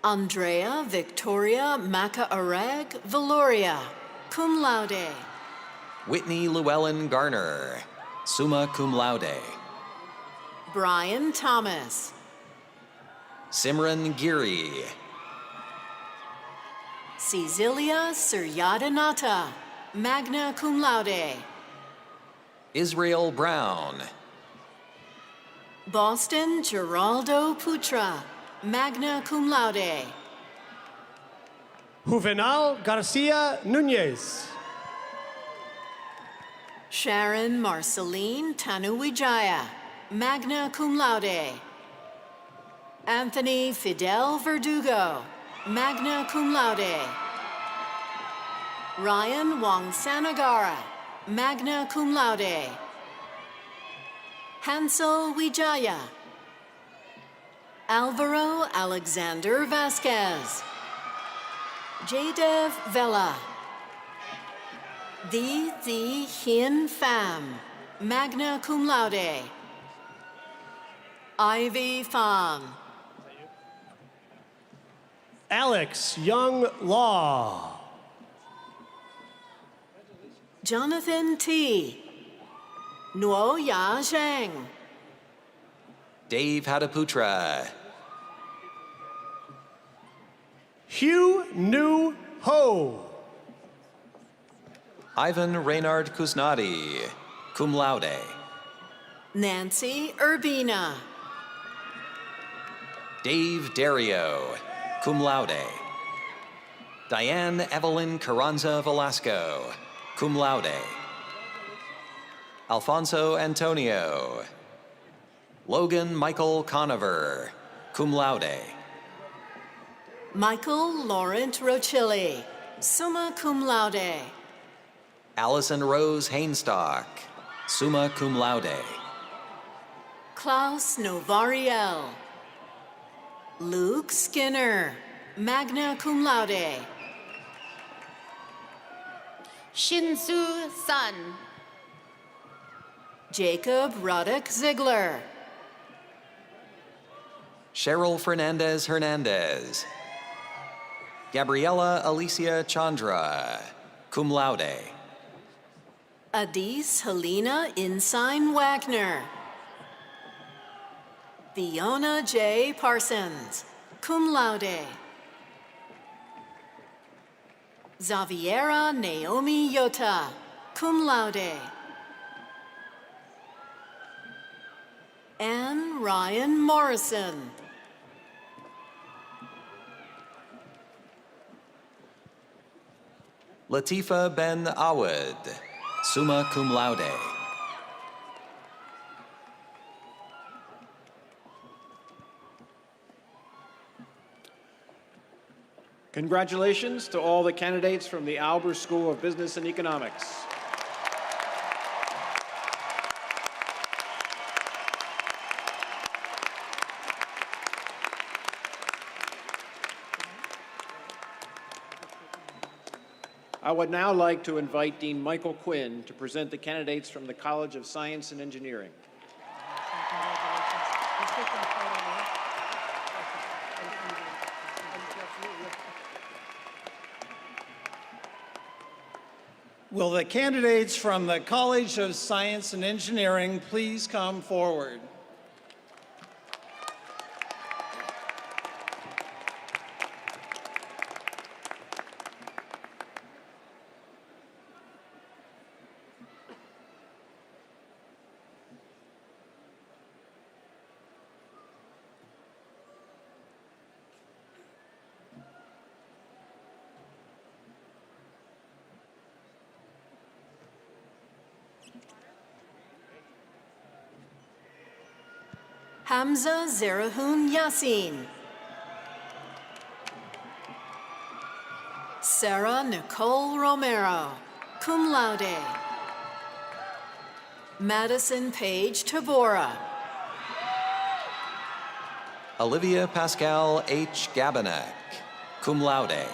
Andrea Victoria Macaareg Valoria, cum laude. Whitney Llewellyn Garner, summa cum laude. Brian Thomas. Simran Giri, Cecilia Suryadanata, magna cum laude. Israel Brown, Boston Geraldo Putra, magna cum laude. Juvenal Garcia Nunez. Sharon Marceline Tanuwijaya, magna cum laude. Anthony Fidel Verdugo, magna cum laude. Ryan Wongsanagara, magna cum laude. Hansel Wijaya. Alvaro Alexander Vasquez. Jadev Vela. Thi Hien Pham, magna cum laude. Ivy Pham. Alex Young Law. Jonathan T. Nuo Ya Zhang. Dave Hadaputra, Hugh Nu Ho. Ivan Reynard Kuznadi, cum laude. Nancy Urbina. Dave Dario, cum laude. Diane Evelyn Carranza Velasco, cum laude. Alfonso Antonio. Logan Michael Conover, cum laude. Michael Laurent Rochilli, summa cum laude. Allison Rose Hainstock, summa cum laude. Klaus Novariel. Luke Skinner, magna cum laude. Shinzu Sun. Jacob Roddick Ziegler. Cheryl Fernandez Hernandez. Gabriela Alicia Chandra, cum laude. Adis Helena Insign Wagner. Fiona J. Parsons, cum laude. Xaviera Naomi Yota, cum laude. Anne Ryan Morrison. Latifa Ben Awad, summa cum laude. Congratulations to all the candidates from the Albers School of Business and Economics. I would now like to invite Dean Michael Quinn to present the candidates from the College of Science and Engineering. Will the candidates from the College of Science and Engineering please come forward? Hamza Zerahun Yassin. Sarah Nicole Romero, cum laude. Madison Paige Tabora. Olivia Pascal H. Gabanek, cum laude.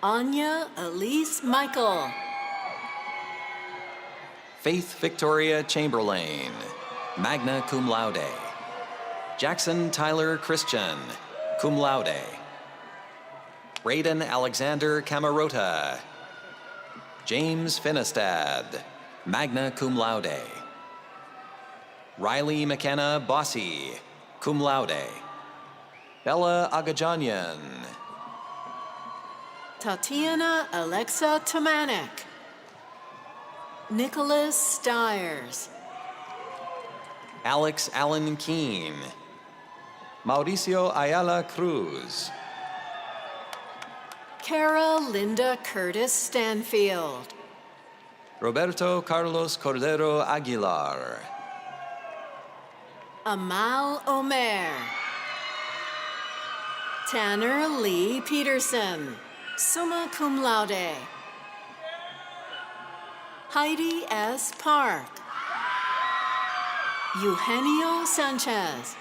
Anya Elise Michael. Faith Victoria Chamberlain, magna cum laude. Jackson Tyler Christian, cum laude. Braden Alexander Camarota. James Finestad, magna cum laude. Riley McKenna Bossy, cum laude. Bella Agajanyan. Tatiana Alexa Tomanek. Nicholas Stiers. Alex Allen Keene. Mauricio Ayala Cruz. Cara Linda Curtis Stanfield. Roberto Carlos Cordero Aguilar. Amal Omer. Tanner Lee Peterson, summa cum laude. Heidi S. Park. Eugenio Sanchez.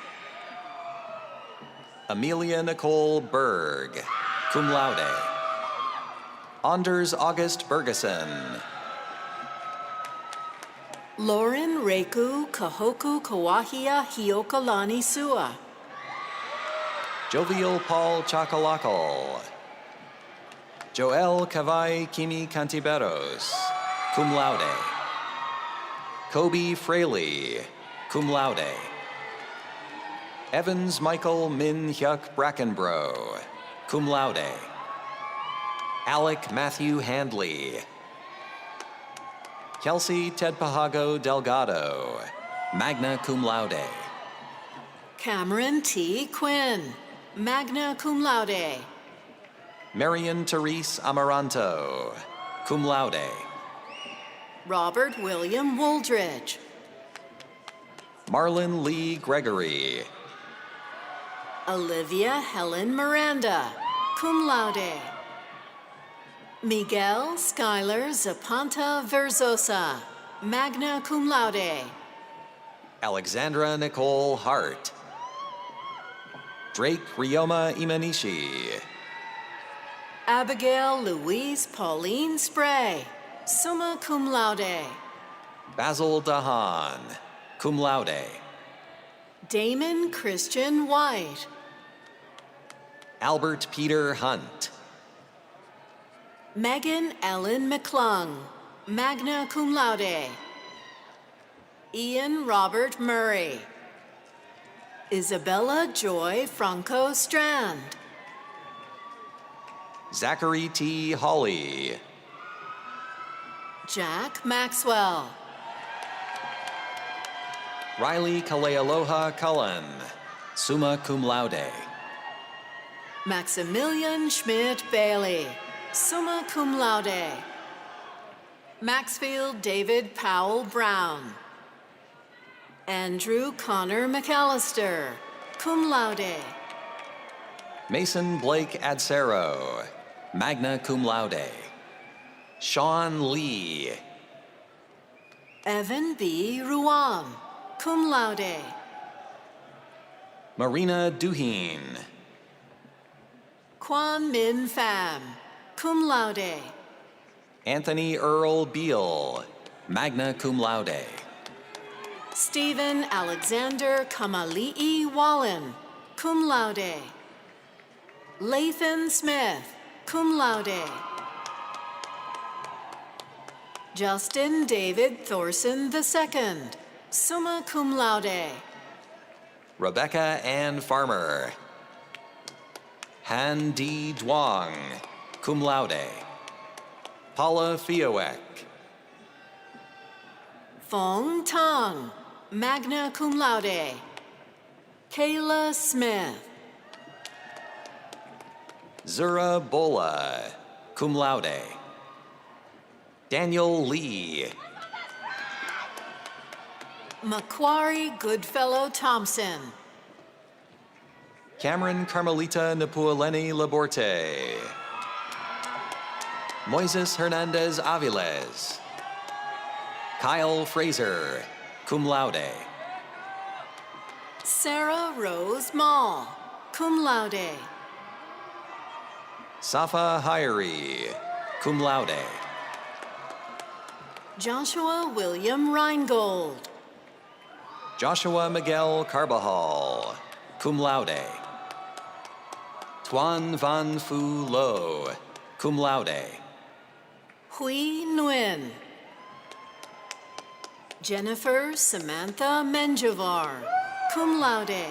Amelia Nicole Berg, cum laude. Anders August Bergeson. Lauren Reku Kahoku Kawahia Hiokalani Sua. Jovial Paul Chakalakal. Joel Kavai Kimi Cantiberos, cum laude. Kobe Fraley, cum laude. Evans Michael Min Hyuk Brackenbrough, cum laude. Alec Matthew Handley. Kelsey Tedpahago Delgado, magna cum laude. Cameron T. Quinn, magna cum laude. Marion Therese Amaranto, cum laude. Robert William Wooldridge. Marlon Lee Gregory. Olivia Helen Miranda, cum laude. Miguel Schuyler Zapanta Verzosa, magna cum laude. Alexandra Nicole Hart. Drake Ryoma Imanishi. Abigail Louise Pauline Spray, summa cum laude. Basil Dahan, cum laude. Damon Christian White. Albert Peter Hunt. Megan Ellen McClung, magna cum laude. Ian Robert Murray. Isabella Joy Franco Strand. Zachary T. Hawley. Jack Maxwell. Riley Kalealoha Cullen, summa cum laude. Maximilian Schmidt Bailey, summa cum laude. Maxfield David Powell Brown. Andrew Connor McAllister, cum laude. Mason Blake Adsero, magna cum laude. Sean Lee. Evan B. Ruan, cum laude. Marina Duheen. Quan Min Pham, cum laude. Anthony Earl Beal, magna cum laude. Stephen Alexander Kamali'i Wallen, cum laude. Lathan Smith, cum laude. Justin David Thorson II, summa cum laude. Rebecca Ann Farmer. Han D. Duong, cum laude. Paula Fioek. Fong Tong, magna cum laude. Kayla Smith. Zura Bola, cum laude. Daniel Lee. Macquarie Goodfellow Thompson. Cameron Carmelita Napueleni Laborte. Moises Hernandez Aviles. Kyle Fraser, cum laude. Sarah Rose Mall, cum laude. Safa Hyrie, cum laude. Joshua William Reingold. Joshua Miguel Carbajal, cum laude. Tuan Van Phu Lo, cum laude. Hui Nguyen. Jennifer Samantha Menjivar, cum laude.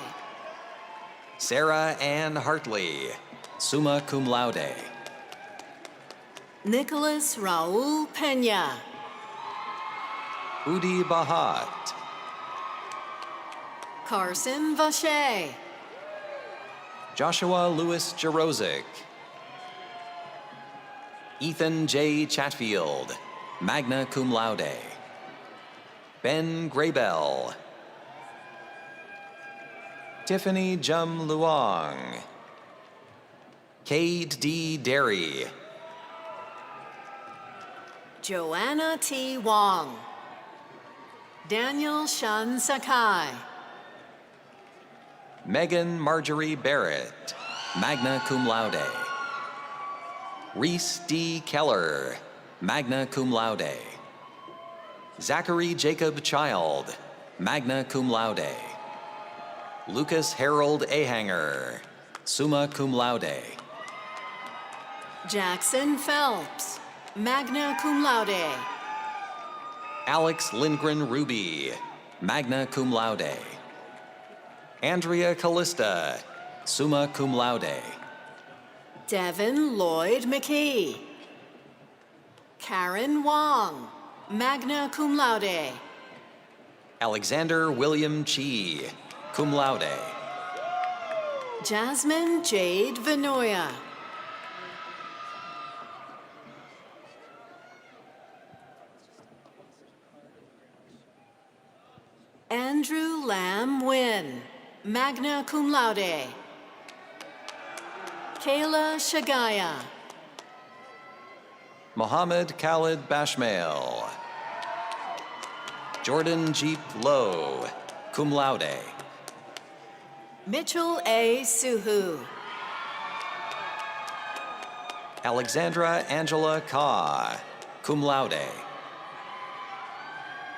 Sarah Ann Hartley, summa cum laude. Nicholas Raul Peña. Udi Bahat, Carson Vache. Joshua Lewis Jarozic. Ethan J. Chatfield, magna cum laude. Ben Graybell. Tiffany Jum Luong. Cade D. Derry. Joanna T. Wong. Daniel Shan Sakai. Megan Marjorie Barrett, magna cum laude. Reese D. Keller, magna cum laude. Zachary Jacob Child, magna cum laude. Lucas Harold Ahanger, summa cum laude. Jackson Phelps, magna cum laude. Alex Lindgren Ruby, magna cum laude. Andrea Callista, summa cum laude. Devin Lloyd McKee. Karen Wong, magna cum laude. Alexander William Chi, cum laude. Jasmine Jade Vinoya. Andrew Lam Nguyen, magna cum laude. Kayla Shagaya. Mohammed Khalid Bashmail. Jordan Jeep Lowe, cum laude. Mitchell A. Suhu. Alexandra Angela Ka, cum laude.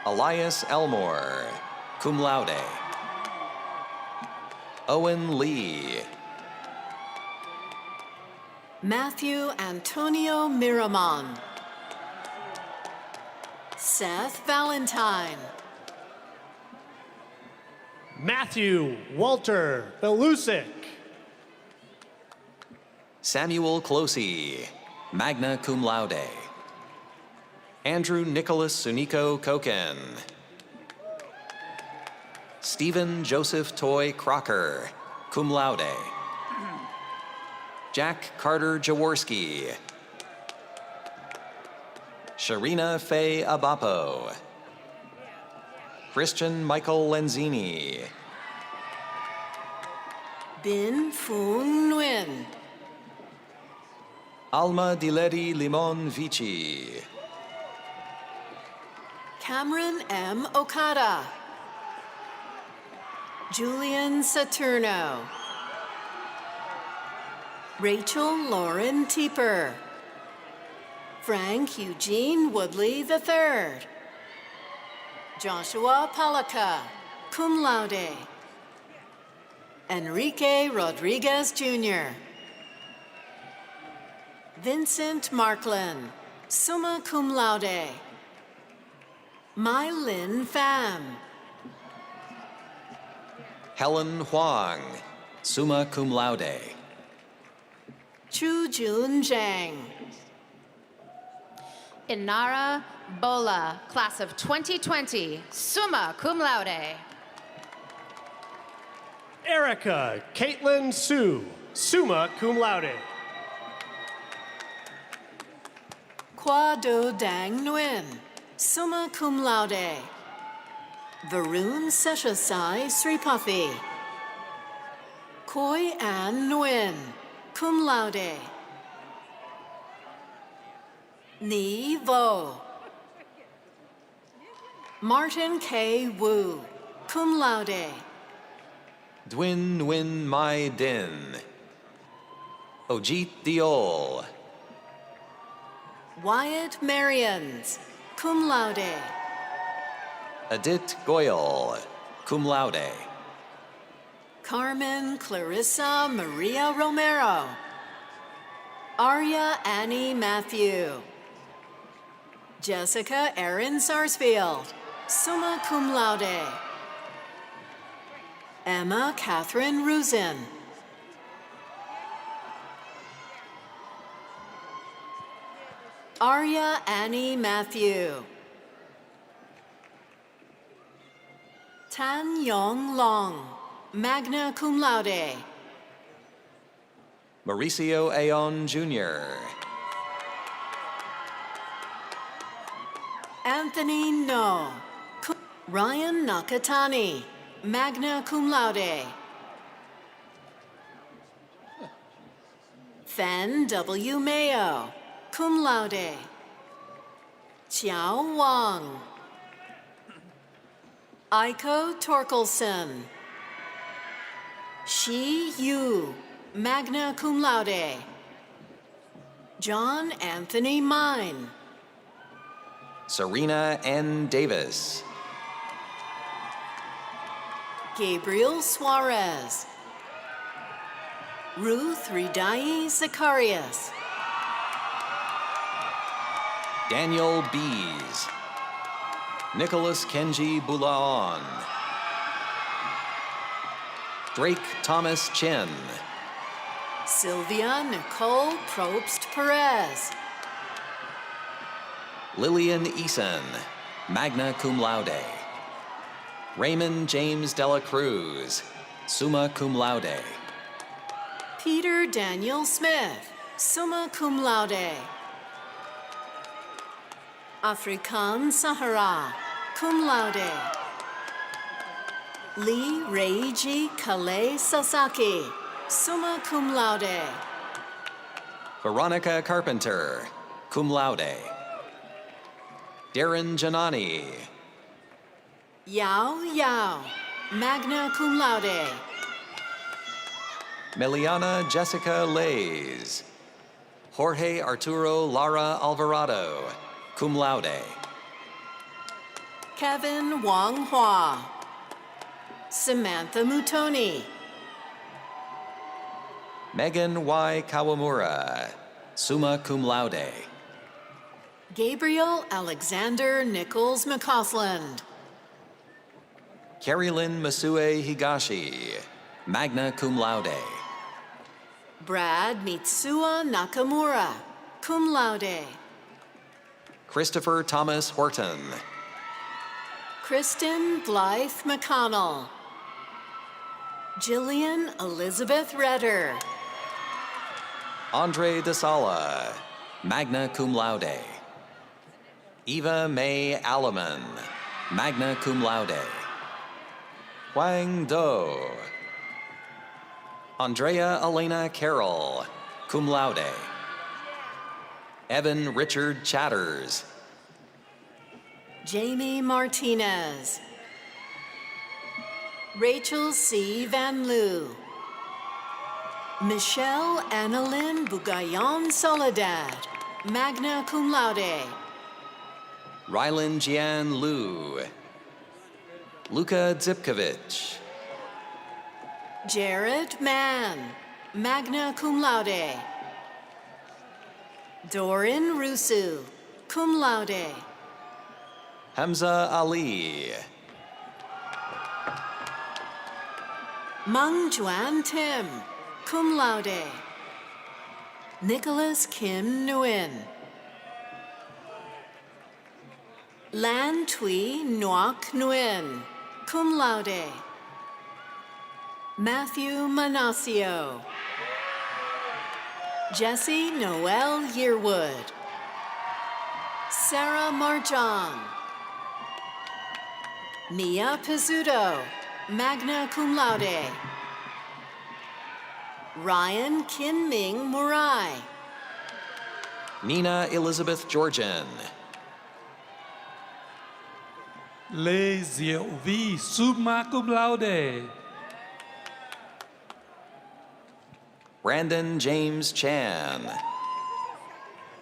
Elias Elmore, cum laude. Owen Lee. Matthew Antonio Miramon. Seth Valentine. Matthew Walter Belusic. Samuel Closey, magna cum laude. Andrew Nicholas Sunico Koken. Stephen Joseph Toy Crocker, cum laude. Jack Carter Jaworski. Sharina Faye Abapo. Christian Michael Lenzini. Bin Phoon Nguyen. Alma Dileri Limon Vici. Cameron M. Okada. Julian Saturno. Rachel Lauren Teeper. Frank Eugene Woodley III. Joshua Palaka, cum laude. Enrique Rodriguez Jr. Vincent Markland, summa cum laude. Mai Lin Pham. Helen Huang, summa cum laude. Chu Jun Zhang. Inara Bola, class of 2020, summa cum laude. Erica Caitlin Sue, summa cum laude. Kwa Do Dang Nguyen, summa cum laude. Varun Seshasai Sripathi. Koi An Nguyen, cum laude. Ni Vo. Martin K. Wu, cum laude. Dwin Nguyen Mai Din. Ojit Diol. Wyatt Marians, cum laude. Adit Goyal, cum laude. Carmen Clarissa Maria Romero. Arya Annie Matthew. Jessica Erin Sarsfield, summa cum laude. Emma Catherine Ruzin. Arya Annie Matthew. Tan Yong Long, magna cum laude. Mauricio Aon Jr., Anthony No. Ryan Nakatani, magna cum laude. Fen W. Mayo, cum laude. Chiao Wang. Aiko Torkelson. Shi Yu, magna cum laude. John Anthony Mine. Serena N. Davis, Gabriel Suarez. Ruth Ridai Zacharias. Daniel Bees, Nicholas Kenji Bulaon, Drake Thomas Chin, Sylvia Nicole Probst Perez. Lillian Eason, magna cum laude. Raymond James Dela Cruz, summa cum laude. Peter Daniel Smith, summa cum laude. Afrikan Sahara, cum laude. Lee Reiji Kale Sasaki, summa cum laude. Veronica Carpenter, cum laude. Darren Janani, Yao Yao, magna cum laude. Meliana Jessica Lays, Jorge Arturo Lara Alvarado, cum laude. Kevin Wang Hua. Samantha Mutoni. Megan Y. Kawamura, summa cum laude. Gabriel Alexander Nichols McCausland. Carrie Lynn Masue Higashi, magna cum laude. Brad Mitsuya Nakamura, cum laude. Christopher Thomas Horton, Kristen Blythe McConnell. Jillian Elizabeth Redder. Andre DeSala, magna cum laude. Eva May Alleman, magna cum laude. Huang Do. Andrea Elena Carroll, cum laude. Evan Richard Chatters, Jamie Martinez. Rachel C. Van Loo. Michelle Annalyn Bugayon Soledad, magna cum laude. Rylan Jian Liu, Luka Zipkovich, Jared Mann, magna cum laude. Dorin Rusu, cum laude. Hamza Ali, Meng Juan Tim, cum laude. Nicholas Kim Nguyen. Lan Thuy Ngoc Nguyen, cum laude. Matthew Manasio. Jesse Noel Yearwood. Sarah Marjan. Mia Pizzuto, magna cum laude. Ryan Kinming Murai. Nina Elizabeth Georgian, Lê Diệu Vi, summa cum laude. Brandon James Chan,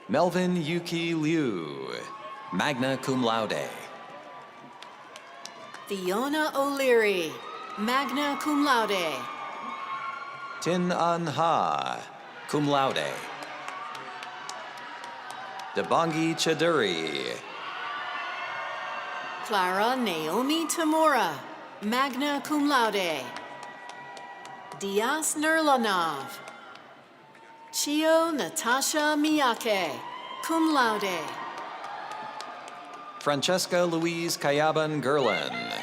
Melvin Yuki Liu, magna cum laude. Fiona O'Leary, magna cum laude. Tin An Ha, cum laude. Debangi Chaduri. Clara Naomi Tamura, magna cum laude. Diaz Nurlanov. Chio Natasha Miyake, cum laude. Francesca Louise Kayaban Gerlin.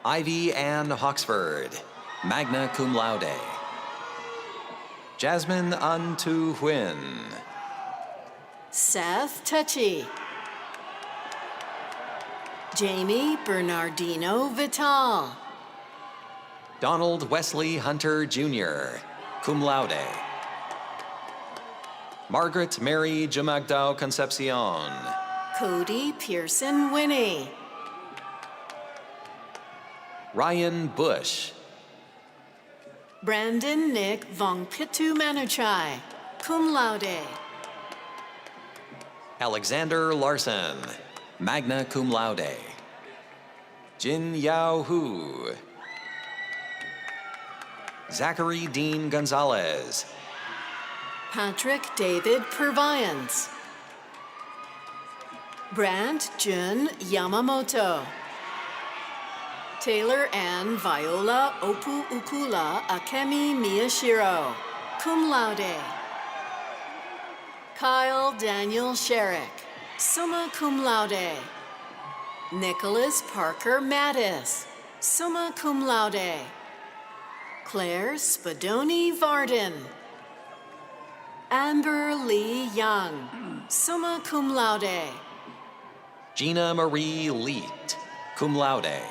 Ivy Ann Hawksford, magna cum laude. Jasmine An Tu Huyn. Seth Tucci. Jamie Bernardino Vital. Donald Wesley Hunter Jr., cum laude. Margaret Mary Jumagdao Concepcion. Cody Pearson Winnie. Ryan Bush. Brandon Nick Vongpitu Manuchai, cum laude. Alexander Larson, magna cum laude. Jin Yao Hu. Zachary Dean Gonzalez. Patrick David Purviance. Brant Jun Yamamoto. Taylor Ann Viola Opu Ukula Akemi Miyashiro, cum laude. Kyle Daniel Sherrick, summa cum laude. Nicholas Parker Mattis, summa cum laude. Claire Spadoni Varden. Amber Lee Young, summa cum laude. Gina Marie Leet, cum laude.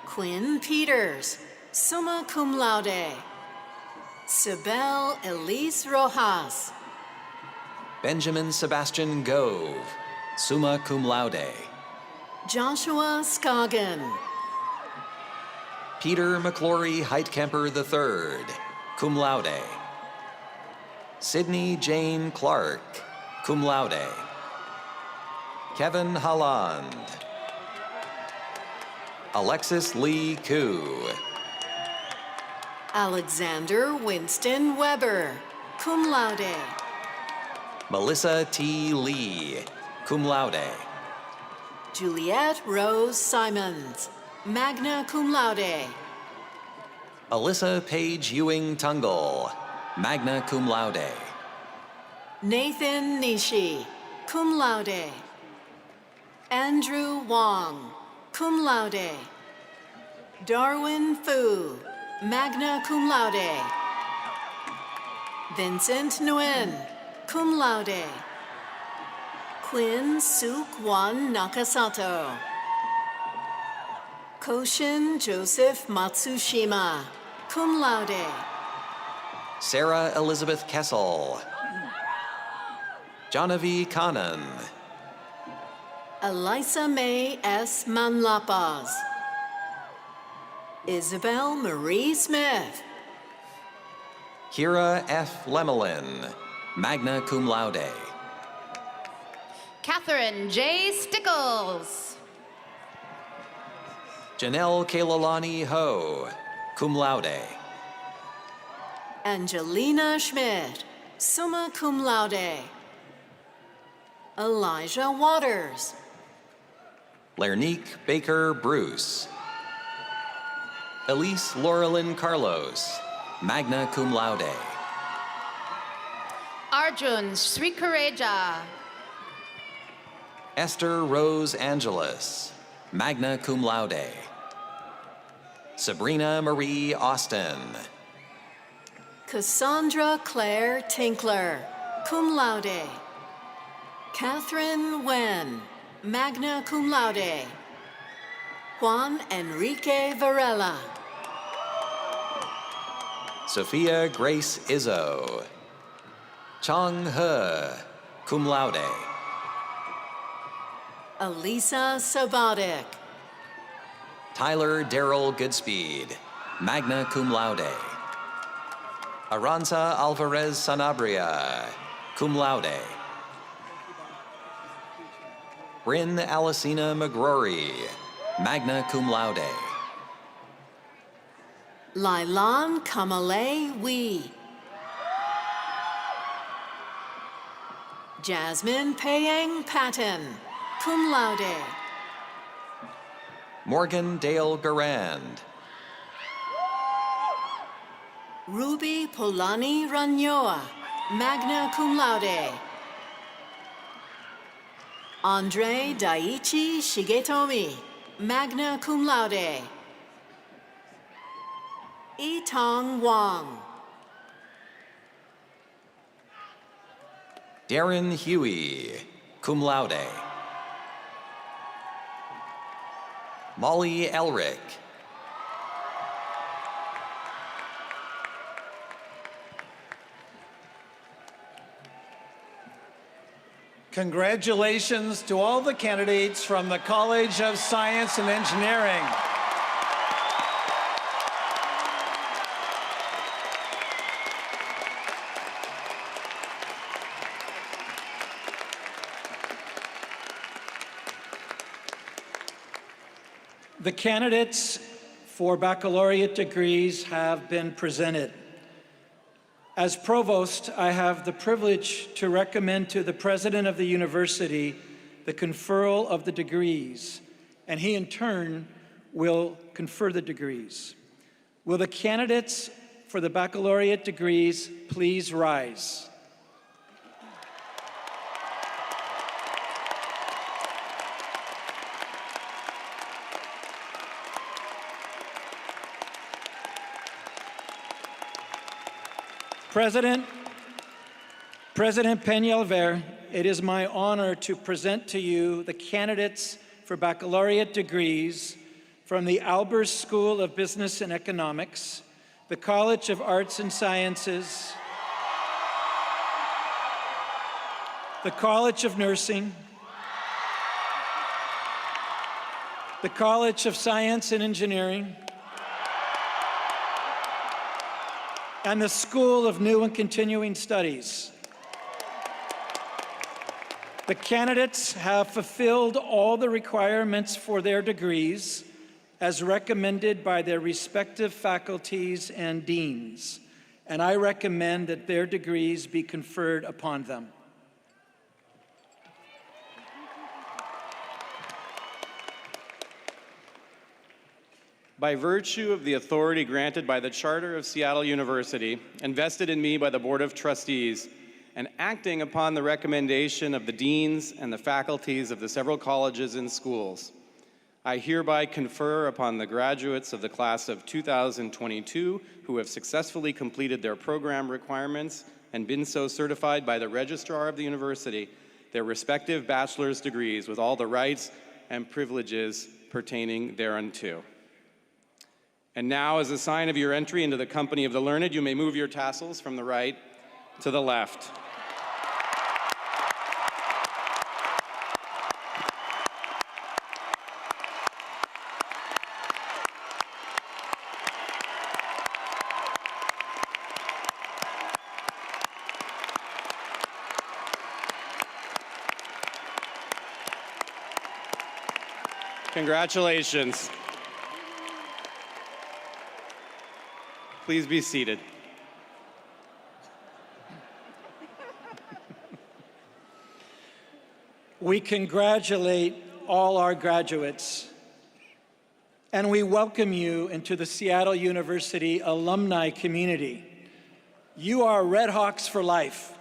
Quinn Peters, summa cum laude. Sibel Elise Rojas. Benjamin Sebastian Gove, summa cum laude. Joshua Scoggin. Peter McClory Heitkemper III, cum laude. Sydney Jane Clark, cum laude. Kevin Holland. Alexis Lee Koo. Alexander Winston Weber, cum laude. Melissa T. Lee, cum laude. Juliette Rose Simons, magna cum laude. Alyssa Paige Ewing Tungle, magna cum laude. Nathan Nishi, cum laude. Andrew Wong, cum laude. Darwin Fu, magna cum laude. Vincent Nguyen, cum laude. Quinn Suk Wan Nakasato. Koshin Joseph Matsushima, cum laude. Sarah Elizabeth Kessel. Genevieve Cannon. Elisa May S. Manlapas. Isabel Marie Smith. Kira F. Lemelin, magna cum laude. Catherine J. Stickles. Janelle Kalalani Ho, cum laude. Angelina Schmidt, summa cum laude. Elijah Waters. Lernique Baker Bruce. Elise Laurelyn Carlos, magna cum laude. Arjun Srikareja. Esther Rose Angeles, magna cum laude. Sabrina Marie Austin. Cassandra Claire Tinkler, cum laude. Catherine Wen, magna cum laude. Juan Enrique Varela. Sophia Grace Izzo. Chong He, cum laude. Elisa Sabadik. Tyler Darrell Goodspeed, magna cum laude. Aranza Alvarez Sanabria, cum laude. Bryn Alicina McGrory, magna cum laude. Lailan Kamale Wee. Jasmine Payang Patton, cum laude. Morgan Dale Garand. Ruby Polani Ranyoa, magna cum laude. Andre Daiichi Shigetomi, magna cum laude. Yitong Wang. Darren Huey, cum laude. Molly Elrick. Congratulations to all the candidates from the College of Science and Engineering. The candidates for baccalaureate degrees have been presented. As provost, I have the privilege to recommend to the president of the university the conferral of the degrees, and he in turn will confer the degrees. Will the candidates for the baccalaureate degrees please rise? President Peñalver, it is my honor to present to you the candidates for baccalaureate degrees from the Albers School of Business and Economics, the College of Arts and Sciences, the College of Nursing, the College of Science and Engineering, and the School of New and Continuing Studies. The candidates have fulfilled all the requirements for their degrees as recommended by their respective faculties and deans, and I recommend that their degrees be conferred upon them. By virtue of the authority granted by the Charter of Seattle University and vested in me by the Board of Trustees, and acting upon the recommendation of the deans and the faculties of the several colleges and schools, I hereby confer upon the graduates of the class of 2022 who have successfully completed their program requirements and been so certified by the Registrar of the University their respective bachelor's degrees with all the rights and privileges pertaining thereunto. And now, as a sign of your entry into the company of the learned, you may move your tassels from the right to the left. Congratulations. Please be seated. We congratulate all our graduates, and we welcome you into the Seattle University alumni community. You are Redhawks for life.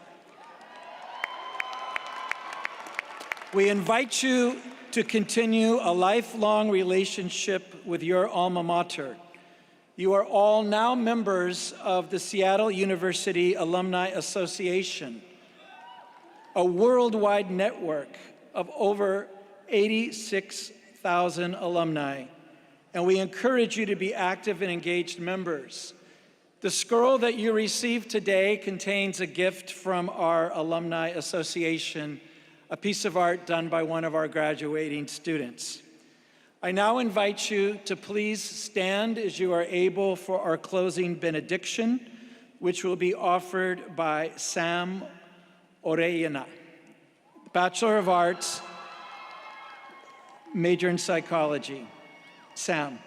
We invite you to continue a lifelong relationship with your alma mater. You are all now members of the Seattle University Alumni Association, a worldwide network of over 86,000 alumni, and we encourage you to be active and engaged members. The scroll that you received today contains a gift from our Alumni Association, a piece of art done by one of our graduating students. I now invite you to please stand as you are able for our closing benediction, which will be offered by Sam Orellana, Bachelor of Arts, major in psychology. Sam.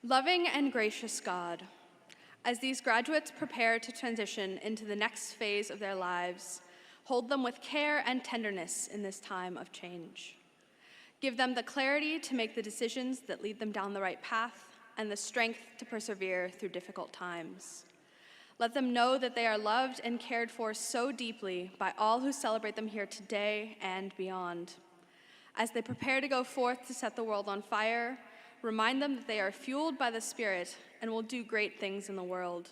Loving and gracious God, as these graduates prepare to transition into the next phase of their lives, hold them with care and tenderness in this time of change. Give them the clarity to make the decisions that lead them down the right path and the strength to persevere through difficult times. Let them know that they are loved and cared for so deeply by all who celebrate them here today and beyond. As they prepare to go forth to set the world on fire, remind them that they are fueled by the Spirit and will do great things in the world.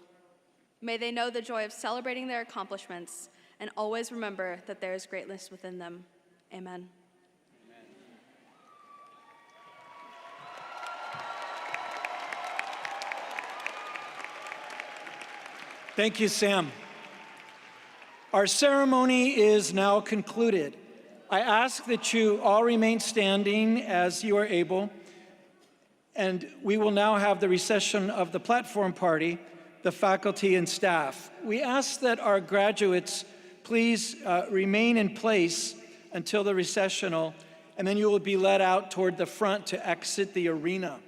May they know the joy of celebrating their accomplishments and always remember that there is greatness within them. Amen. Thank you, Sam. Our ceremony is now concluded. I ask that you all remain standing as you are able, and we will now have the recession of the platform party, the faculty and staff. We ask that our graduates please remain in place until the recessional, and then you will be led out toward the front to exit the arena.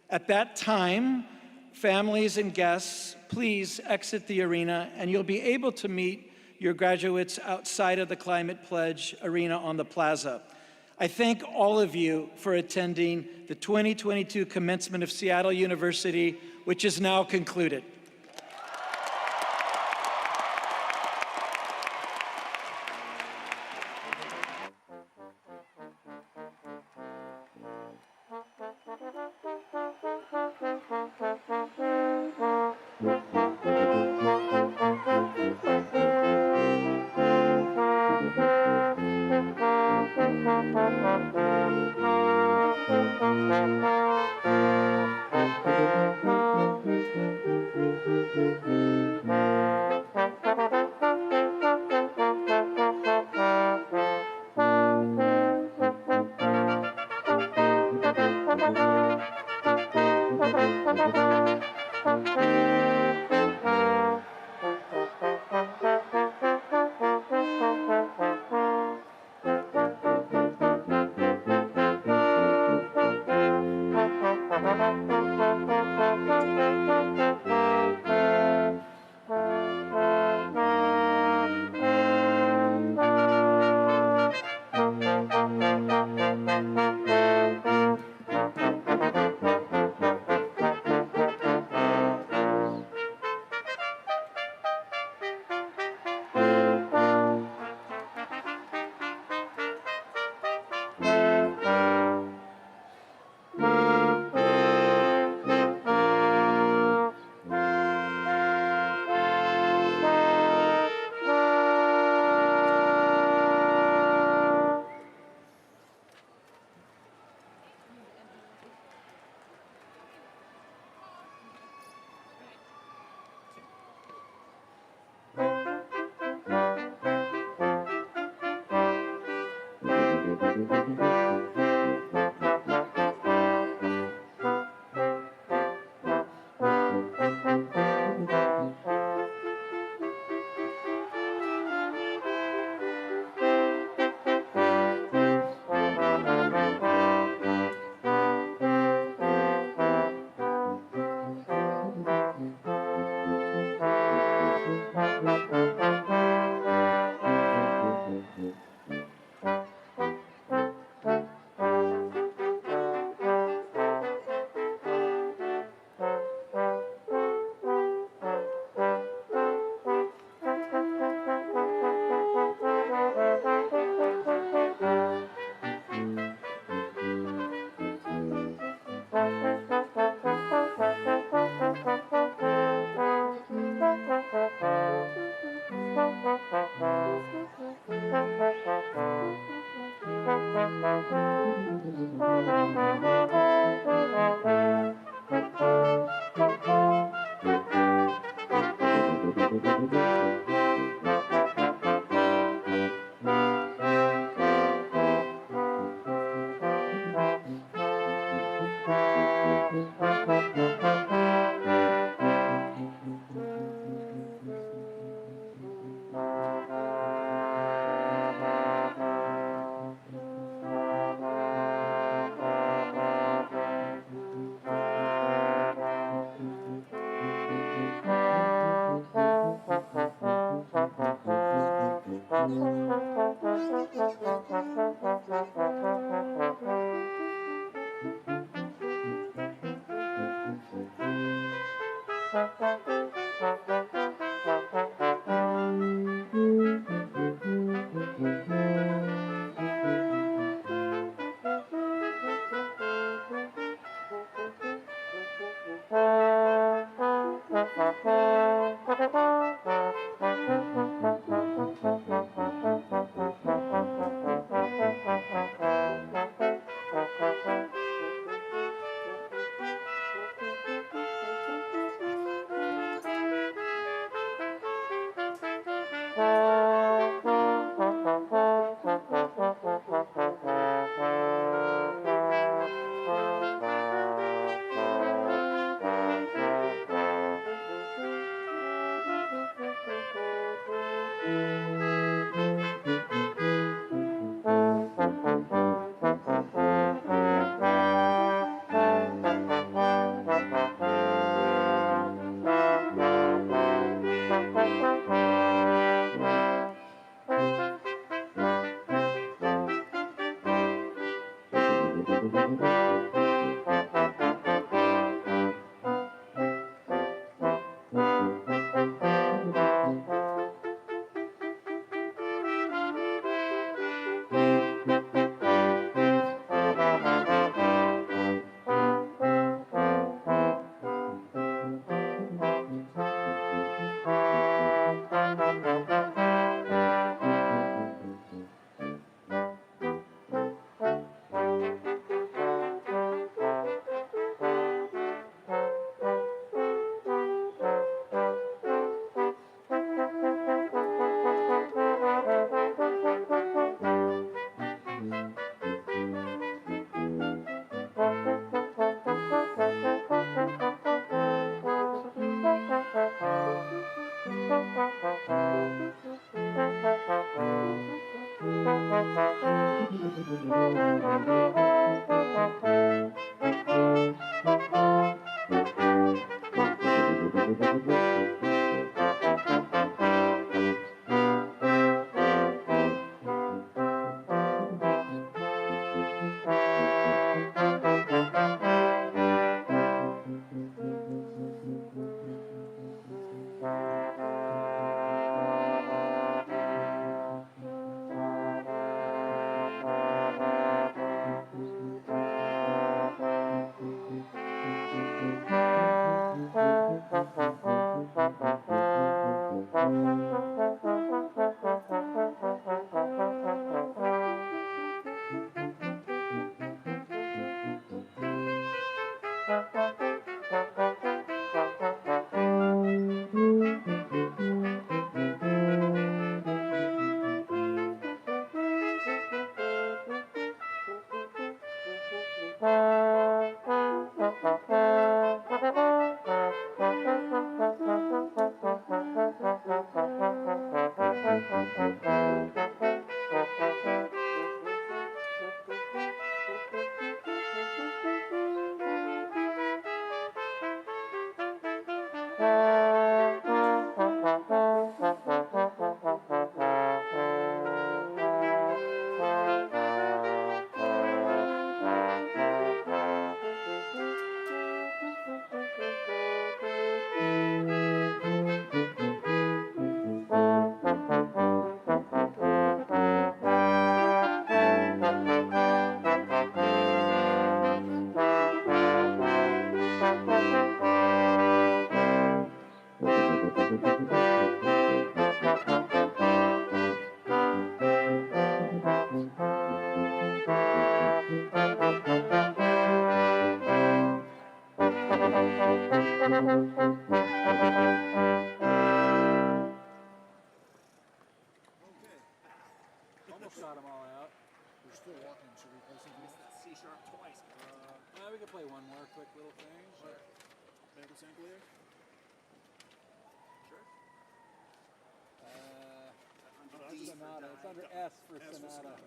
At that time, families and guests, please exit the arena, and you'll be able to meet your graduates outside of the Climate Pledge arena on the plaza. I thank all of you for attending the 2022 commencement of Seattle University, which is now concluded. Almost got them all out. We're still walking. Should we play something? Missed that C sharp twice. We could play one more quick little thing. Sure. Banquet Sanctuary? Sure. Sonata. It's under S for Sonata.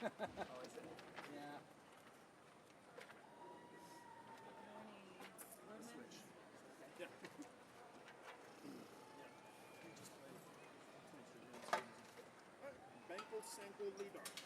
Oh, is it? Yeah. Switch. Yeah. Banquet Sanctuary Dark.